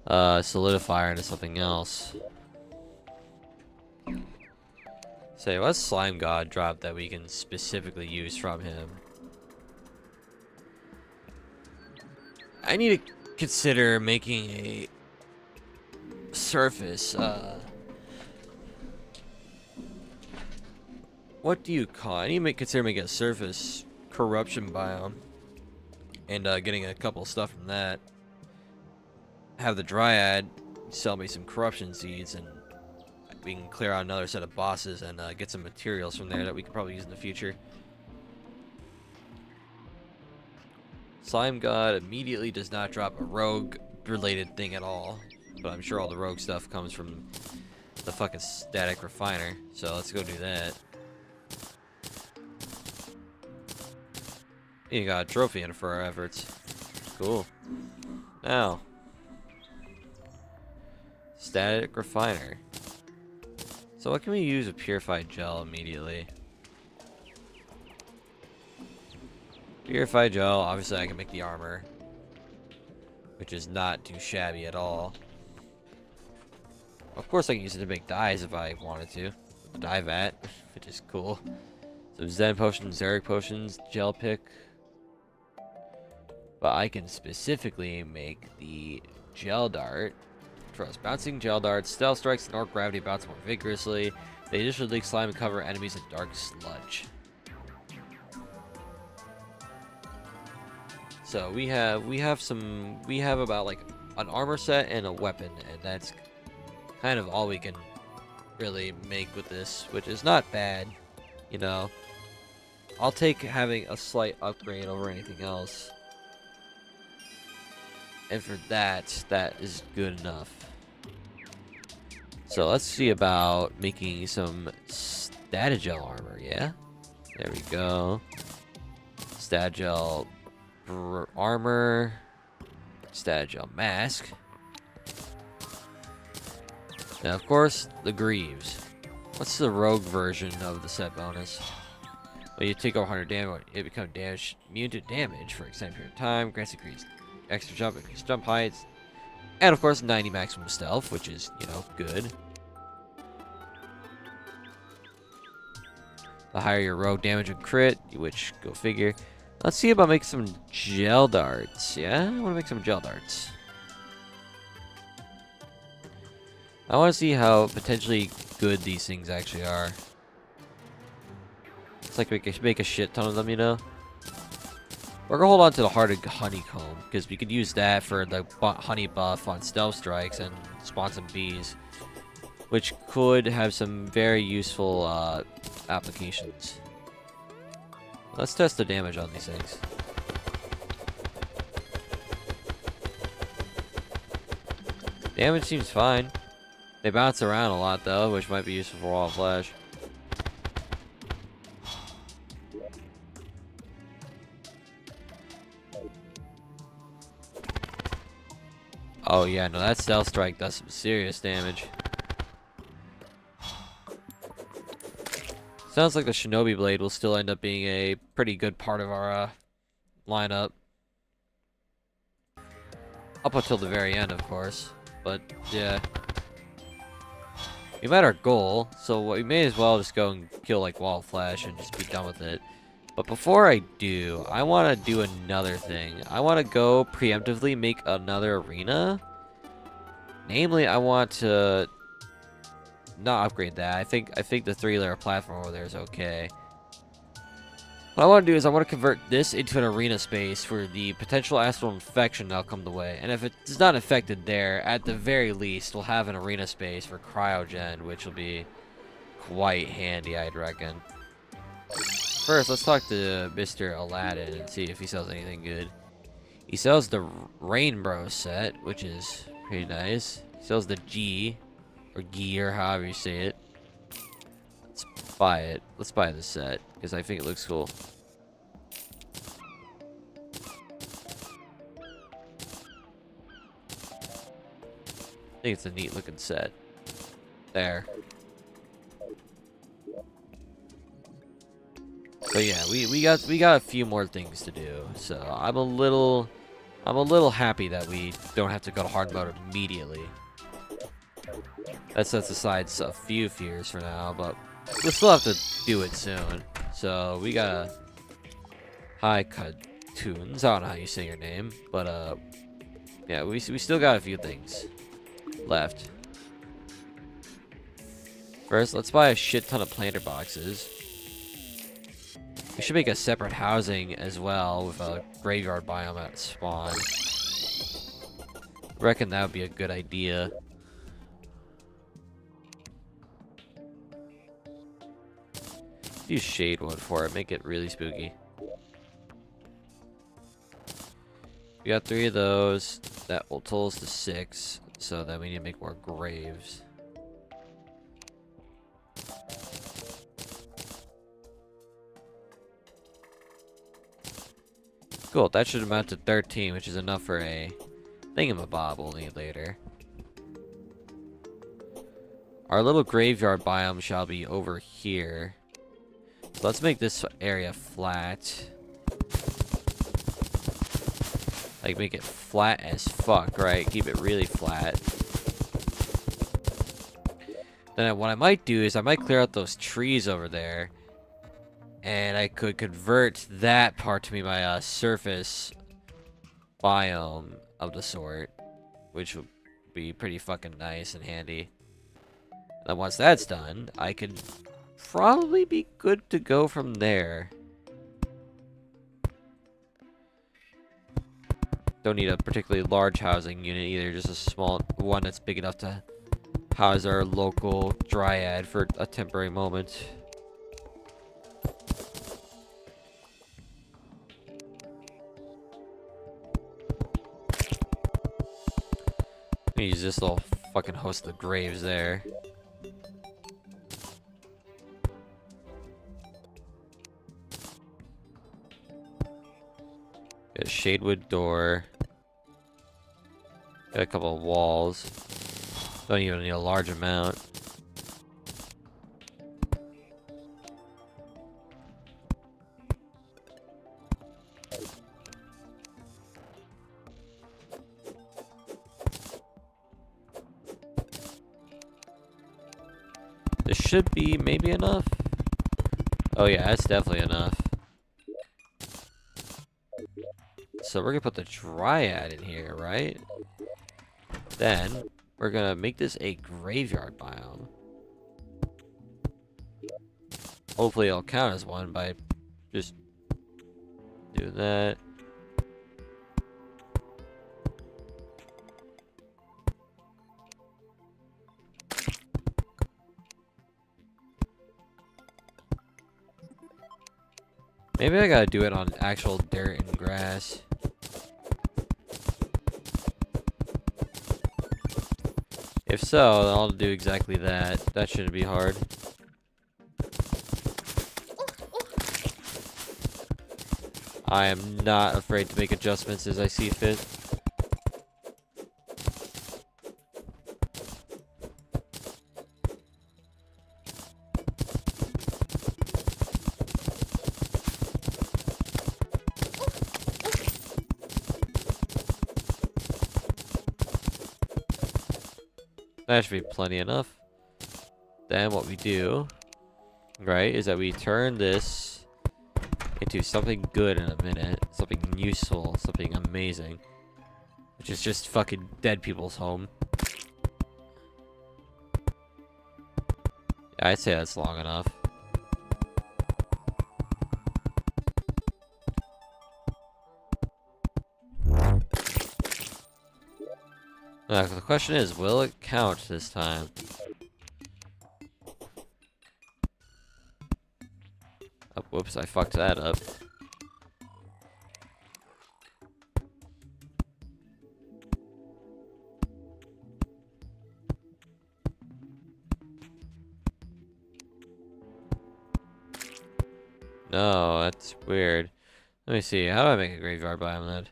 A: solidifier into something else. Say, what's Slime God drop that we can specifically use from him? I need to consider making a surface, what do you call it? I need to consider making a surface corruption biome. And getting a couple stuff from that. Have the Dryad sell me some corruption seeds, and we can clear out another set of bosses and get some materials from there that we could probably use in the future. Slime God immediately does not drop a rogue related thing at all, but I'm sure all the rogue stuff comes from the fucking static refiner, so let's go do that. You got a trophy in it for our efforts. Cool. Now, static refiner. So what can we use with purified gel immediately? Purified gel, obviously I can make the armor, which is not too shabby at all. Of course I can use it to make dyes if I wanted to. The dye vat, which is cool. So Zen potions, Xeric potions, gel pick. But I can specifically make the gel dart. Trust. Bouncing gel darts, stealth strikes, and orc gravity bounce more vigorously. They initially leak slime and cover enemies in dark sludge. So we have about like an armor set and a weapon, and that's kind of all we can really make with this, which is not bad, you know. I'll take having a slight upgrade over anything else. And for that, that is good enough. So let's see about making some Stadagel armor, yeah? There we go. Stadagel armor. Stadagel mask. Now, of course, the Greaves. What's the rogue version of the set bonus? When you take over 100 damage, it becomes damage immune to damage for an extended period of time. Grants increased extra jump, increased jump heights. And, of course, 90 maximum stealth, which is, you know, good. The higher your rogue damage and crit, which, go figure. Let's see about making some gel darts. Yeah, I want to make some gel darts. I want to see how potentially good these things actually are. It's like we could make a shit ton of them, you know? We're gonna hold on to the Hearted Honeycomb, because we could use that for the honey buff on stealth strikes and spawn some bees, which could have some very useful applications. Let's test the damage on these things. Damage seems fine. They bounce around a lot though, which might be useful for Wall of Flash. Oh yeah, no, that stealth strike does some serious damage. Sounds like the Shinobi Blade will still end up being a pretty good part of our lineup. Up until the very end, of course. But, yeah. We met our goal, so we may as well just go and kill, like, Wall of Flash and just be done with it. But before I do, I want to do another thing. I want to go preemptively make another arena. Namely, I want to not upgrade that. I think the 3-layer platform over there is okay. What I want to do is I want to convert this into an arena space for the potential astral infection that'll come the way. And if it's not infected there, at the very least, we'll have an arena space for cryogen, which will be quite handy, I'd reckon. First, let's talk to Mr. Aladdin and see if he sells anything good. He sells the Rainbow set, which is pretty nice. He sells the G, or G, or however you say it. Let's buy it. Let's buy this set, because I think it looks cool. I think it's a neat looking set. There. But yeah, we got a few more things to do, so I'm a little happy that we don't have to go to hard mode immediately. That sets aside a few fears for now, but we'll still have to do it soon. So we got Hi Cartoons. I don't know how you say your name, but yeah, we still got a few things left. First, let's buy a shit ton of planter boxes. We should make a separate housing as well with a graveyard biome at spawn. Reckon that would be a good idea. Use shade wood for it, make it really spooky. We got 3 of those. That will total us to 6, so then we need to make more graves. Cool, that should amount to 13, which is enough for a thingamabob we'll need later. Our little graveyard biome shall be over here. So let's make this area flat. Like, make it flat as fuck, right? Keep it really flat. Then what I might do is I might clear out those trees over there. And I could convert that part to be my surface biome of the sort, which would be pretty fucking nice and handy. And once that's done, I could probably be good to go from there. Don't need a particularly large housing unit either, just a small one that's big enough to How's our local dryad for a temporary moment? Use this little fucking host of the graves there. Got a shadewood door. Got a couple of walls. Don't even need a large amount. This should be maybe enough. Oh yeah, that's definitely enough. So we're gonna put the dryad in here, right? Then we're gonna make this a graveyard biome. Hopefully it'll count as one by just doing that. Maybe I gotta do it on actual dirt and grass. If so, then I'll do exactly that. That shouldn't be hard. I am not afraid to make adjustments as I see fit. That should be plenty enough. Then what we do, right, is that we turn this into something good in a minute. Something useful, something amazing. Which is just fucking dead people's home. Yeah, I'd say that's long enough. Now, the question is, will it count this time? Oh, whoops, I fucked that up. No, that's weird. Let me see, how do I make a graveyard biome then?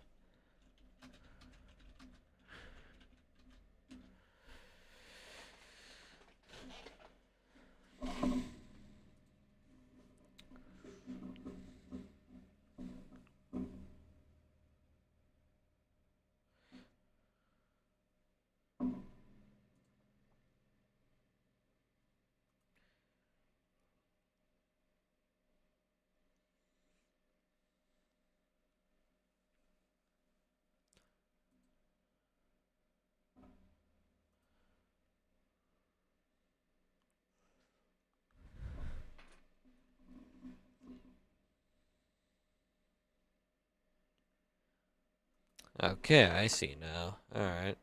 A: Okay, I see now. Alright.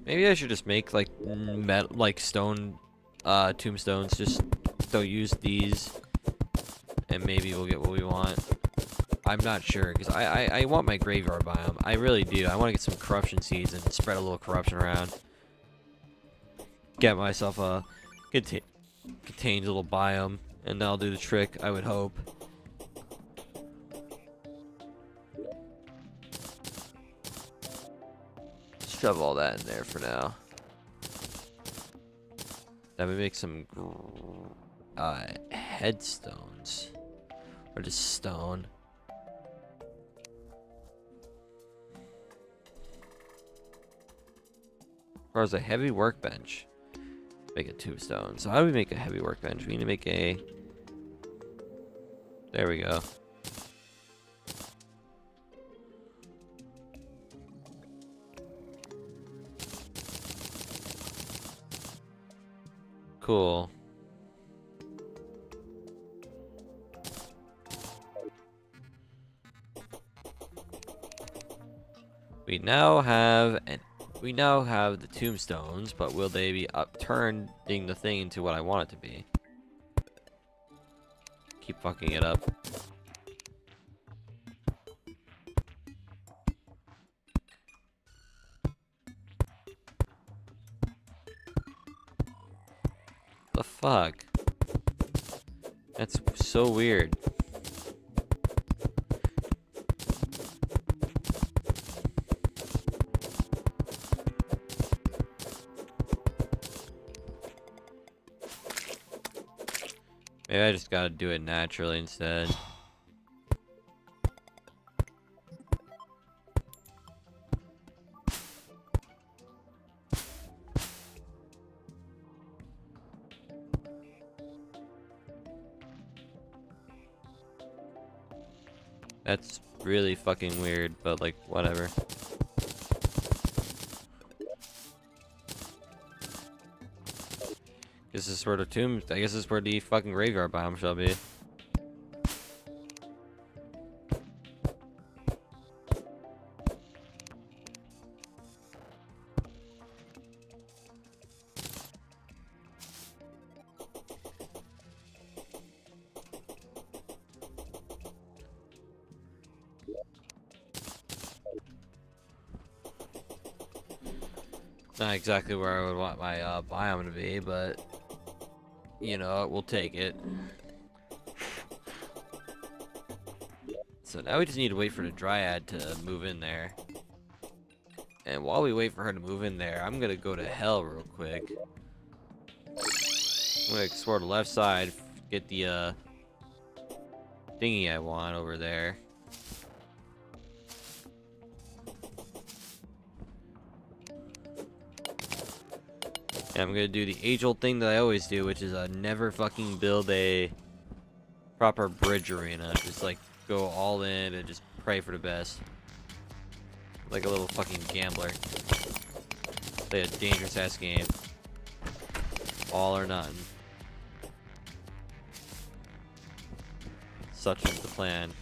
A: Maybe I should just make like stone tombstones. Just don't use these, and maybe we'll get what we want. I'm not sure because I want my graveyard biome. I really do. I want to get some corruption seeds and spread a little corruption around. Get myself a contained little biome, and that'll do the trick. I would hope. Shove all that in there for now. Then we make some headstones, or just stone. Or as a heavy workbench, make a tombstone. So how do we make a heavy workbench? We need to make a. There we go. Cool. We now have the tombstones, but will they be upturning the thing into what I want it to be? Keep fucking it up. The fuck? That's so weird. Maybe I just gotta do it naturally instead. That's really fucking weird, but like, whatever. This is where the tomb. I guess this is where the fucking graveyard biome shall be. Not exactly where I would want my biome to be, but you know, we'll take it. So now we just need to wait for the Dryad to move in there. And while we wait for her to move in there, I'm gonna go to hell real quick. I'm gonna explore the left side, get the thingy I want over there. And I'm gonna do the age-old thing that I always do, which is never fucking build a proper bridge arena. Just like go all in and just pray for the best. Like a little fucking gambler. Play a dangerous ass game. All or nothing. Such is the plan.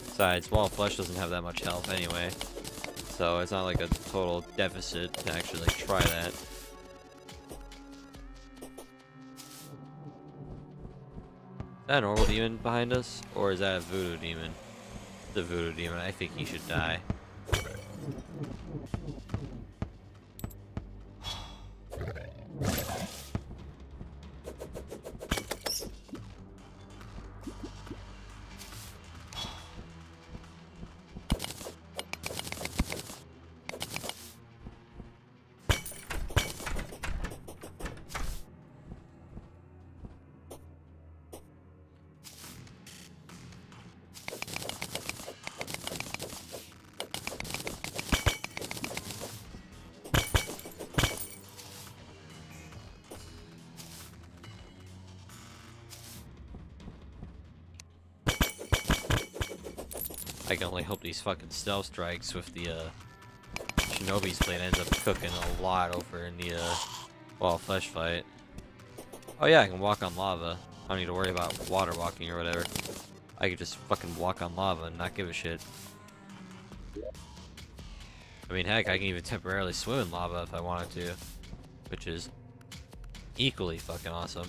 A: Besides, Wall of Flesh doesn't have that much health anyway, so it's not like a total deficit to actually try that. Is that a normal demon behind us, or is that a voodoo demon? The voodoo demon, I think he should die. I can only hope these fucking stealth strikes with the Shinobi's blade ends up cooking a lot over in the Wall of Flesh fight. Oh yeah, I can walk on lava. I don't need to worry about water walking or whatever. I could just fucking walk on lava and not give a shit. I mean, heck, I can even temporarily swim in lava if I wanted to, which is equally fucking awesome.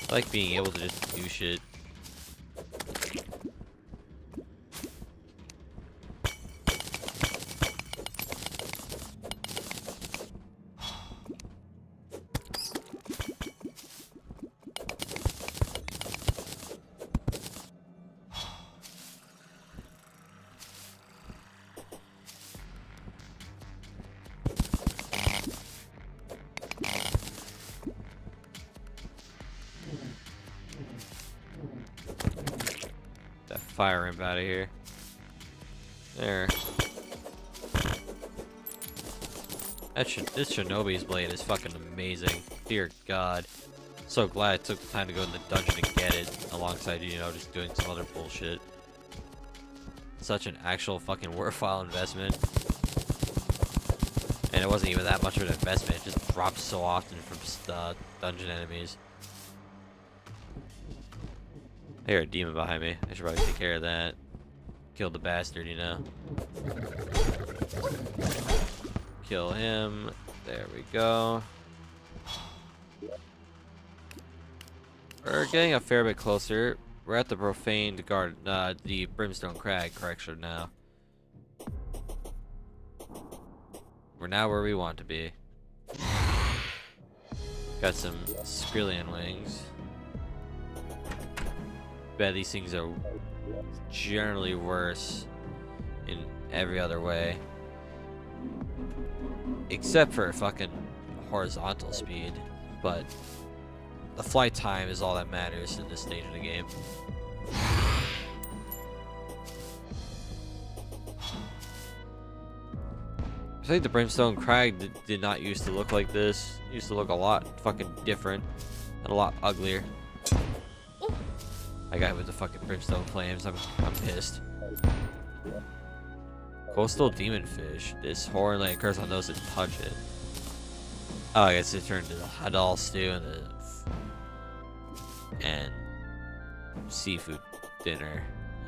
A: I like being able to just do shit. Fire imp out of here. There. This Shinobi's blade is fucking amazing. Dear God. So glad I took the time to go in the dungeon and get it, alongside, you know, just doing some other bullshit. Such an actual fucking worthwhile investment. And it wasn't even that much of an investment, it just dropped so often from dungeon enemies. I hear a demon behind me. I should probably take care of that. Kill the bastard, you know. Kill him. There we go. We're getting a fair bit closer. We're at the profaned garden, the Brimstone Crag correction now. We're now where we want to be. Got some Skrillian wings. Bet these things are generally worse in every other way. Except for fucking horizontal speed. But the flight time is all that matters in this stage of the game. I think the Brimstone Crag did not used to look like this. It used to look a lot fucking different and a lot uglier. I got hit with the fucking Brimstone Flames. I'm pissed. Coastal Demon Fish. This horror like occurs on those that touch it. Oh, I guess it turned into Hadal stew and seafood dinner.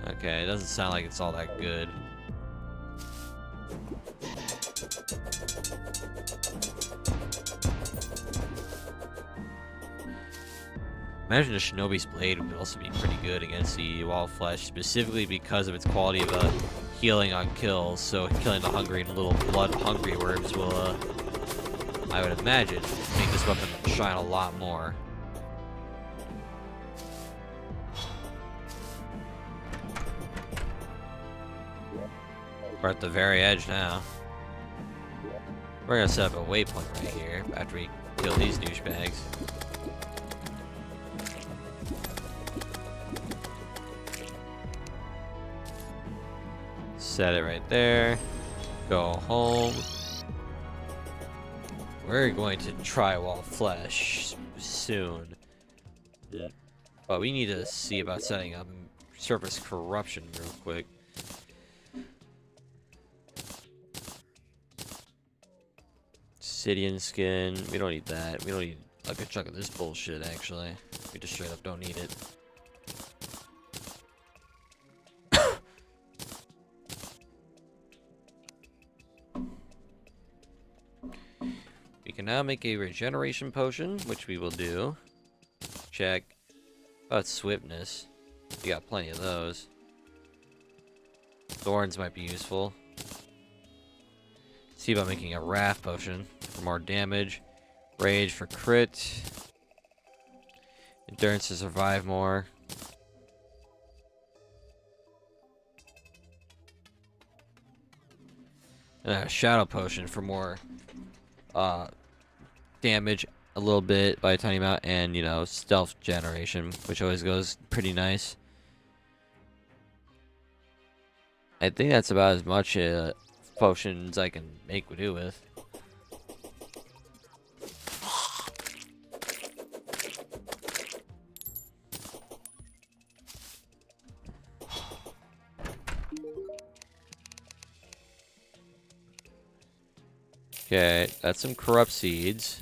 A: Okay, it doesn't sound like it's all that good. Imagine a Shinobi's Blade would also be pretty good against the Wild Flesh, specifically because of its quality of healing on kills. So killing the hungry and little blood-hungry worms will, I would imagine, make this weapon shine a lot more. We're at the very edge now. We're gonna set up a waypoint right here after we kill these douchebags. Set it right there. Go home. We're going to try Wild Flesh soon. But we need to see about setting up Surface Corruption real quick. Obsidian skin. We don't need that. We don't need a good chunk of this bullshit, actually. We just straight up don't need it. We can now make a regeneration potion, which we will do. Check. About swiftness. We got plenty of those. Thorns might be useful. See about making a wrath potion for more damage. Rage for crit. Endurance to survive more. And a shadow potion for more damage a little bit by a tiny amount, and you know, stealth generation, which always goes pretty nice. I think that's about as much potions I can make do with. Okay, that's some corrupt seeds.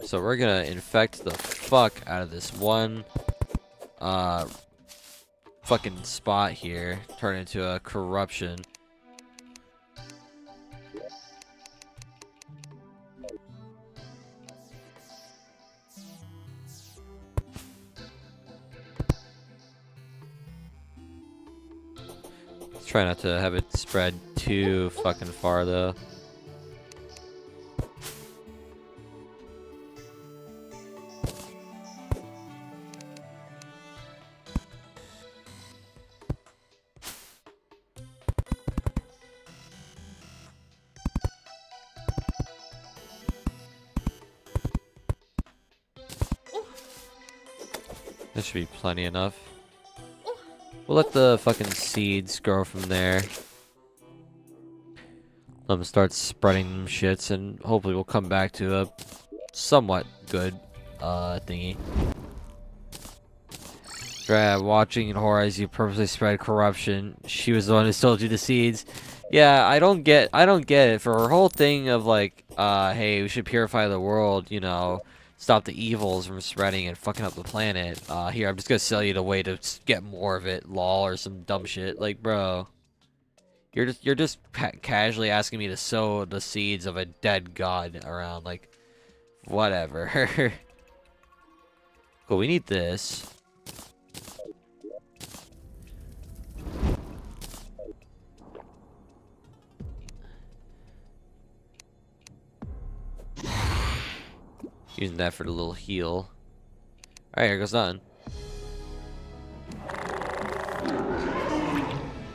A: So we're gonna infect the fuck out of this one fucking spot here. Turn it into a corruption. Try not to have it spread too fucking far though. That should be plenty enough. We'll let the fucking seeds grow from there. Let them start spreading them shits, and hopefully we'll come back to a somewhat good thingy. Watching in horror as you purposely spread corruption. She was the one who sold you the seeds. Yeah, I don't get it. For her whole thing of like, hey, we should purify the world, you know, stop the evils from spreading and fucking up the planet. Here, I'm just gonna sell you the way to get more of it, lol, or some dumb shit. Like, bro, you're just casually asking me to sow the seeds of a dead god around. Like, whatever. Cool. We need this. Using that for the little heal. Alright, here goes nothing.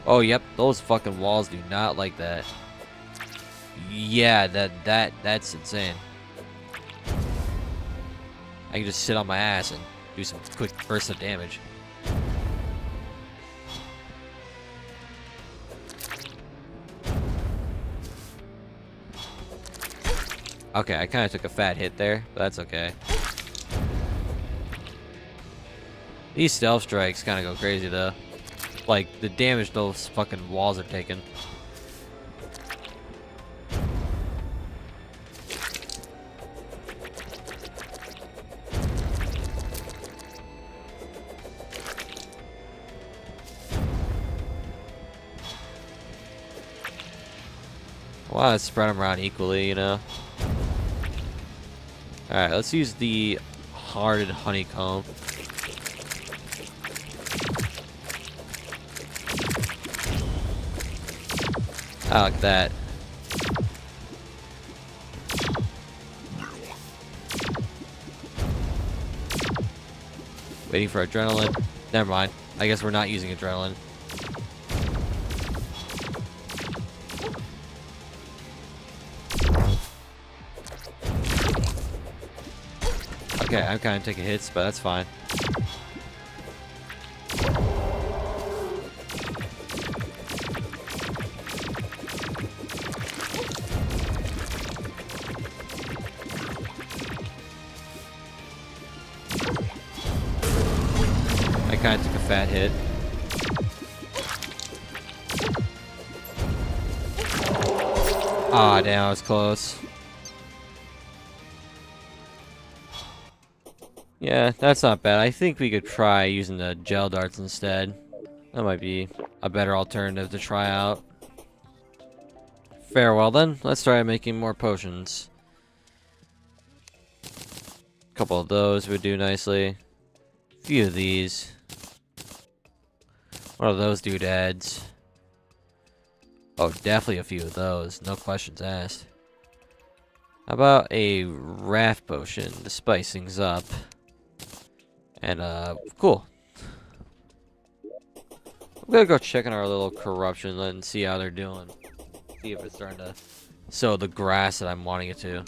A: Oh, yep, those fucking walls do not like that. Yeah, that's insane. I can just sit on my ass and do some quick bursts of damage. Okay, I kind of took a fat hit there, but that's okay. These stealth strikes kind of go crazy, though. Like, the damage those fucking walls are taking. Well, let's spread them around equally, you know? Alright, let's use the hardened honeycomb. I like that. Waiting for adrenaline. Never mind. I guess we're not using adrenaline. Okay, I'm kind of taking hits, but that's fine. I kind of took a fat hit. Ah, damn, I was close. Yeah, that's not bad. I think we could try using the gel darts instead. That might be a better alternative to try out. Farewell then. Let's try making more potions. A couple of those would do nicely. A few of these. What are those doodads? Oh, definitely a few of those. No questions asked. How about a wrath potion to spice things up? And, cool. I'm gonna go check on our little corruption and see how they're doing. See if it's starting to sow the grass that I'm wanting it to.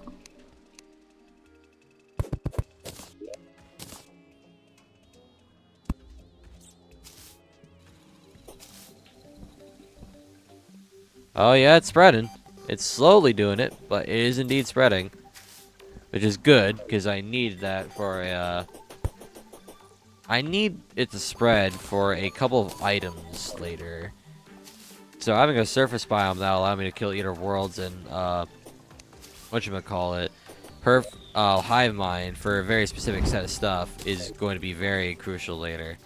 A: Oh yeah, it's spreading. It's slowly doing it, but it is indeed spreading. Which is good, because I need that for a, I need it to spread for a couple of items later. So having a surface biome that'll allow me to kill Eater Worlds and, whatchamacallit, hive mind for a very specific set of stuff is going to be very crucial later.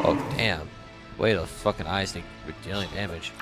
A: Oh, damn. Wait, the fucking eyes take dealing damage.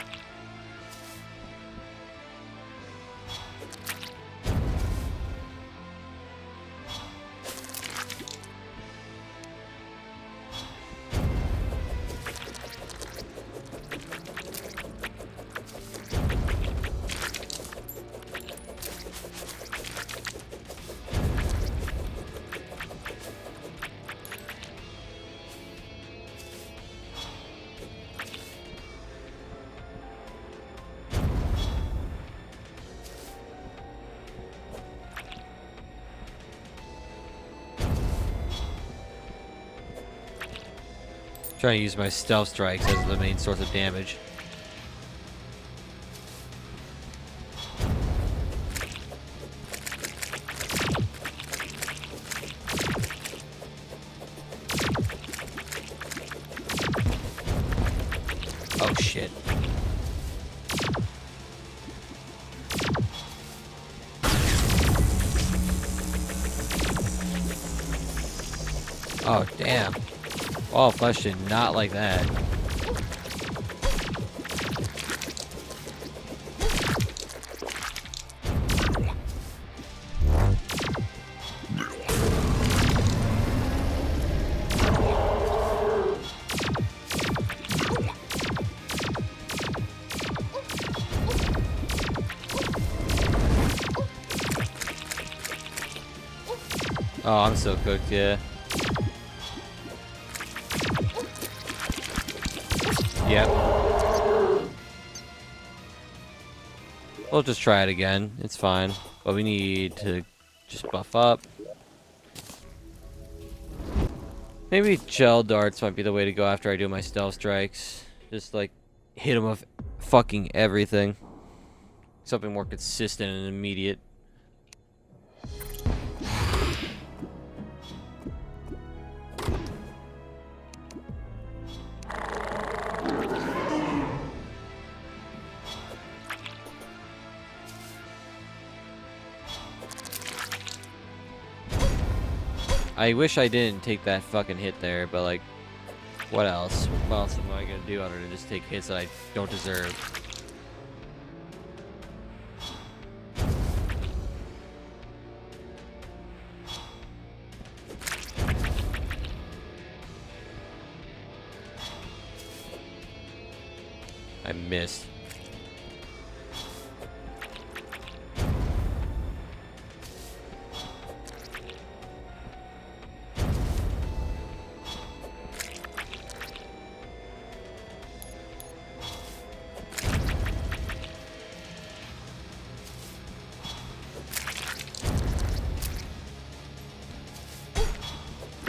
A: Trying to use my stealth strikes as the main source of damage. Oh shit. Oh, damn. Oh, flesh did not like that. Oh, I'm so cooked, yeah. Yep. We'll just try it again. It's fine. But we need to just buff up. Maybe gel darts might be the way to go after I do my stealth strikes. Just like hit them with fucking everything. Something more consistent and immediate. I wish I didn't take that fucking hit there, but like, what else? What else am I gonna do other than just take hits that I don't deserve? I missed.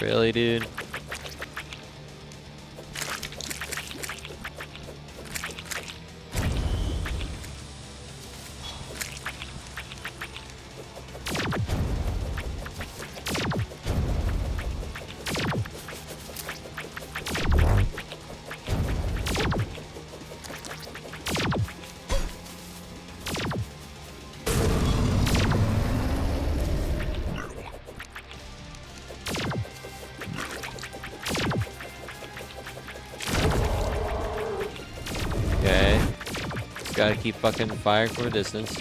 A: Really, dude? Okay. Just gotta keep fucking firing from a distance.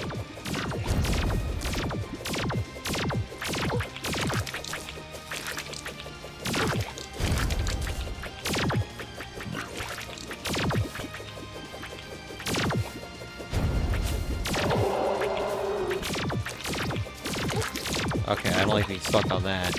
A: Okay, I don't like being stuck on that.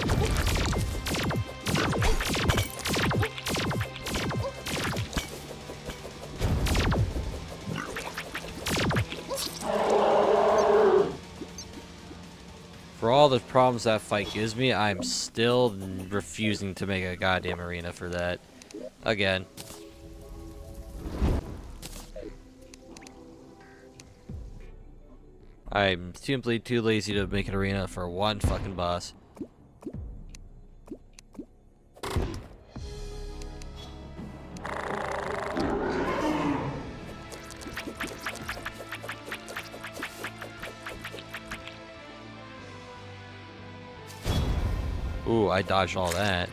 A: For all the problems that fight gives me, I'm still refusing to make a goddamn arena for that. Again. I'm simply too lazy to make an arena for one fucking boss. Ooh, I dodged all that.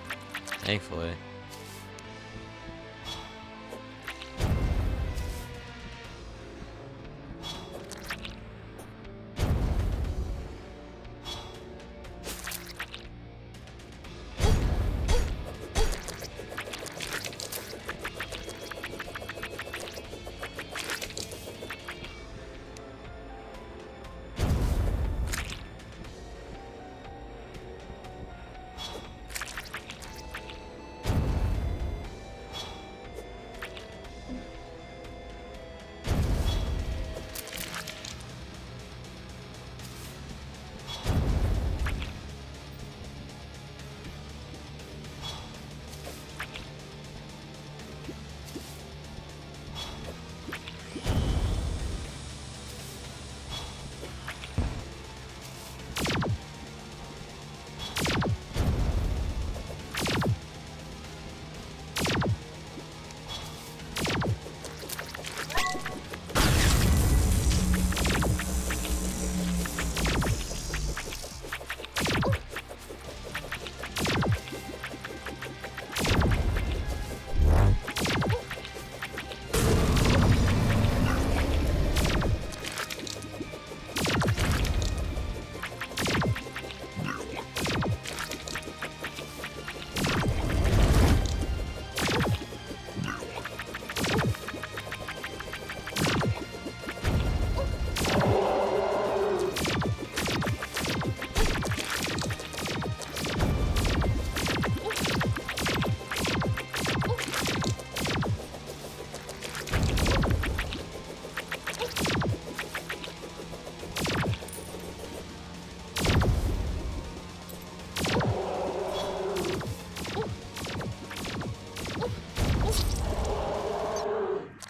A: Thankfully.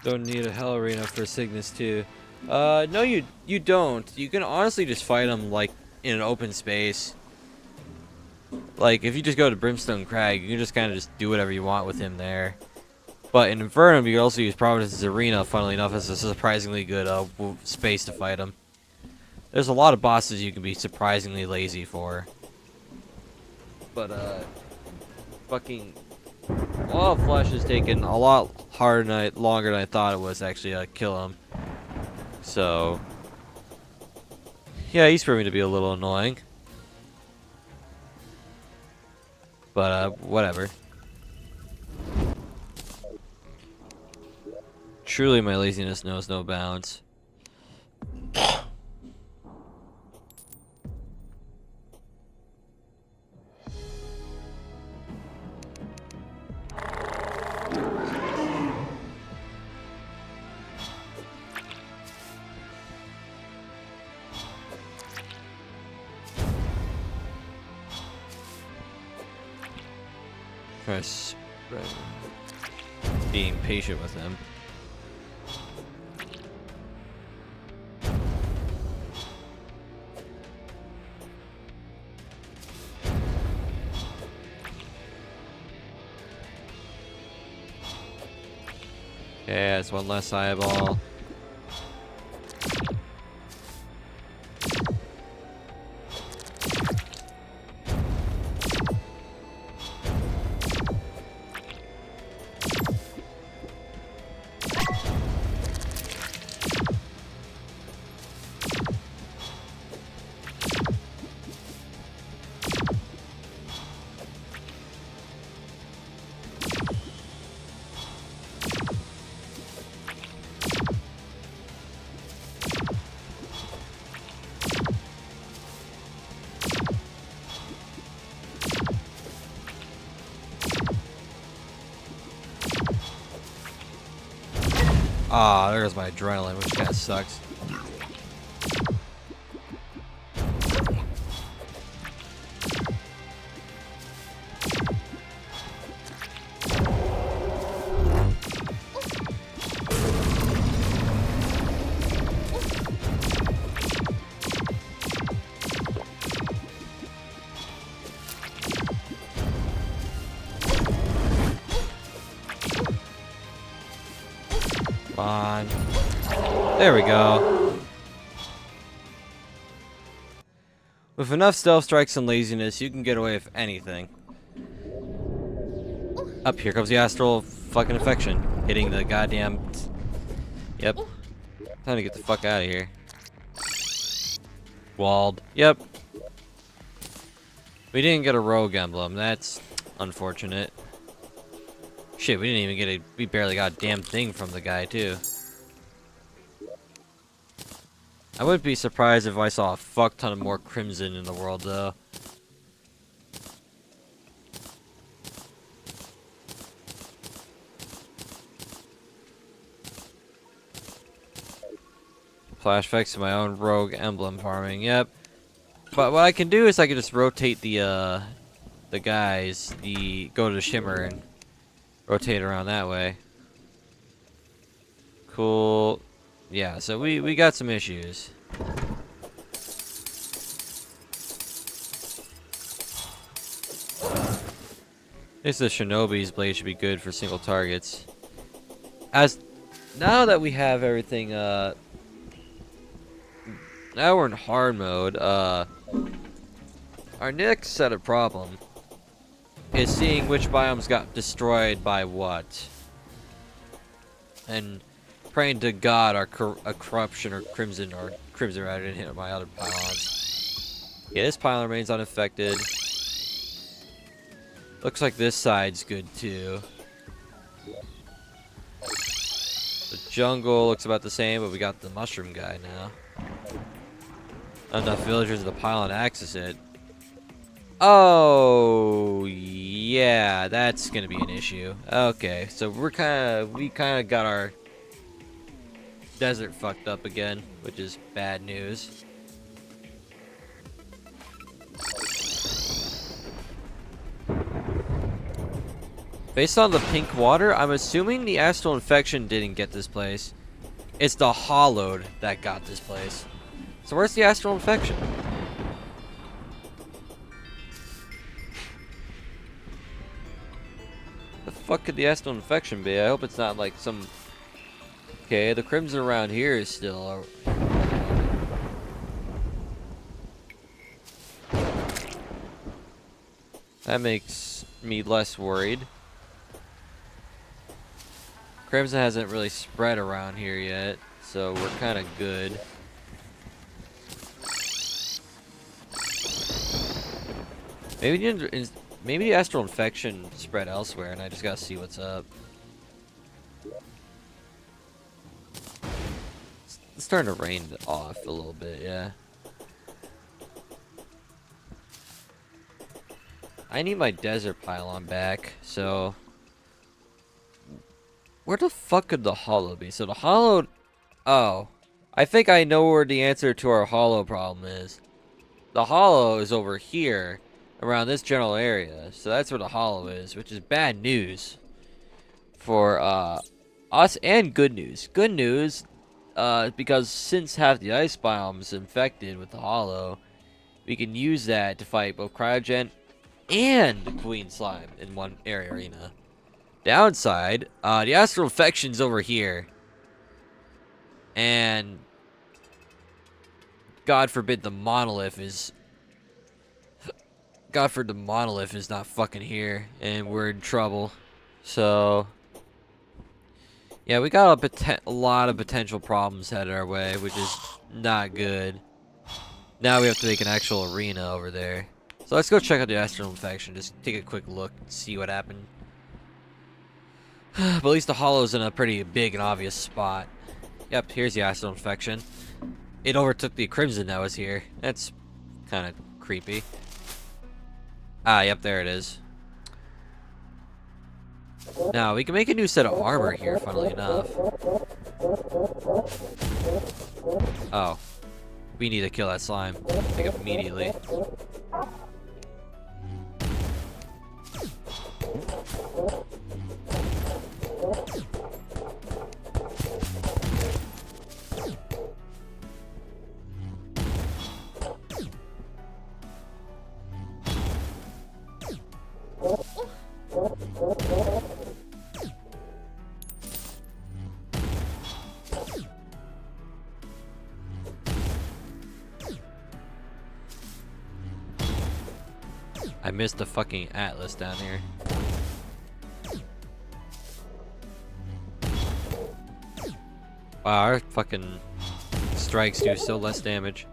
A: Don't need a hell arena for Cygnus too. No, you don't. You can honestly just fight him like in an open space. Like if you just go to Brimstone Crag, you can just kind of just do whatever you want with him there. But in Infernum, you can also use Providence's Arena. Funnily enough, as a surprisingly good space to fight him. There's a lot of bosses you can be surprisingly lazy for. But fucking Wall of Flesh has taken a lot longer than I thought it was actually kill him. So yeah, he's proving to be a little annoying. But whatever. Truly, my laziness knows no bounds. Try being patient with him. Yeah, it's one less eyeball. Ah, there goes my adrenaline, which kind of sucks. On. There we go. With enough stealth strikes and laziness, you can get away with anything. Up here comes the astral fucking infection, hitting the goddamn. Yep. Time to get the fuck out of here. Walled. Yep. We didn't get a rogue emblem. That's unfortunate. Shit, we didn't even get we barely got a damn thing from the guy, too. I wouldn't be surprised if I saw a fuck ton of more crimson in the world, though. Flashbacks to my own rogue emblem farming, yep. But what I can do is I can just rotate the guys, go to the shimmer and rotate around that way. Cool. Yeah, so we got some issues. This the Shinobi's blade should be good for single targets. Now that we have everything now we're in hard mode, our next set of problem is seeing which biomes got destroyed by what. And praying to God our corruption or crimson rather didn't hit my other pylons. Yeah, this pylon remains unaffected. Looks like this side's good too. The jungle looks about the same, but we got the mushroom guy now. Not enough villagers in the pylon to access it. Oh yeah, that's gonna be an issue. Okay, so we kind of got our desert fucked up again, which is bad news. Based on the pink water, I'm assuming the astral infection didn't get this place. It's the hollowed that got this place. So where's the astral infection? The fuck could the astral infection be? I hope it's not like some... Okay, the crimson around here is still... That makes me less worried. Crimson hasn't really spread around here yet, so we're kind of good. Maybe the astral infection spread elsewhere, and I just gotta see what's up. It's starting to rain off a little bit, yeah. I need my desert pylon back, so... Where the fuck could the hollow be? So the hollow... Oh. I think I know where the answer to our hollow problem is. The hollow is over here, around this general area. So that's where the hollow is, which is bad news for us, and good news. Good news, because since half the ice biome is infected with the hollow, we can use that to fight both cryogen and queen slime in one arena. Downside, the astral infection's over here, and God forbid the monolith is not fucking here, and we're in trouble. So yeah, we got a lot of potential problems headed our way, which is not good. Now we have to make an actual arena over there. So let's go check out the astral infection. Just take a quick look, see what happened. But at least the hollow's in a pretty big and obvious spot. Yep, here's the astral infection. It overtook the crimson that was here. That's kind of creepy. Ah, yep, there it is. Now, we can make a new set of armor here, funnily enough. Oh. We need to kill that slime. Like, immediately. I missed the fucking atlas down here. Wow, our fucking strikes do so less damage.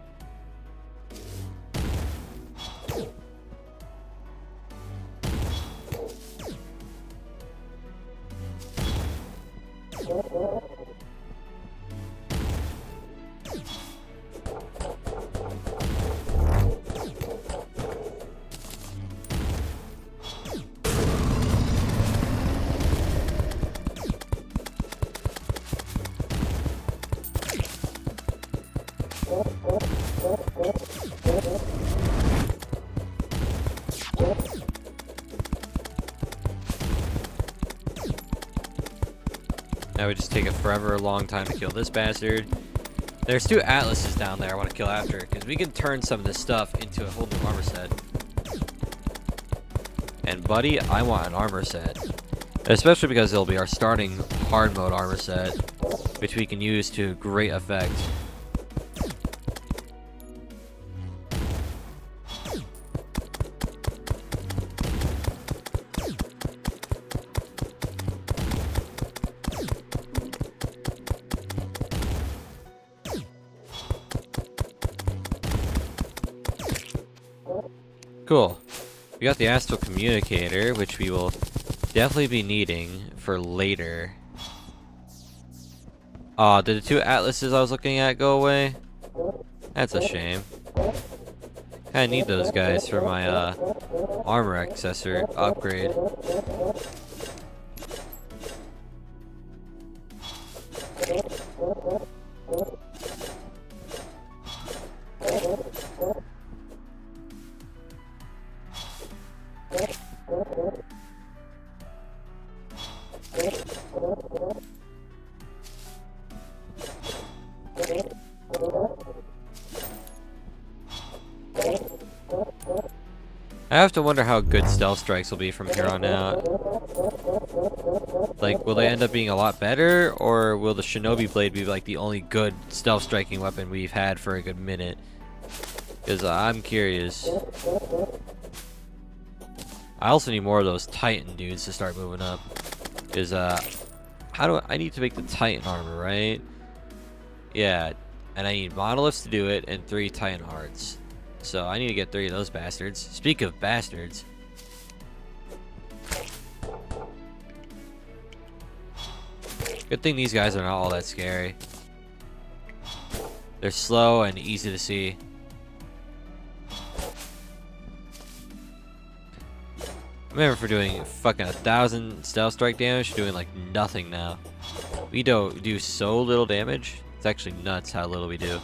A: Now we just take a forever long time to kill this bastard. There's 2 atlases down there I want to kill after, because we can turn some of this stuff into a whole new armor set. And buddy, I want an armor set. Especially because it'll be our starting hard mode armor set, which we can use to great effect. Cool. We got the astral communicator, which we will definitely be needing for later. Aw, did the 2 atlases I was looking at go away? That's a shame. Kinda need those guys for my armor accessory upgrade. I have to wonder how good stealth strikes will be from here on out. Like, will they end up being a lot better, or will the shinobi blade be like the only good stealth striking weapon we've had for a good minute? Because I'm curious. I also need more of those Titan dudes to start moving up. Because I need to make the Titan armor, right? Yeah, and I need monoliths to do it and 3 Titan hearts. So I need to get 3 of those bastards. Speak of bastards. Good thing these guys are not all that scary. They're slow and easy to see. I remember for doing fucking 1,000 stealth strike damage, doing like nothing now. We do so little damage. It's actually nuts how little we do.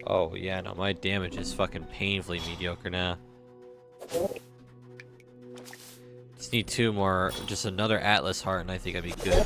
A: Oh yeah, no, my damage is fucking painfully mediocre now. Just need 2 more, just another Atlas heart, and I think I'd be good.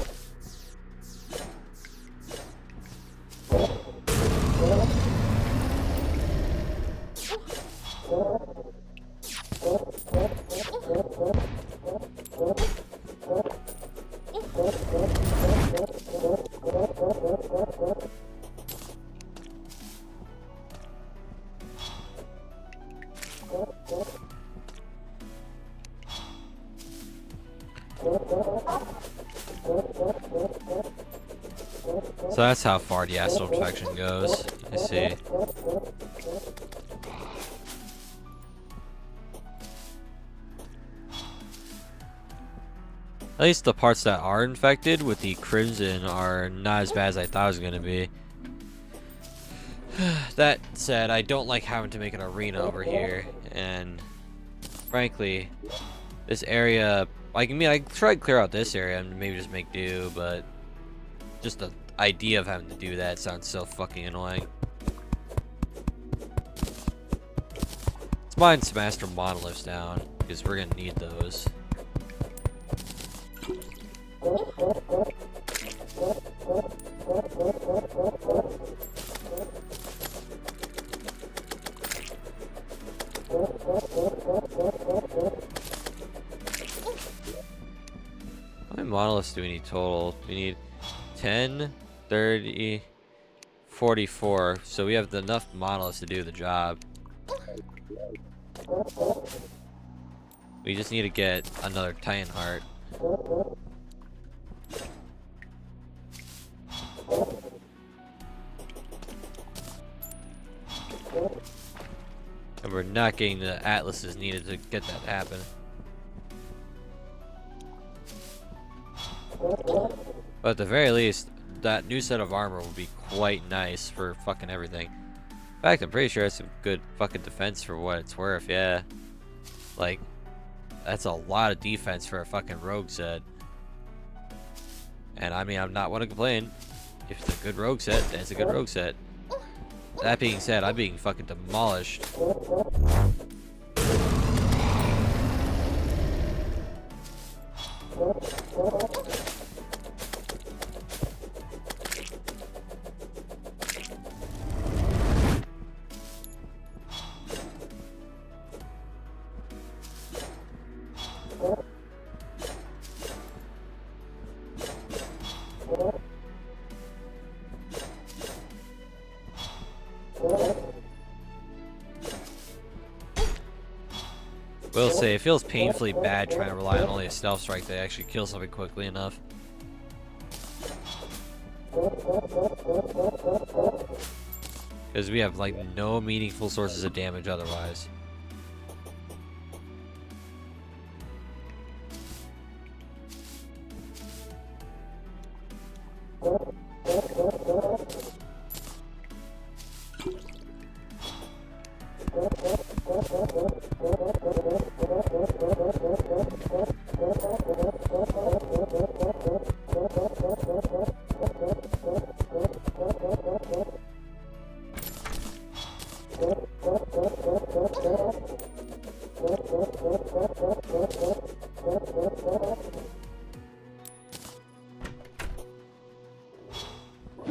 A: So that's how far the astral protection goes. I see. At least the parts that are infected with the crimson are not as bad as I thought it was going to be. That said, I don't like having to make an arena over here, and frankly, this area, I try to clear out this area and maybe just make do, but just the idea of having to do that sounds so fucking annoying. Let's mine some astral monoliths down, because we're gonna need those. How many monoliths do we need total? We need 10, 30, 44. So we have enough monoliths to do the job. We just need to get another Titan heart. And we're not getting the atlases needed to get that to happen. But at the very least, that new set of armor will be quite nice for fucking everything. In fact, I'm pretty sure it's a good fucking defense for what it's worth, yeah. Like, that's a lot of defense for a fucking rogue set. And I mean, I'm not one to complain. If it's a good rogue set, then it's a good rogue set. That being said, I'm being fucking demolished. Will say, it feels painfully bad trying to rely on only a stealth strike to actually kill something quickly enough. Because we have like no meaningful sources of damage otherwise.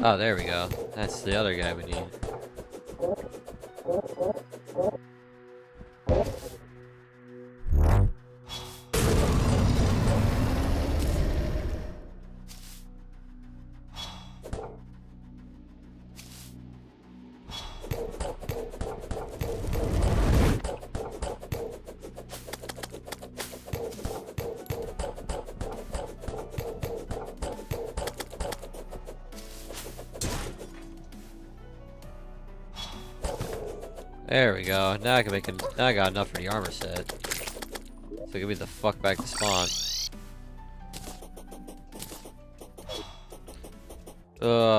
A: Oh, there we go. That's the other guy we need. There we go. Now I can make it. Now I got enough for the armor set. So get me the fuck back to spawn.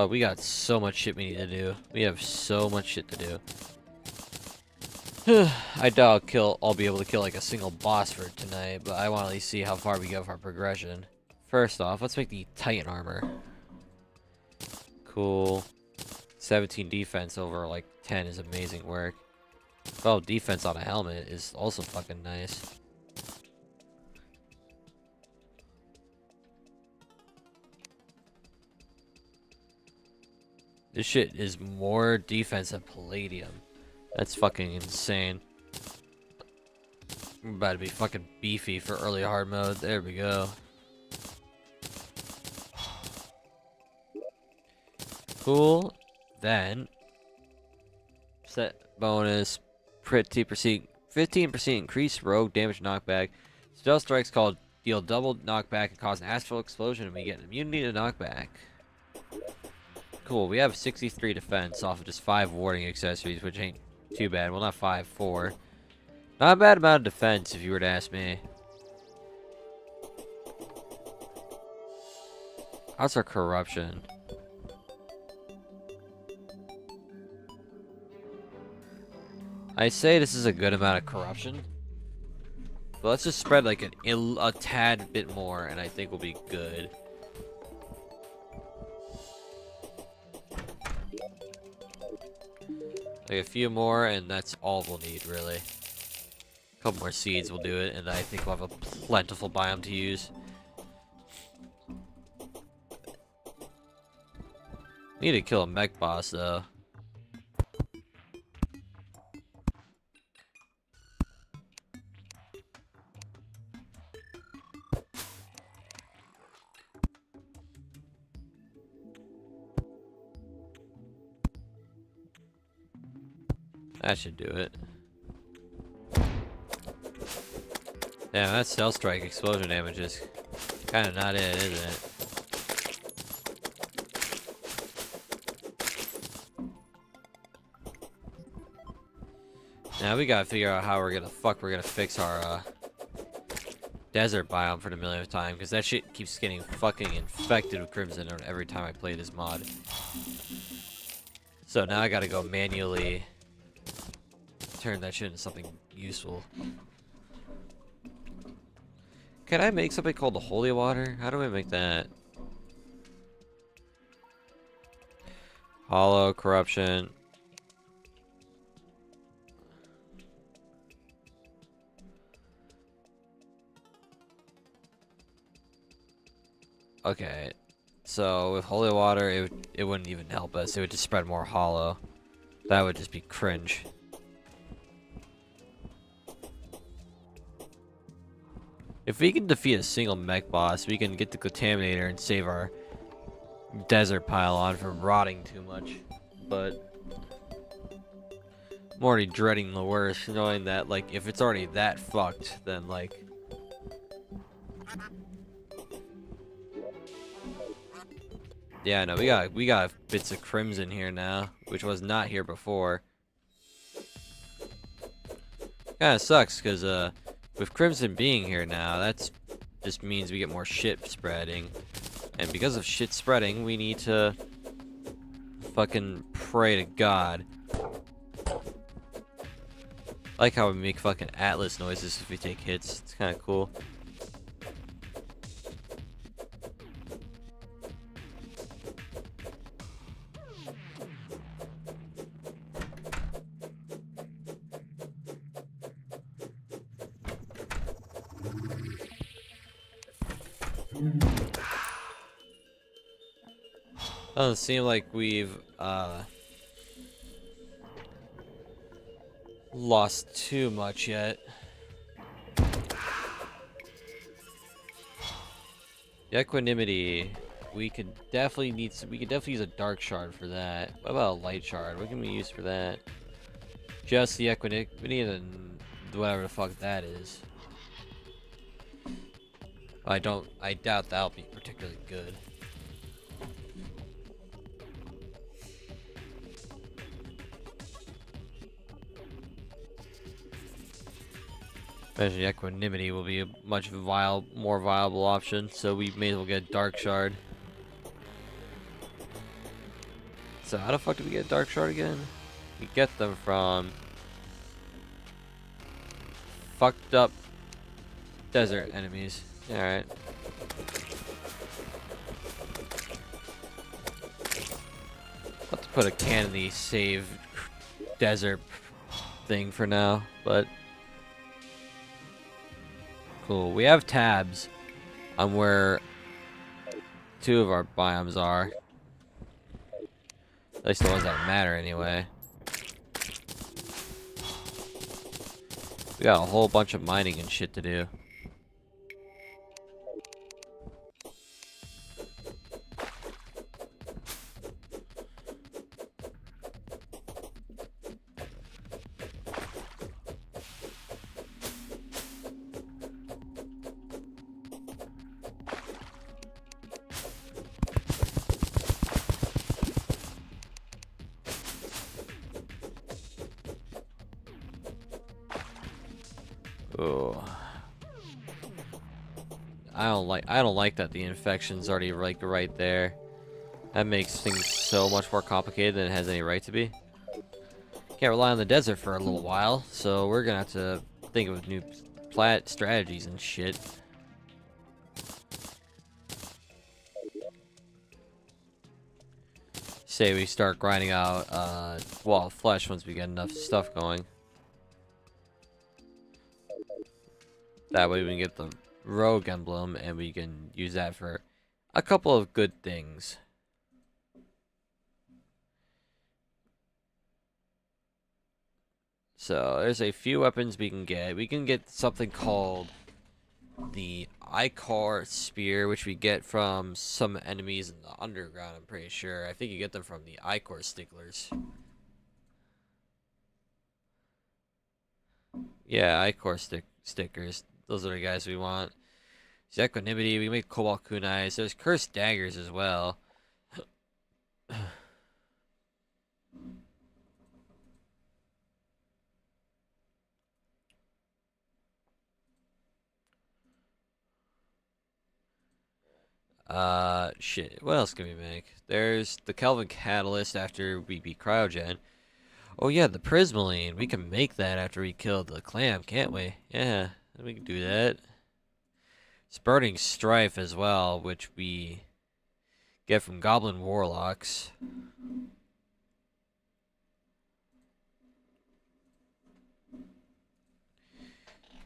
A: We got so much shit we need to do. We have so much shit to do. I doubt I'll be able to kill like a single boss for tonight, but I want to at least see how far we go with our progression. First off, let's make the Titan armor. Cool. 17 defense over like 10 is amazing work. 12 defense on a helmet is also fucking nice. This shit is more defense than Palladium. That's fucking insane. I'm about to be fucking beefy for early hard mode. There we go. Cool. Then set bonus 15% increased rogue damage knockback. Stealth strikes called deal double knockback and cause an astral explosion, and we get immunity to knockback. Cool. We have 63 defense off of just 5 warding accessories, which ain't too bad. Well, not 5, 4. Not a bad amount of defense, if you were to ask me. How's our corruption? I say this is a good amount of corruption. But let's just spread like a tad bit more, and I think we'll be good. Like a few more, and that's all we'll need, really. A couple more seeds will do it, and I think we'll have a plentiful biome to use. We need to kill a mech boss, though. That should do it. Damn, that Stealth Strike explosion damage is kind of not it, isn't it? Now we gotta figure out how we're gonna fix our desert biome for the millionth time, because that shit keeps getting fucking infected with crimson every time I play this mod. So now I gotta go manually turn that shit into something useful. Can I make something called the holy water? How do I make that? Hollow, corruption. Okay, so with holy water, it wouldn't even help us. It would just spread more hollow. That would just be cringe. If we can defeat a single mech boss, we can get the contaminator and save our desert pylon from rotting too much. But I'm already dreading the worst, knowing that like if it's already that fucked, then like yeah, no, we got bits of crimson here now, which was not here before. Kinda sucks, cause with crimson being here now, that's just means we get more shit spreading. And because of shit spreading, we need to fucking pray to God. I like how we make fucking Atlas noises if we take hits. It's kinda cool. Doesn't seem like we've lost too much yet. The equanimity. We could definitely use a dark shard for that. What about a light shard? What can we use for that? Just the equanimity and whatever the fuck that is. I doubt that'll be particularly good. Especially equanimity will be a much more viable option, so we may as well get dark shard. So how the fuck do we get dark shard again? We get them from fucked up desert enemies. Alright. Let's put a can in the save desert thing for now, but cool. We have tabs on where 2 of our biomes are. At least the ones that matter anyway. We got a whole bunch of mining and shit to do. Oh, I don't like that the infection's already like right there. That makes things so much more complicated than it has any right to be. Can't rely on the desert for a little while, so we're gonna have to think of new plat strategies and shit. Say we start grinding out wall of flesh once we get enough stuff going. That way we can get the rogue emblem and we can use that for a couple of good things. So there's a few weapons we can get. We can get something called the Ichor Spear, which we get from some enemies in the underground, I'm pretty sure. I think you get them from the Ichor Sticklers. Yeah, Ichor stickers. Those are the guys we want. There's equanimity. We can make cobalt kunais. There's cursed daggers as well. Shit. What else can we make? There's the Kelvin Catalyst after we beat Cryogen. Oh yeah, the Prismaline. We can make that after we kill the clam, can't we? Yeah, we can do that. It's Burning Strife as well, which we get from Goblin Warlocks.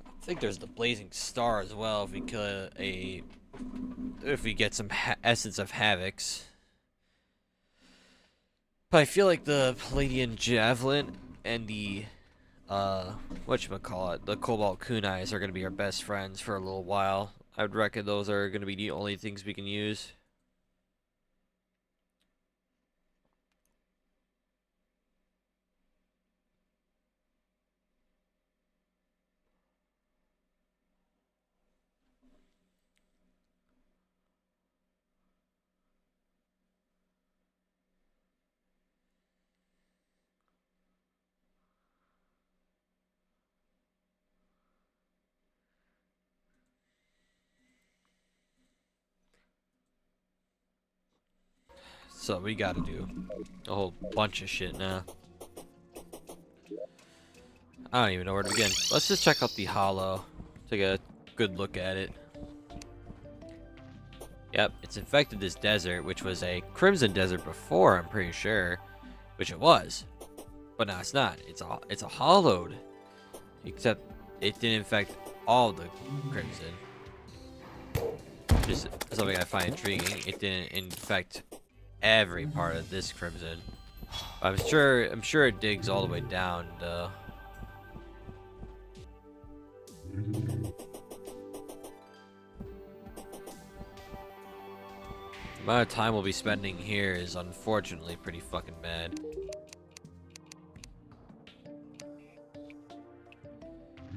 A: I think there's the Blazing Star as well if we kill if we get some Essence of Havocs. But I feel like the Palladian Javelin and the whatchamacallit, the Cobalt Kunais are gonna be our best friends for a little while. I would reckon those are gonna be the only things we can use. So we gotta do a whole bunch of shit now. I don't even know where to begin. Let's just check out the hollow. Take a good look at it. Yep, it's infected this desert, which was a Crimson Desert before, I'm pretty sure. Which it was. But now it's not. It's a hollowed. Except it didn't infect all the Crimson. Just something I find intriguing. It didn't infect every part of this crimson. I'm sure it digs all the way down though. The amount of time we'll be spending here is unfortunately pretty fucking bad.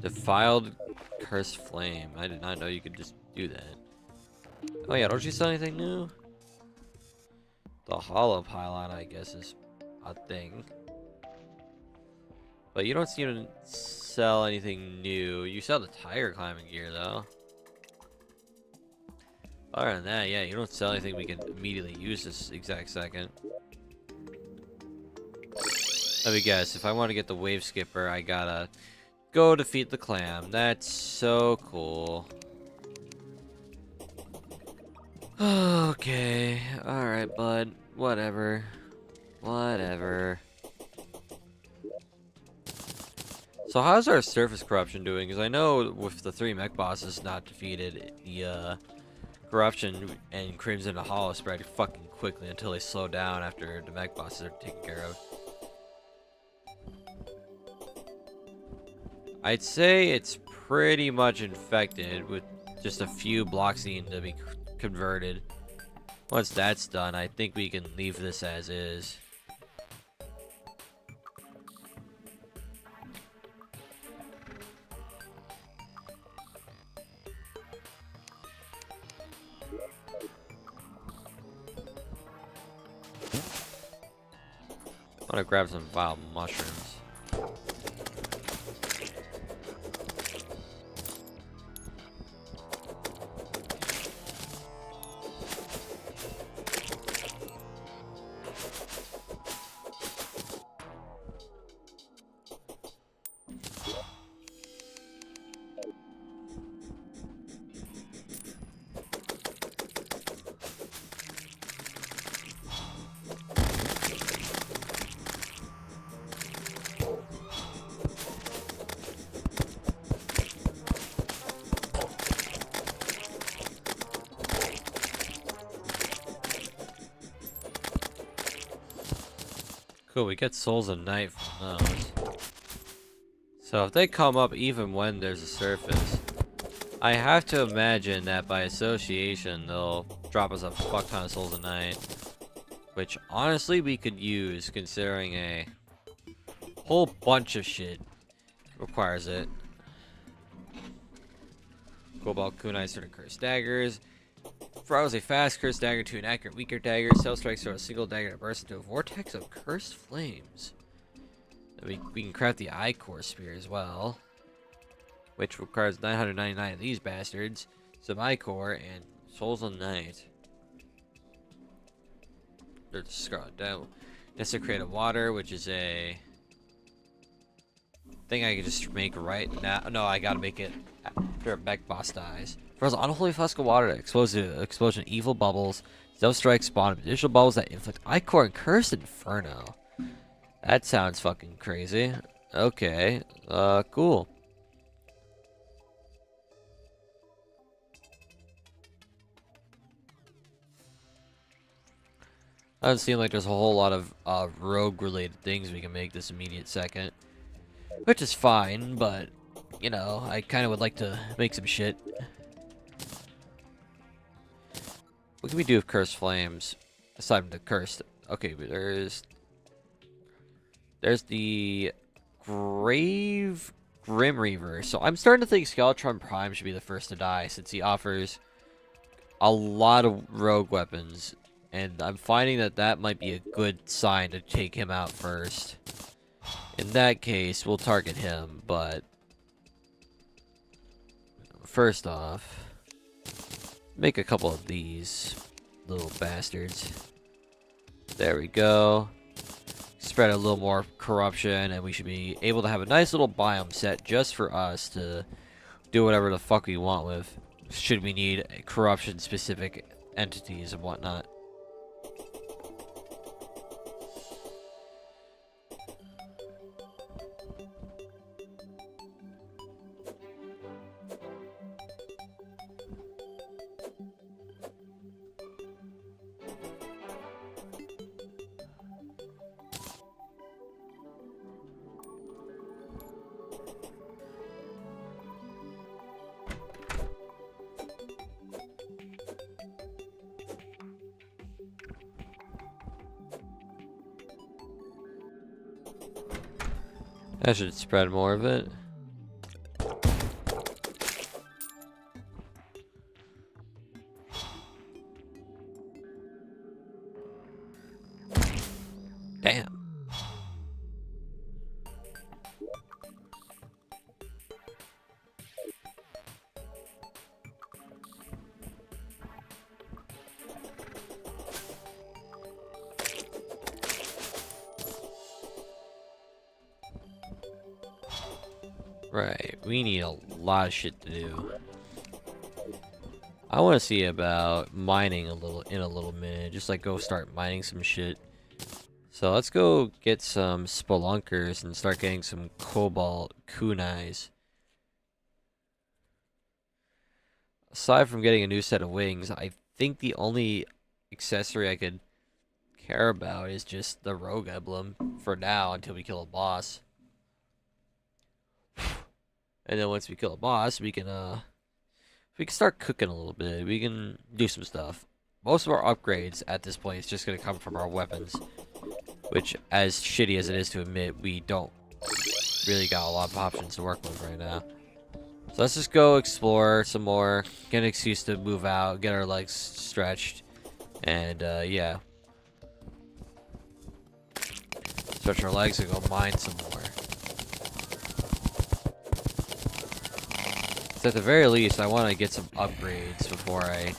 A: Defiled cursed flame. I did not know you could just do that. Oh yeah, don't you sell anything new? The hollow pylon, I guess, is a thing. But you don't seem to sell anything new. You sell the tiger climbing gear, though. Other than that, yeah, you don't sell anything we can immediately use this exact second. Let me guess, if I want to get the wave skipper, I gotta go defeat the clam. That's so cool. Okay, alright, bud. Whatever. Whatever. So how's our surface corruption doing? Because I know with the 3 mech bosses not defeated, the corruption and Crimson and Hollow spread fucking quickly until they slow down after the mech bosses are taken care of. I'd say it's pretty much infected with just a few blocks needing to be converted. Once that's done, I think we can leave this as is. I want to grab some vile mushrooms. Cool, we get souls of night from those. So if they come up even when there's a surface, I have to imagine that by association they'll drop us a fuck ton of souls of night. Which honestly we could use considering a whole bunch of shit requires it. Cobalt kunai certain cursed daggers. Throws a fast cursed dagger to an accurate weaker dagger. Cell strikes throw a single dagger that bursts into a vortex of cursed flames. We can craft the I-Core spear as well, which requires 999 of these bastards, some I-Core, and souls of night. They're scarlet down. Desecrated water, which is a thing I can just make right now. No, I gotta make it after a mech boss dies. Throws an unholy flask of water that explodes to explosion of evil bubbles. Stealth strikes spawn additional bubbles that inflict I-Core and cursed inferno. That sounds fucking crazy. Okay, cool. Doesn't seem like there's a whole lot of rogue related things we can make this immediate second. Which is fine, but, you know, I kind of would like to make some shit. What can we do with cursed flames? Aside from the cursed. Okay, but there's the Grave Grim Reaver. So I'm starting to think Skeletron Prime should be the first to die, since he offers a lot of rogue weapons. And I'm finding that that might be a good sign to take him out first. In that case, we'll target him, but first off, make a couple of these little bastards. There we go. Spread a little more corruption, and we should be able to have a nice little biome set just for us to do whatever the fuck we want with, should we need corruption-specific entities and whatnot. That should spread more of it. Damn. Right, we need a lot of shit to do. I want to see about mining a little minute. Just like go start mining some shit. So let's go get some spelunkers and start getting some cobalt kunais. Aside from getting a new set of wings, I think the only accessory I could care about is just the rogue emblem for now until we kill a boss. And then once we kill a boss, we can start cooking a little bit. We can do some stuff. Most of our upgrades at this point is just gonna come from our weapons, which, as shitty as it is to admit, we don't really got a lot of options to work with right now. So let's just go explore some more, get an excuse to move out, get our legs stretched, and yeah, stretch our legs and go mine some more. So at the very least, I want to get some upgrades before I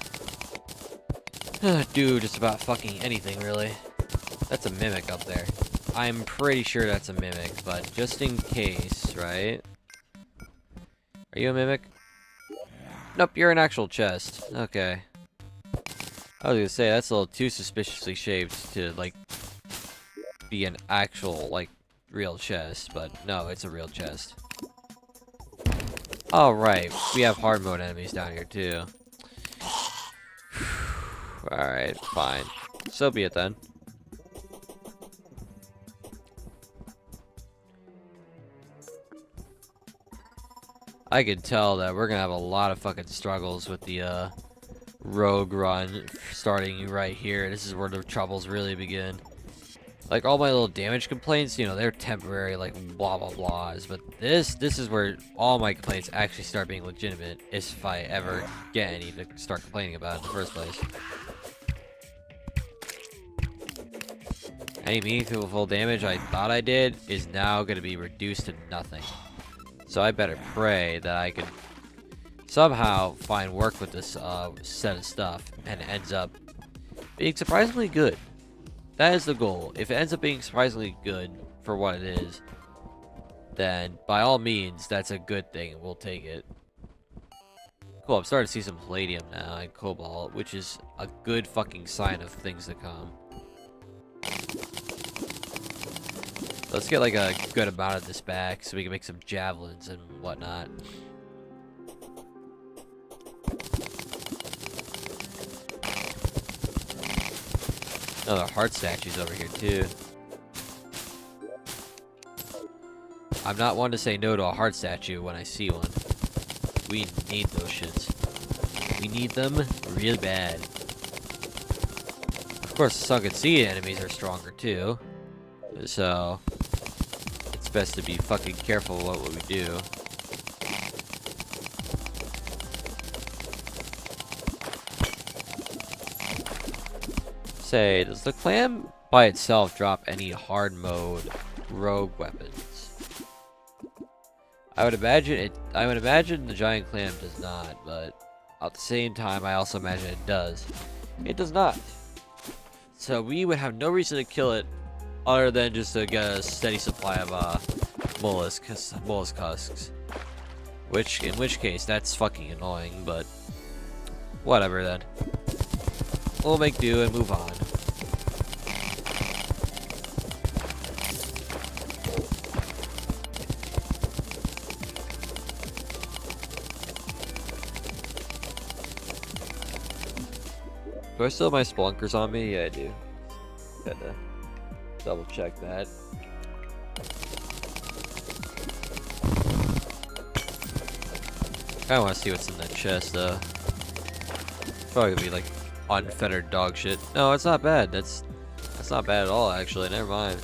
A: do just about fucking anything, really. That's a mimic up there. I'm pretty sure that's a mimic, but just in case, right? Are you a mimic? Nope, you're an actual chest. Okay. I was gonna say, that's a little too suspiciously shaped to, like, be an actual, like, real chest, but no, it's a real chest. Alright, we have hard mode enemies down here too. Alright, fine. So be it then. I can tell that we're gonna have a lot of fucking struggles with the rogue run starting right here. This is where the troubles really begin. Like, all my little damage complaints, you know, they're temporary, like, blah blah blahs, but this is where all my complaints actually start being legitimate, if I ever get any to start complaining about in the first place. Any meaningful damage I thought I did is now going to be reduced to nothing. So I better pray that I can somehow find work with this set of stuff, and it ends up being surprisingly good. That is the goal. If it ends up being surprisingly good for what it is, then by all means, that's a good thing, and we'll take it. Cool, I'm starting to see some palladium now and cobalt, which is a good fucking sign of things to come. Let's get like a good amount of this back so we can make some javelins and whatnot. Another heart statues over here too. I'm not one to say no to a heart statue when I see one. We need those shits. We need them real bad. Of course, the sunken sea enemies are stronger too. So it's best to be fucking careful what we do. Say, does the clam by itself drop any hard mode rogue weapons? I would imagine the giant clam does not, but at the same time I also imagine it does. It does not. So we would have no reason to kill it other than just to get a steady supply of mollusk husks. In which case that's fucking annoying, but whatever then. We'll make do and move on. Do I still have my spelunkers on me? Yeah, I do. Gotta double check that. I want to see what's in that chest, though. Probably gonna be like unfettered dog shit. No, it's not bad. That's not bad at all, actually. Never mind.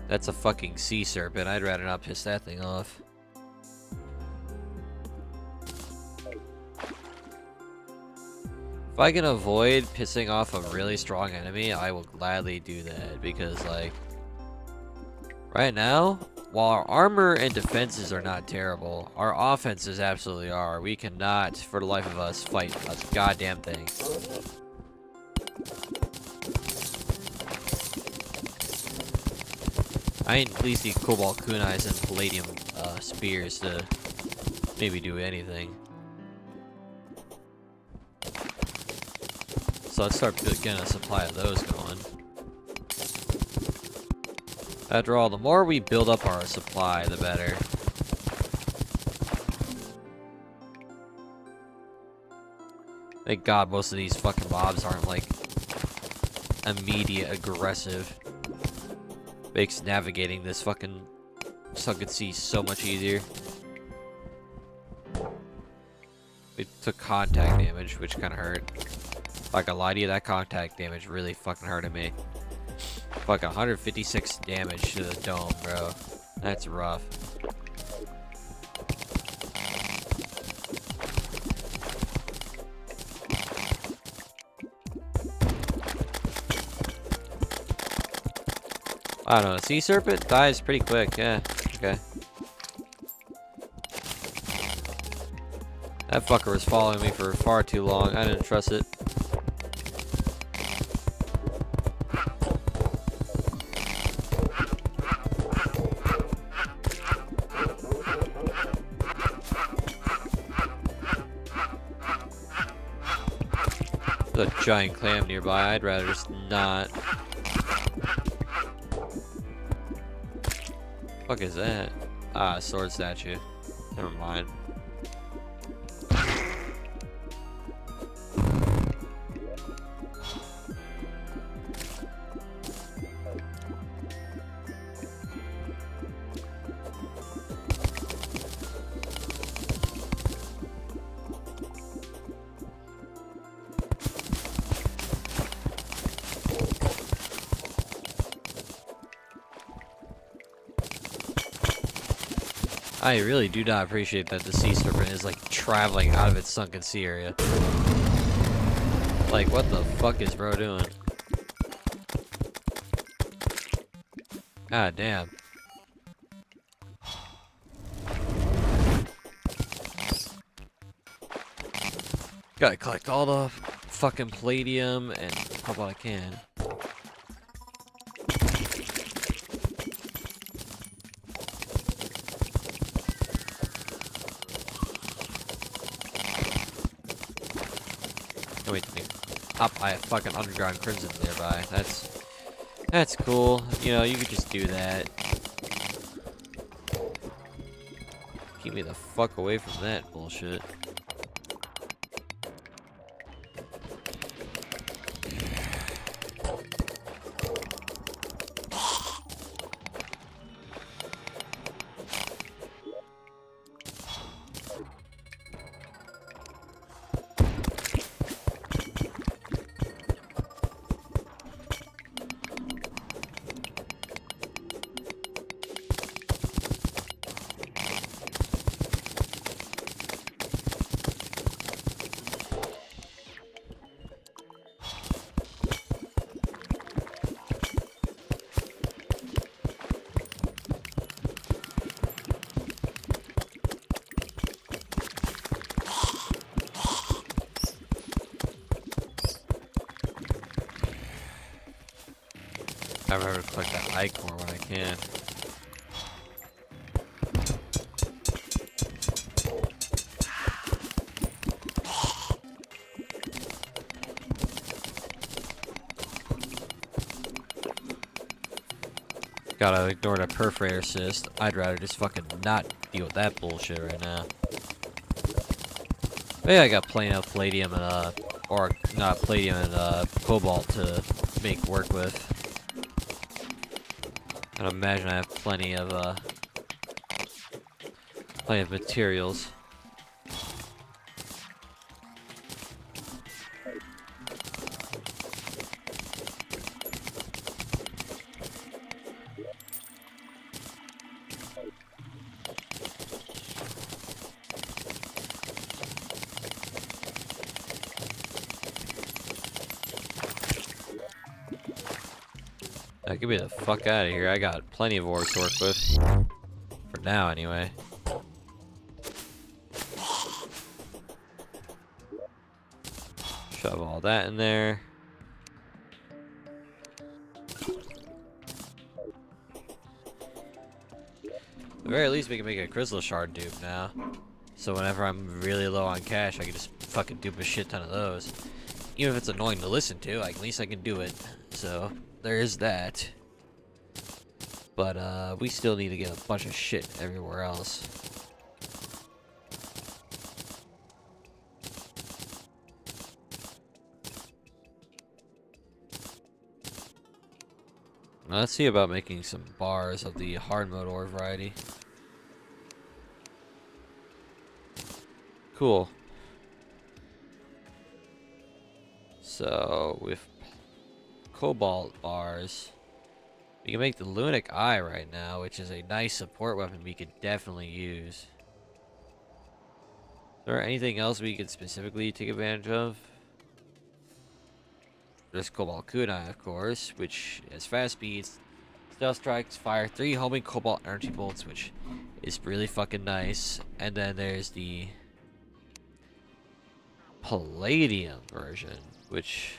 A: That's a fucking sea serpent. I'd rather not piss that thing off. If I can avoid pissing off a really strong enemy, I will gladly do that. Because, like, right now, while our armor and defenses are not terrible, our offenses absolutely are. We cannot, for the life of us, fight a goddamn thing. I at least need cobalt kunais and palladium spears to maybe do anything. So let's start getting a supply of those going. After all, the more we build up our supply, the better. Thank God most of these fucking mobs aren't like immediate aggressive. Makes navigating this fucking sunken sea so much easier. We took contact damage, which kind of hurt. If I can lie to you, that contact damage really fucking hurted me. Fucking 156 damage to the dome, bro. That's rough. I don't know, sea serpent dies pretty quick, yeah, okay. That fucker was following me for far too long, I didn't trust it. There's a giant clam nearby, I'd rather just not. Fuck is that? Ah, sword statue. Never mind. I really do not appreciate that the sea serpent is like traveling out of its sunken sea area. Like, what the fuck is bro doing? God damn. Gotta collect all the fucking palladium and pop what I can. Oh, wait, up by a fucking underground crimson nearby. That's cool. You know, you could just do that. Keep me the fuck away from that bullshit. I remember to collect that ichor when I can. Gotta ignore the perforator cyst. I'd rather just fucking not deal with that bullshit right now. Maybe I got plenty of palladium and or not palladium and cobalt to make work with. I'd imagine I have plenty of materials. Now, get me the fuck out of here. I got plenty of orcs to work with. For now, anyway. Shove all that in there. At the very least, we can make a crystal shard dupe now. So whenever I'm really low on cash, I can just fucking dupe a shit ton of those. Even if it's annoying to listen to, like, at least I can do it. So, there is that. But, we still need to get a bunch of shit everywhere else. Now, let's see about making some bars of the hard mode ore variety. Cool. So, with cobalt bars, we can make the Runic Eye right now, which is a nice support weapon we could definitely use. Is there anything else we could specifically take advantage of? There's Cobalt Kunai, of course, which has fast speeds, stealth strikes, fire 3 homing cobalt energy bolts, which is really fucking nice. And then there's the Palladium version, which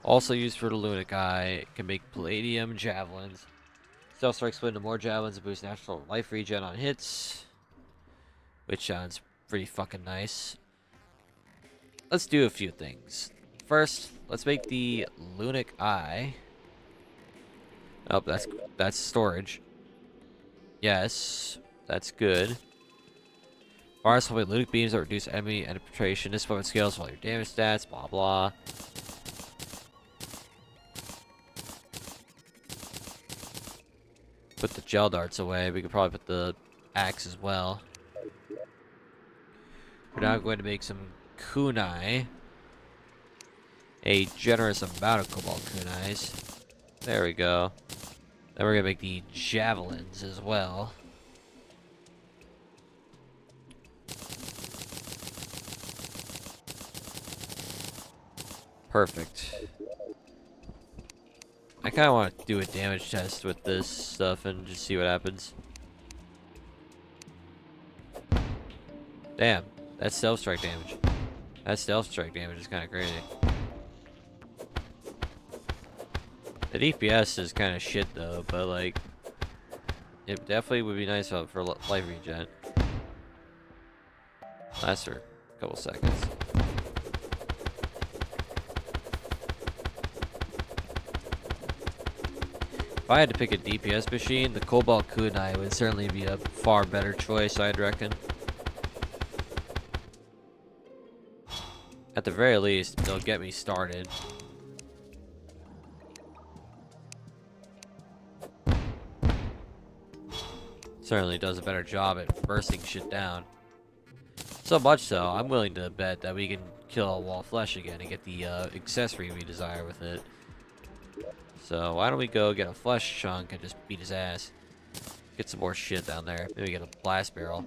A: also used for the Runic Eye. It can make Palladium javelins. Stealth strike split into more javelins and boost natural life regen on hits, which sounds pretty fucking nice. Let's do a few things. First, let's make the Runic Eye. Oh, that's storage. Yes, that's good. Bars help with Runic beams that reduce enemy and penetration. This weapon scales all your damage stats. Blah blah. Put the gel darts away. We could probably put the axe as well. We're now going to make some kunai. A generous amount of cobalt kunais. There we go. Then we're going to make the javelins as well. Perfect. I kind of want to do a damage test with this stuff and just see what happens. Damn, that's stealth strike damage. That stealth strike damage is kind of crazy. The DPS is kind of shit though, but like, it definitely would be nice for life regen. Lasts for a couple seconds. If I had to pick a DPS machine, the Cobalt Kunai would certainly be a far better choice, I'd reckon. At the very least, they'll get me started. Certainly does a better job at bursting shit down. So much so, I'm willing to bet that we can kill a wall flesh again and get the accessory we desire with it. So why don't we go get a flesh chunk and just beat his ass. Get some more shit down there. Maybe get a blast barrel.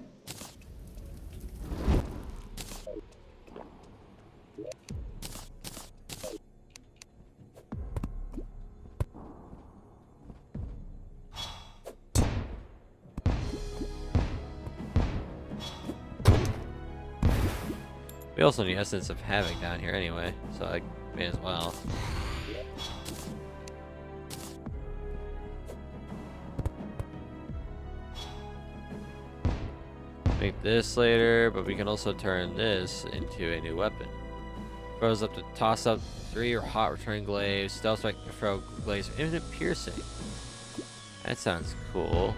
A: We also need Essence of Havoc down here anyway, so I may as well. Make this later, but we can also turn this into a new weapon. Throws up to toss up 3 or hot return glaives, stealth strike, throw glaives, infinite piercing. That sounds cool.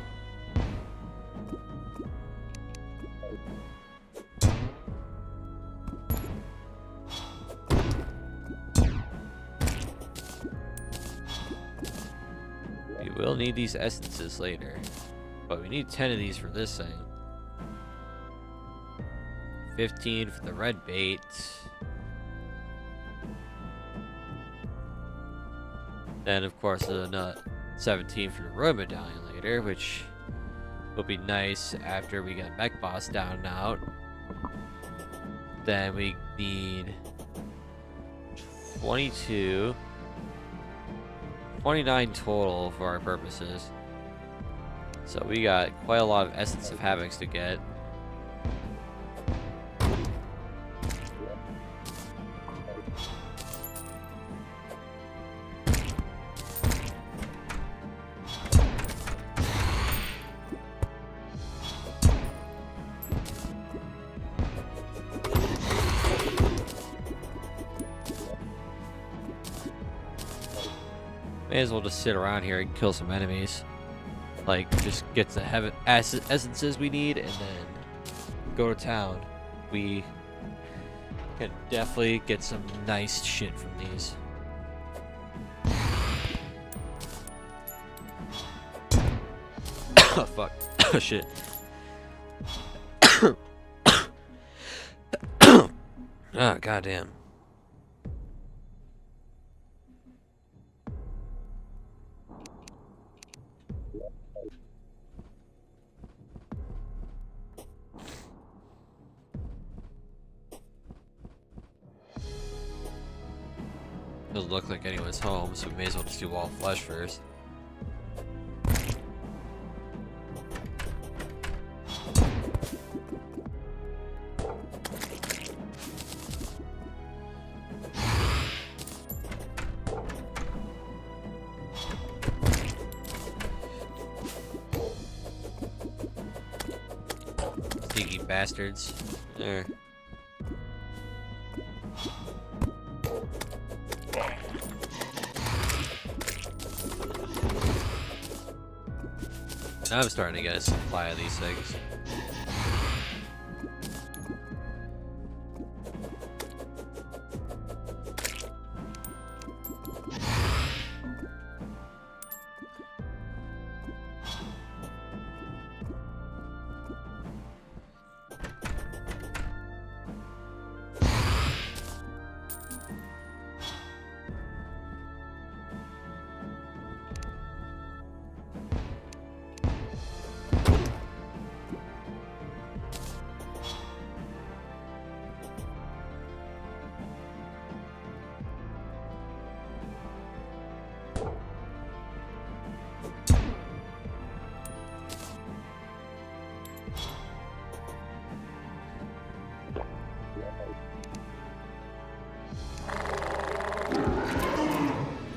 A: We will need these essences later, but we need 10 of these for this thing. 15 for the red bait. Then, of course, another 17 for the road medallion later, which will be nice after we get mech boss down and out. Then we need 22 29 total for our purposes. So we got quite a lot of Essence of Havocs to get. May as well just sit around here and kill some enemies. Like, just get the essences we need and then go to town. We can definitely get some nice shit from these. Oh, fuck. Oh, shit. Oh, goddamn. Doesn't look like anyone's home, so we may as well just do all flesh first. Sneaky bastards. There. Now I'm starting to get a supply of these things.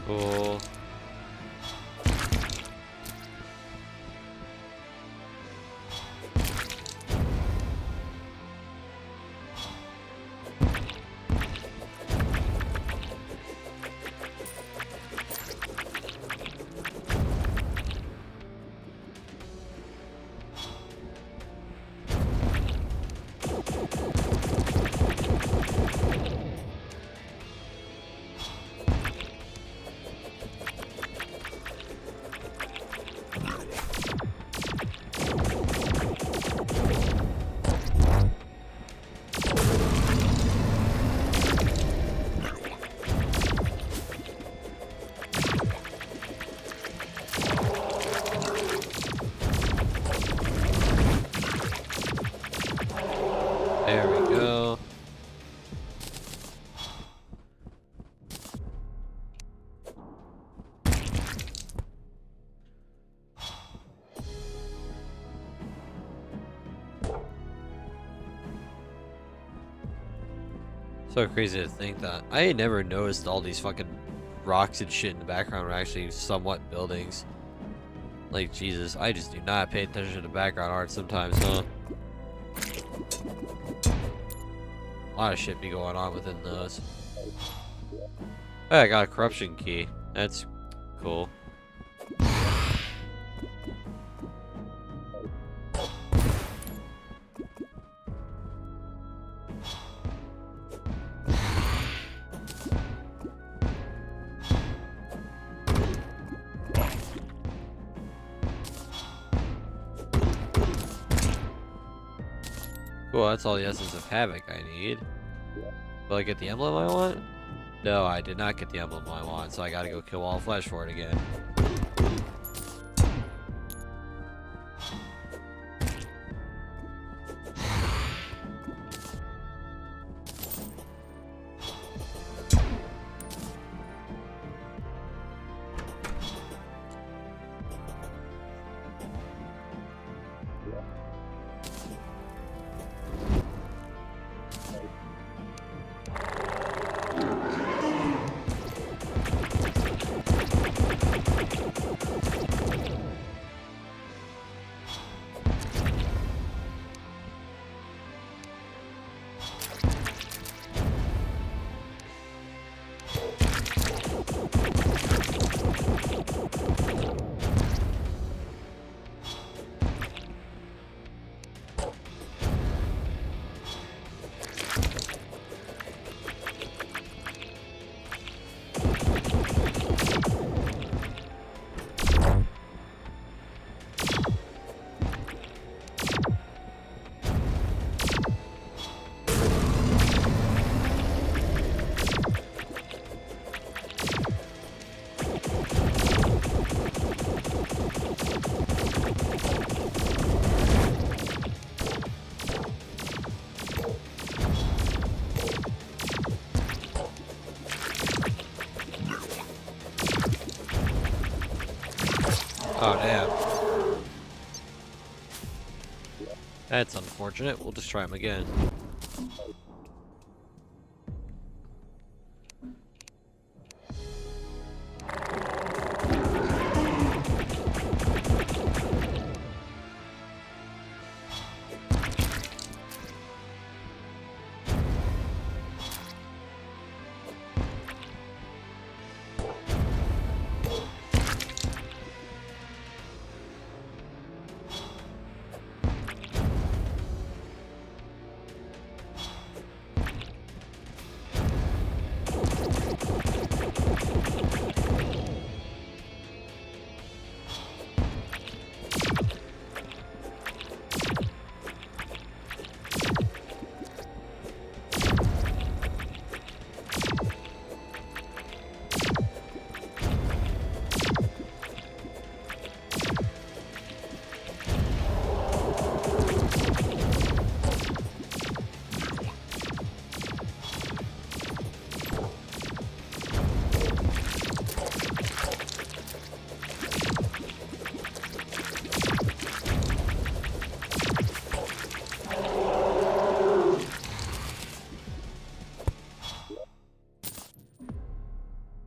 A: Cool. There we go. So crazy to think that I had never noticed all these fucking rocks and shit in the background were actually somewhat buildings. Like, Jesus, I just do not pay attention to the background art sometimes, huh? A lot of shit be going on within those. Hey, I got a corruption key. That's cool. Cool, that's all the Essence of Havoc I need. Will I get the emblem I want? No, I did not get the emblem I want, so I gotta go kill all flesh for it again. Oh, damn. That's unfortunate. We'll just try him again.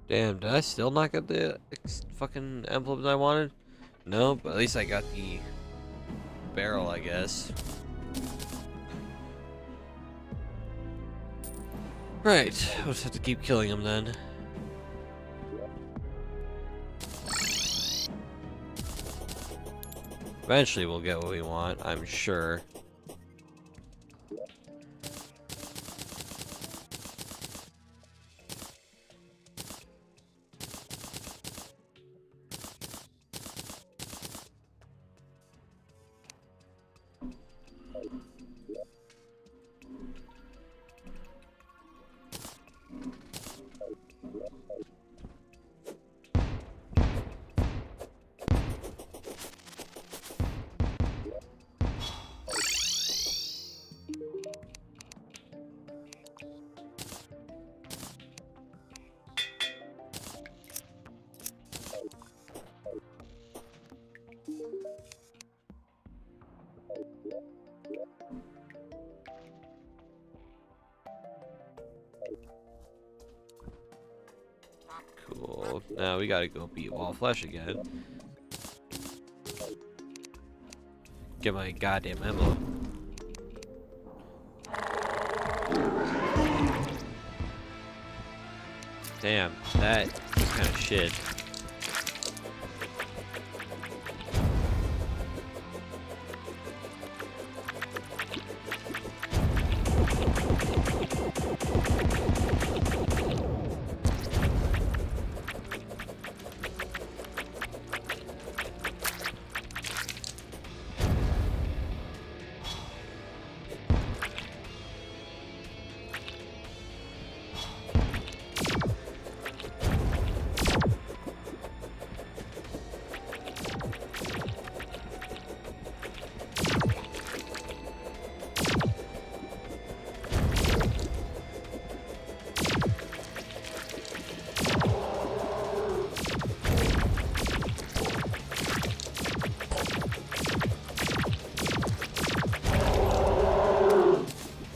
A: Damn, did I still not get the fucking emblem that I wanted? No, but at least I got the barrel, I guess. Right, we'll just have to keep killing him then. Eventually we'll get what we want, I'm sure. Cool. Now we gotta go beat Wall Flesh again. Get my goddamn emblem. Damn, that was kind of shit.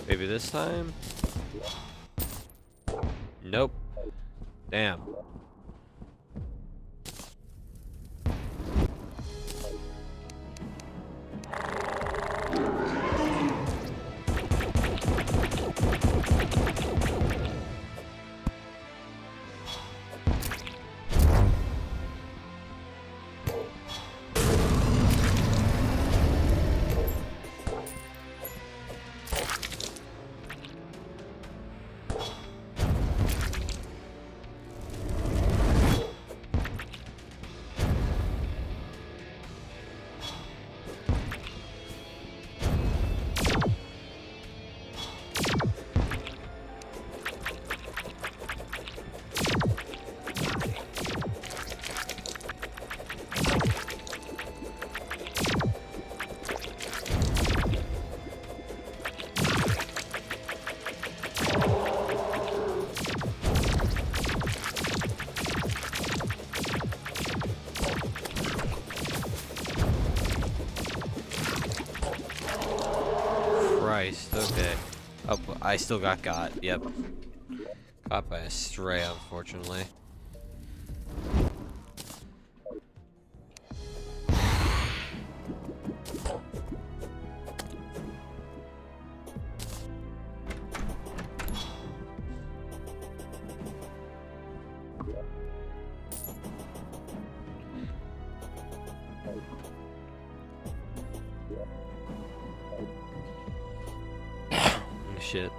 A: Maybe this time? Nope. Damn. I still got. Yep. Caught by a stray, unfortunately. Shit.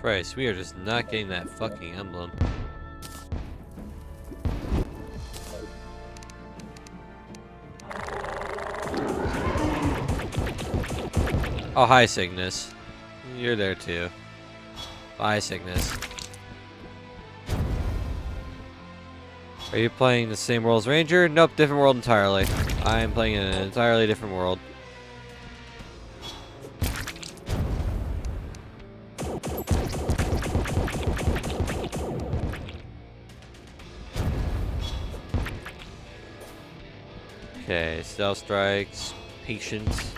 A: Christ, we are just not getting that fucking emblem. Oh, hi, Cygnus. You're there too. Bye, Cygnus. Are you playing the same world as Ranger? Nope, different world entirely. I am playing in an entirely different world. Okay, stealth strikes, patience.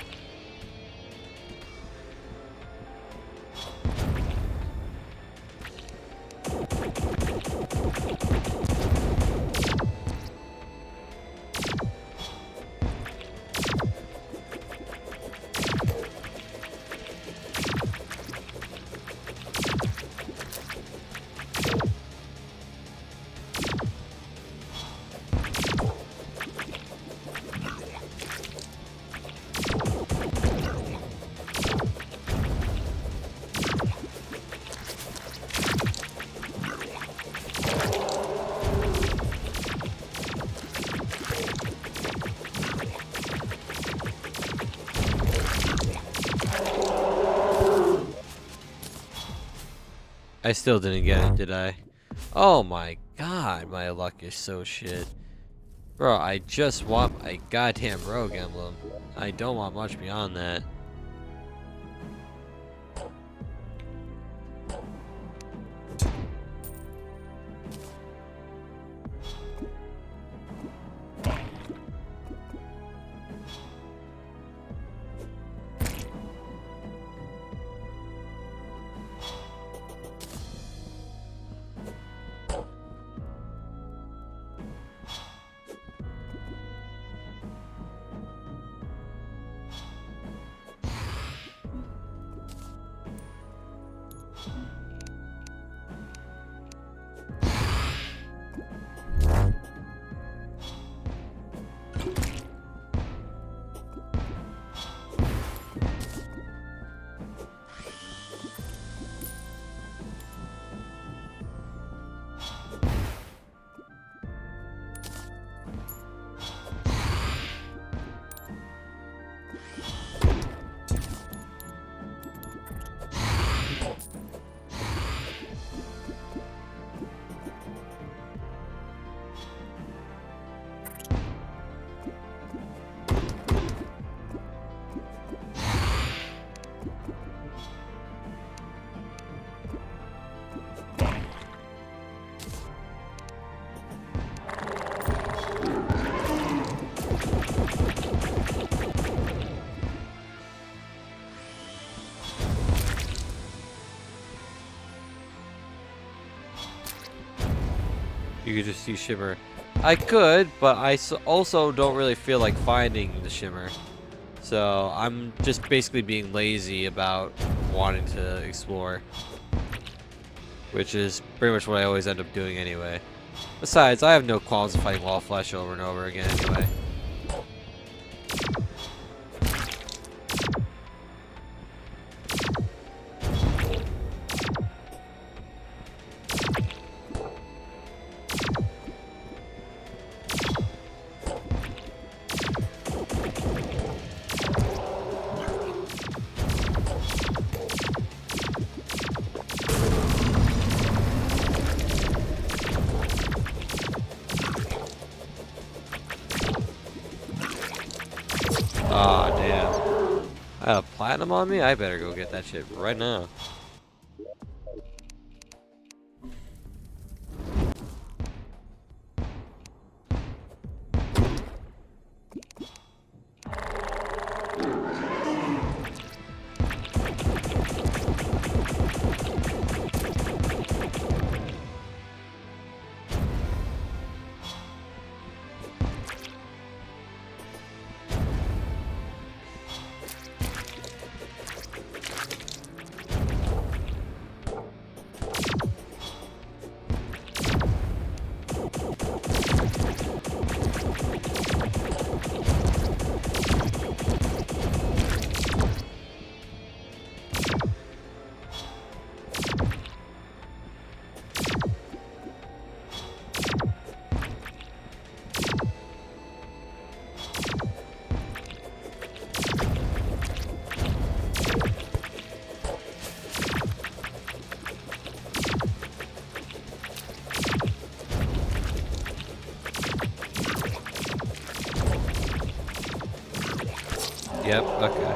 A: I still didn't get it, did I? Oh my god, my luck is so shit. Bro, I just want a goddamn rogue emblem. I don't want much beyond that. You could just use shimmer. I could, but I also don't really feel like finding the shimmer. So I'm just basically being lazy about wanting to explore. Which is pretty much what I always end up doing anyway. Besides, I have no qualms of fighting wall flesh over and over again anyway. Aw, damn. I have platinum on me? I better go get that shit right now. Yep, okay.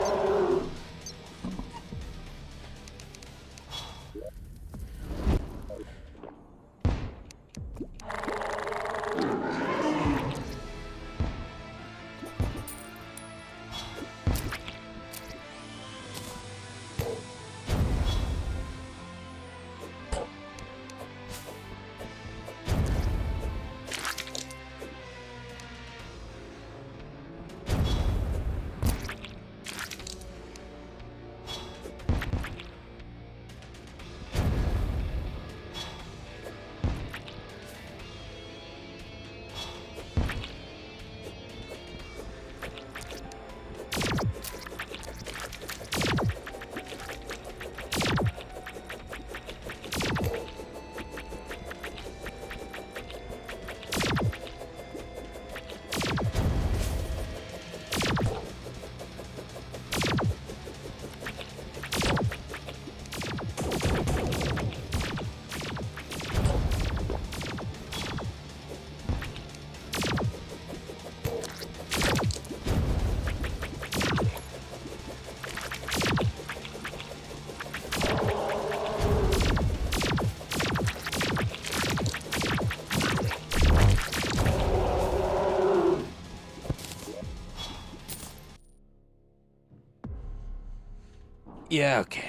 A: Yeah, okay.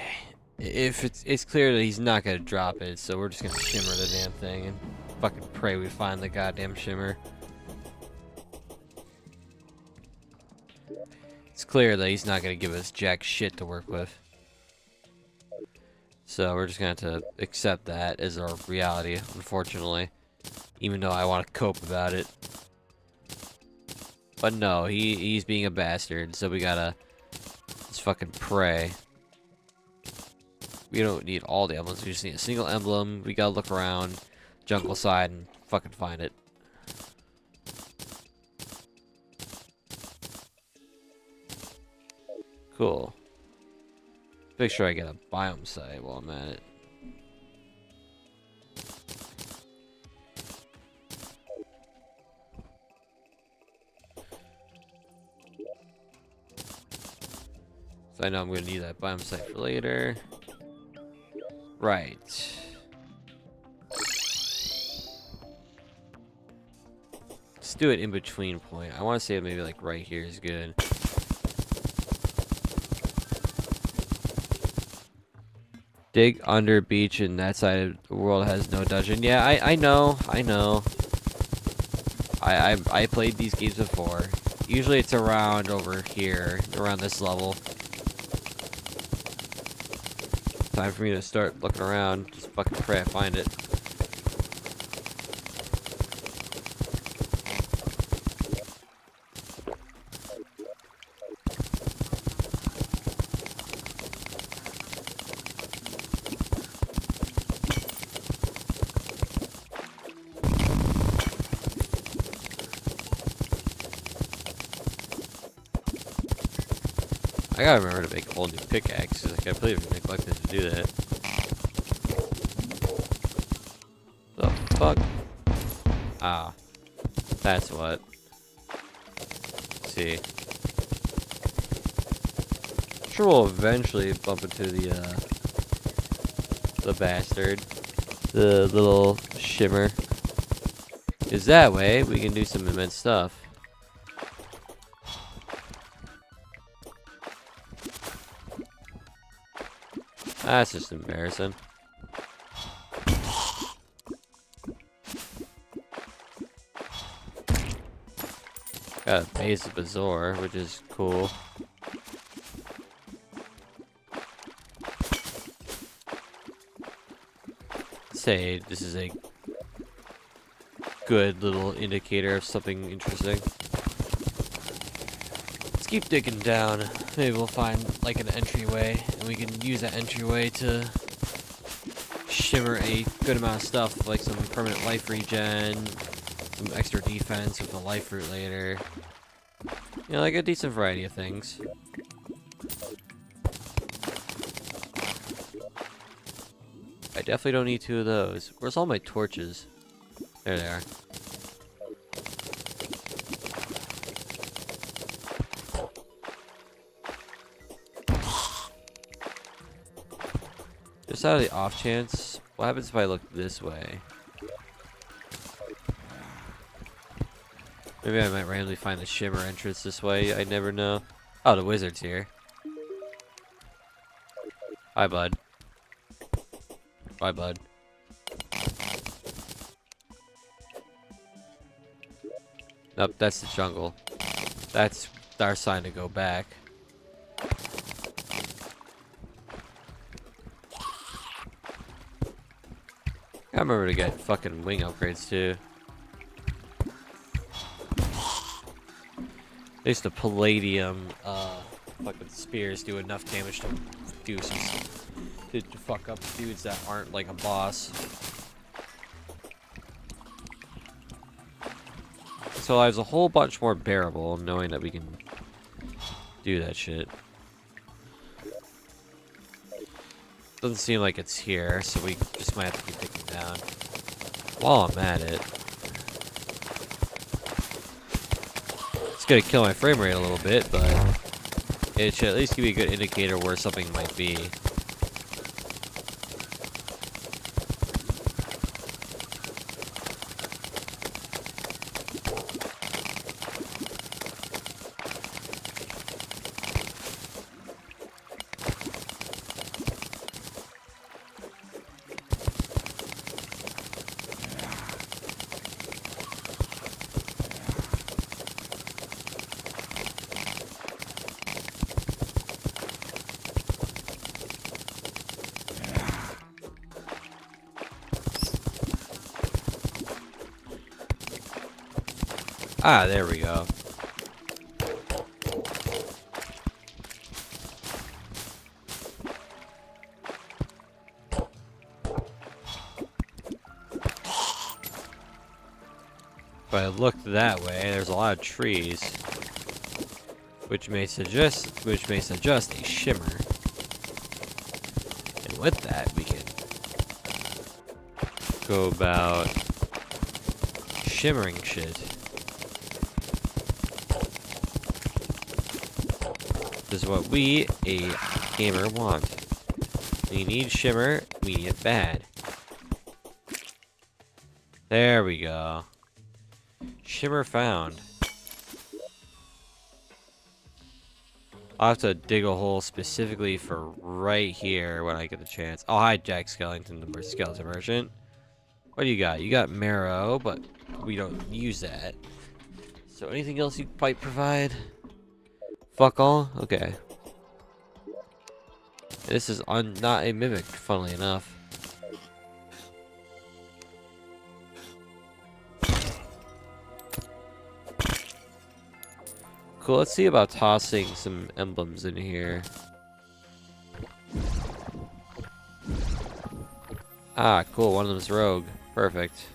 A: If it's clear that he's not gonna drop it, so we're just gonna shimmer the damn thing and fucking pray we find the goddamn shimmer. It's clear that he's not gonna give us jack shit to work with. So we're just gonna have to accept that as our reality, unfortunately. Even though I want to cope about it. But no, he's being a bastard, so we gotta just fucking pray. We don't need all the emblems, we just need a single emblem. We gotta look around, jungle side, and fucking find it. Cool. Make sure I get a biome site while I'm at it. So I know I'm gonna need that biome site for later. Right. Let's do it in between point. I want to say maybe like right here is good. Dig under beach and that side of the world has no dungeon. Yeah, I know. I played these games before. Usually it's around over here, around this level. Time for me to start looking around. Just fucking pray I find it. I gotta remember to make a whole new pickaxe, because I completely neglected to do that. The fuck? Ah. That's what. Let's see. sure we'll eventually bump into the bastard. The little shimmer. Is that way we can do some immense stuff. That's just embarrassing. Got a base of Bazaar, which is cool. Say this is a good little indicator of something interesting. Let's keep digging down. Maybe we'll find like an entryway, and we can use that entryway to shimmer a good amount of stuff, like some permanent life regen, some extra defense with a life root later. You know, like a decent variety of things. I definitely don't need 2 of those. Where's all my torches? There they are. Just out of the off chance, what happens if I look this way? Maybe I might randomly find the shimmer entrance this way. I never know. Oh, the wizard's here. Hi, bud. Bye, bud. Nope, that's the jungle. That's our sign to go back. I remember to get fucking wing upgrades too. At least the palladium fucking spears do enough damage to do some to fuck up dudes that aren't like a boss. So life's a whole bunch more bearable knowing that we can do that shit. Doesn't seem like it's here, so we just might have to keep digging down. While I'm at it, it's gonna kill my frame rate a little bit, but it should at least give me a good indicator where something might be. Ah, there we go. If I look that way, there's a lot of trees, which may suggest a shimmer. And with that, we can go about shimmering shit. This is what we, a gamer, want. We need shimmer, we need it bad. There we go. Shimmer found. I'll have to dig a hole specifically for right here when I get the chance. I'll hijack Skeleton, the Skeleton Merchant. What do you got? You got marrow, but we don't use that. So anything else you might provide? Fuck all? Okay. This is not a mimic, funnily enough. Cool, let's see about tossing some emblems in here. Ah, cool, one of them's rogue. Perfect.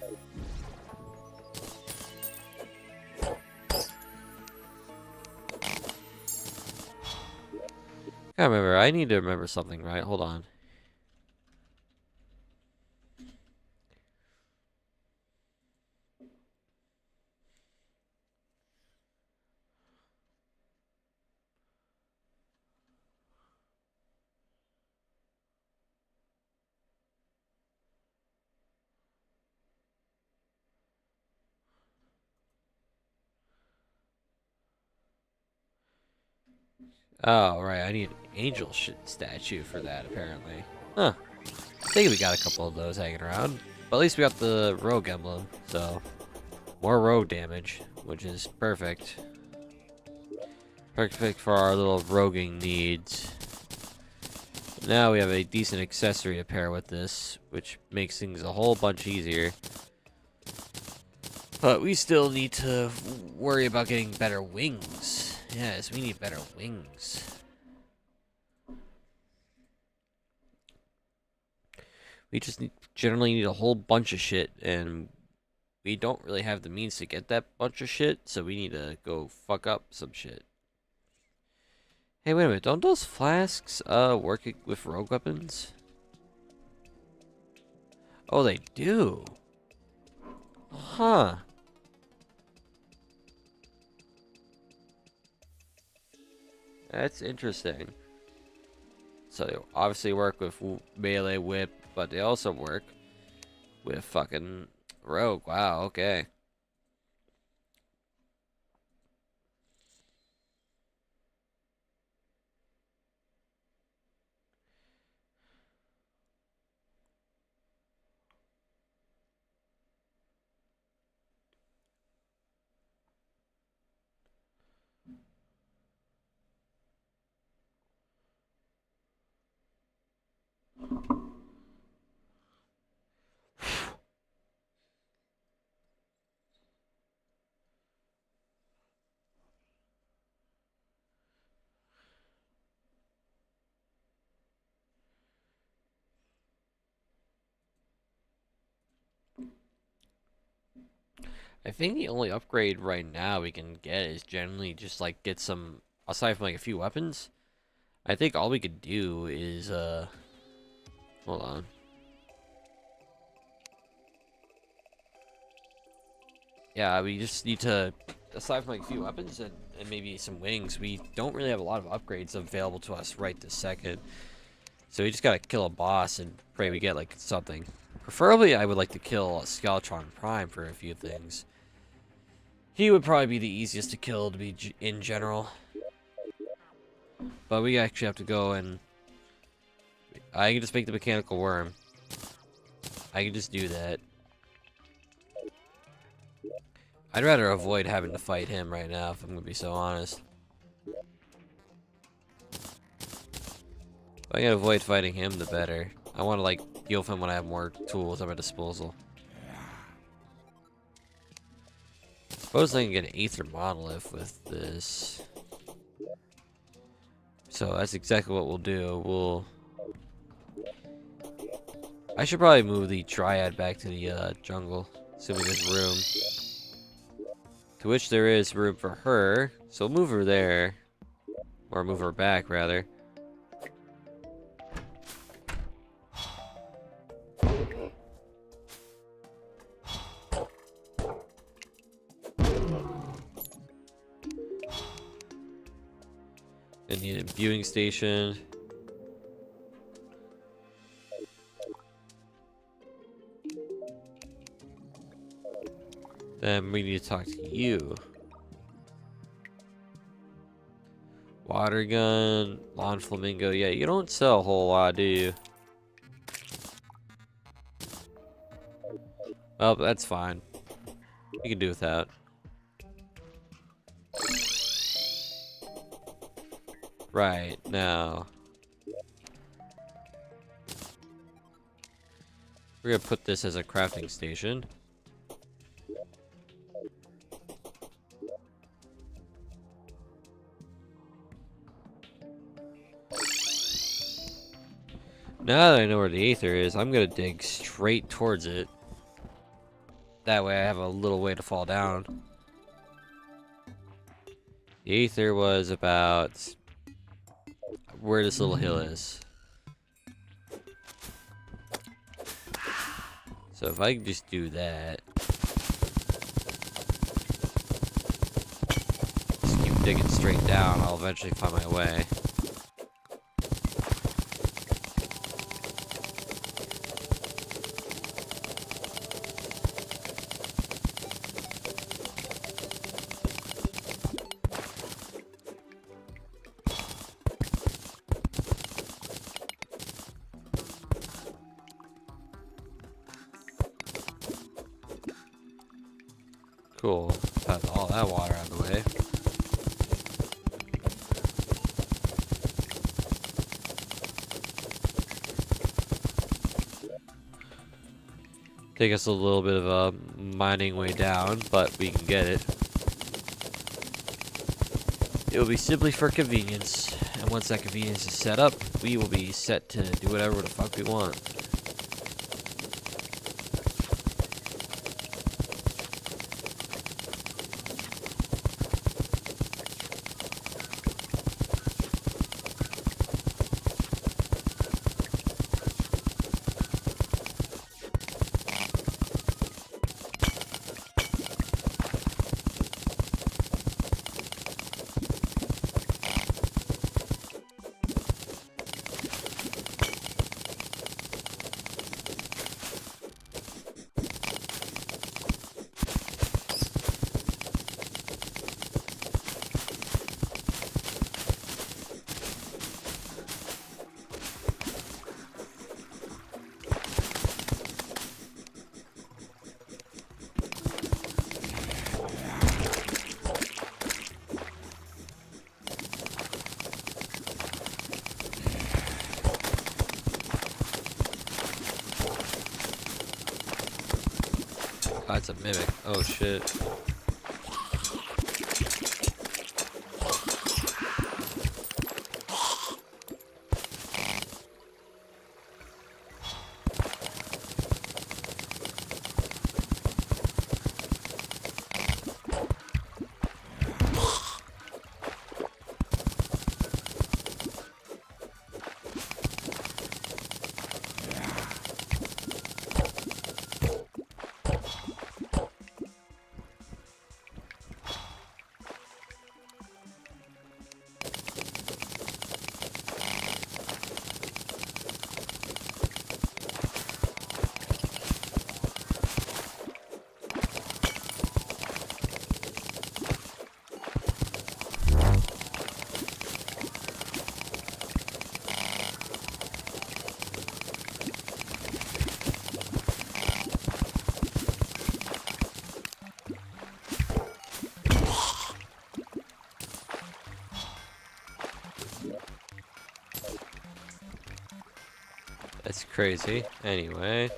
A: I remember, I need to remember something, right? Hold on. Oh, right. I need an angel statue for that, apparently. Huh. I think we got a couple of those hanging around. But at least we got the rogue emblem, so more rogue damage, which is perfect. Perfect for our little roguing needs. Now we have a decent accessory to pair with this, which makes things a whole bunch easier. But we still need to worry about getting better wings. Yes, we need better wings. We just generally need a whole bunch of shit, and we don't really have the means to get that bunch of shit, so we need to go fuck up some shit. Hey, wait a minute, don't those flasks work with rogue weapons? Oh, they do. Huh. That's interesting. So they obviously work with melee whip, but they also work with fucking rogue. Wow, okay. I think the only upgrade right now we can get is generally just like get some, aside from like a few weapons. I think all we could do is hold on. Yeah, we just need to, aside from like a few weapons and maybe some wings, we don't really have a lot of upgrades available to us right this second. So we just gotta kill a boss and pray we get like something. Preferably, I would like to kill a Skeletron Prime for a few things. He would probably be the easiest to kill to be in general. But we actually have to go and... I can just make the mechanical worm. I can just do that. I'd rather avoid having to fight him right now, if I'm gonna be so honest. If I can avoid fighting him, the better. I want to like deal with him when I have more tools at my disposal. Suppose I can get an Aether Monolith with this. So that's exactly what we'll do. I should probably move the Triad back to the jungle, assuming there's room. To which there is room for her, so move her there. Or move her back, rather. I need a viewing station. Then we need to talk to you. Water gun, lawn flamingo. Yeah, you don't sell a whole lot, do you? Well, that's fine. We can do without. Right, now. We're gonna put this as a crafting station. Now that I know where the Aether is, I'm gonna dig straight towards it. That way I have a little way to fall down. The Aether was about where this little hill is. So if I can just do that. Just keep digging straight down, I'll eventually find my way. Cool. Got all that water out of the way. Take us a little bit of a mining way down, but we can get it. It will be simply for convenience, and once that convenience is set up, we will be set to do whatever the fuck we want. Oh, it's a mimic. Oh shit. That's crazy. Anyway.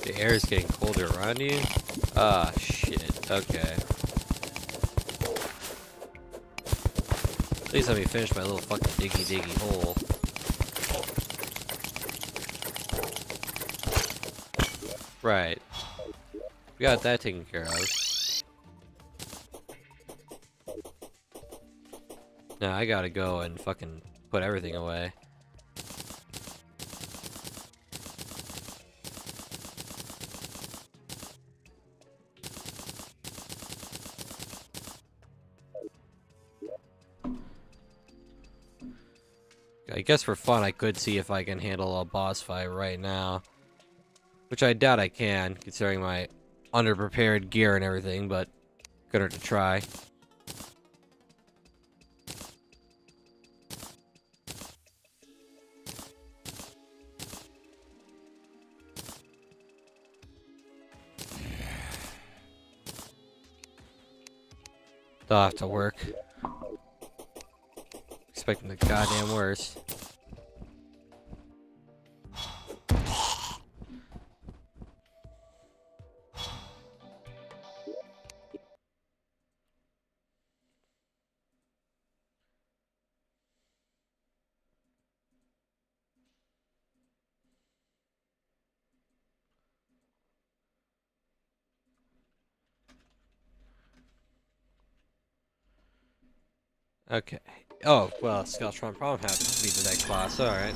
A: The air is getting colder around you? Ah, shit. Okay. Please let me finish my little fucking diggy hole. Right. We got that taken care of. Now I gotta go and fucking put everything away. I guess for fun I could see if I can handle a boss fight right now. Which I doubt I can, considering my underprepared gear and everything, but gonna to try. They'll have to work. Expecting the goddamn worst. Okay. Oh, well, Skeletron Prom happens to be the next boss. Alright.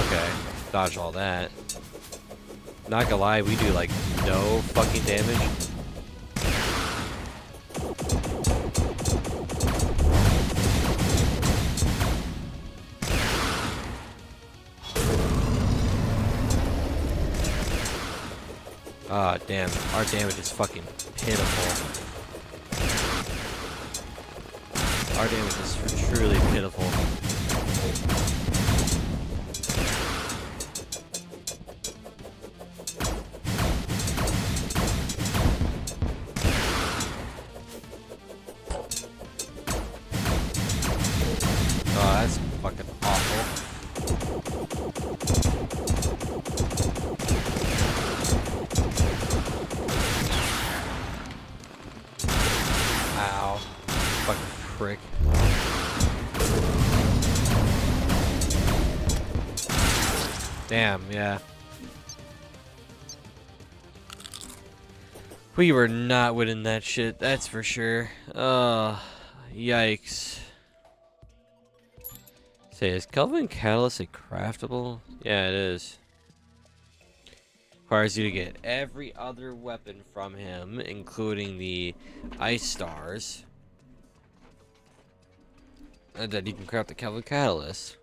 A: Okay. Dodge all that. Not gonna lie, we do, like, no fucking damage. Ah, damn. Our damage is fucking pitiful. Our damage is truly pitiful. Oh, that's fucking awful. Ow. Fucking prick. Damn, yeah. We were not winning that shit, that's for sure. Yikes. Say, is Kelvin Catalyst a craftable? Yeah, it is. Requires you to get every other weapon from him, including the ice stars. And then you can craft the Kelvin Catalyst.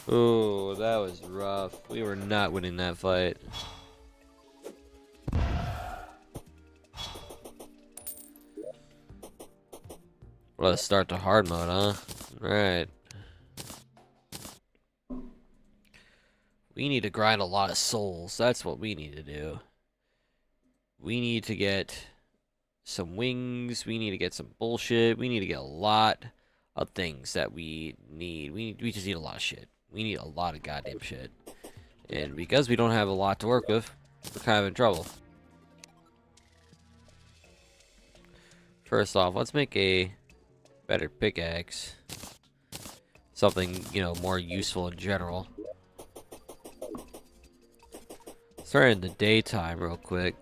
A: Ooh, that was rough. We were not winning that fight. Let's start the hard mode, huh? Right. We need to grind a lot of souls. That's what we need to do. We need to get some wings. We need to get some bullshit. We need to get a lot of things that we need. We just need a lot of shit. We need a lot of goddamn shit. And because we don't have a lot to work with, we're kind of in trouble. First off, let's make a better pickaxe. Something, you know, more useful in general. Start in the daytime real quick.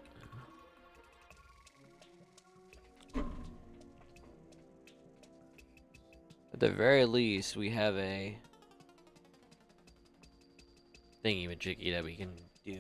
A: At the very least, we have a thingy-majiggy that we can do.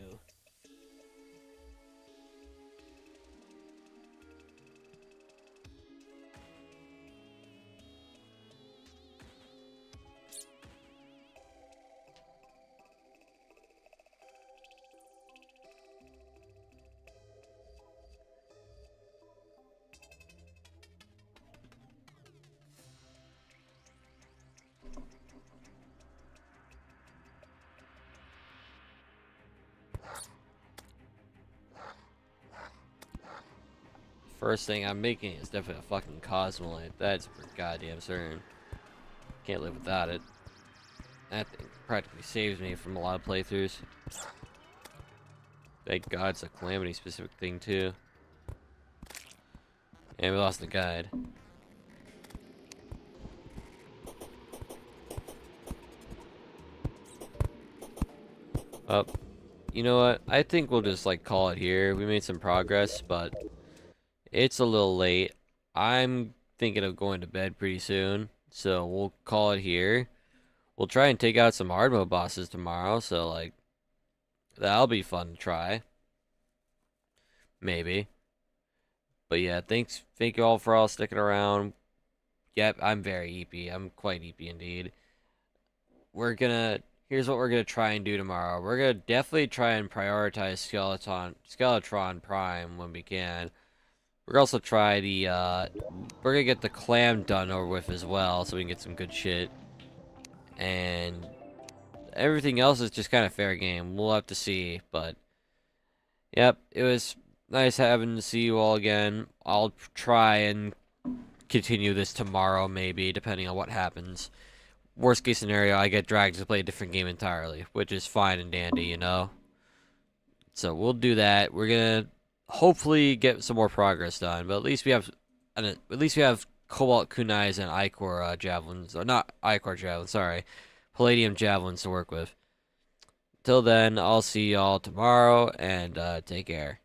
A: First thing I'm making is definitely a fucking Cosmolite. That's for goddamn certain. Can't live without it. That thing practically saves me from a lot of playthroughs. Thank God it's a Calamity specific thing too. And we lost the guide. Up. You know what? I think we'll just like call it here. We made some progress, but it's a little late. I'm thinking of going to bed pretty soon, so we'll call it here. We'll try and take out some hard mode bosses tomorrow, so like that'll be fun to try. Maybe. But yeah, thank you all for all sticking around. Yep, I'm very EP. I'm quite EP indeed. Here's what we're gonna try and do tomorrow. We're gonna definitely try and prioritize Skeletron Prime when we can. We're gonna also try the we're gonna get the clam done over with as well, so we can get some good shit. And everything else is just kind of fair game. We'll have to see, but yep, it was nice having to see you all again. I'll try and continue this tomorrow, maybe, depending on what happens. Worst case scenario, I get dragged to play a different game entirely, which is fine and dandy, you know? So we'll do that. We're gonna hopefully get some more progress done, but at least we have and at least we have Cobalt Kunais and Ichor javelins, or not Ichor javelins, sorry, Palladium javelins to work with. Till then, I'll see y'all tomorrow, and take care.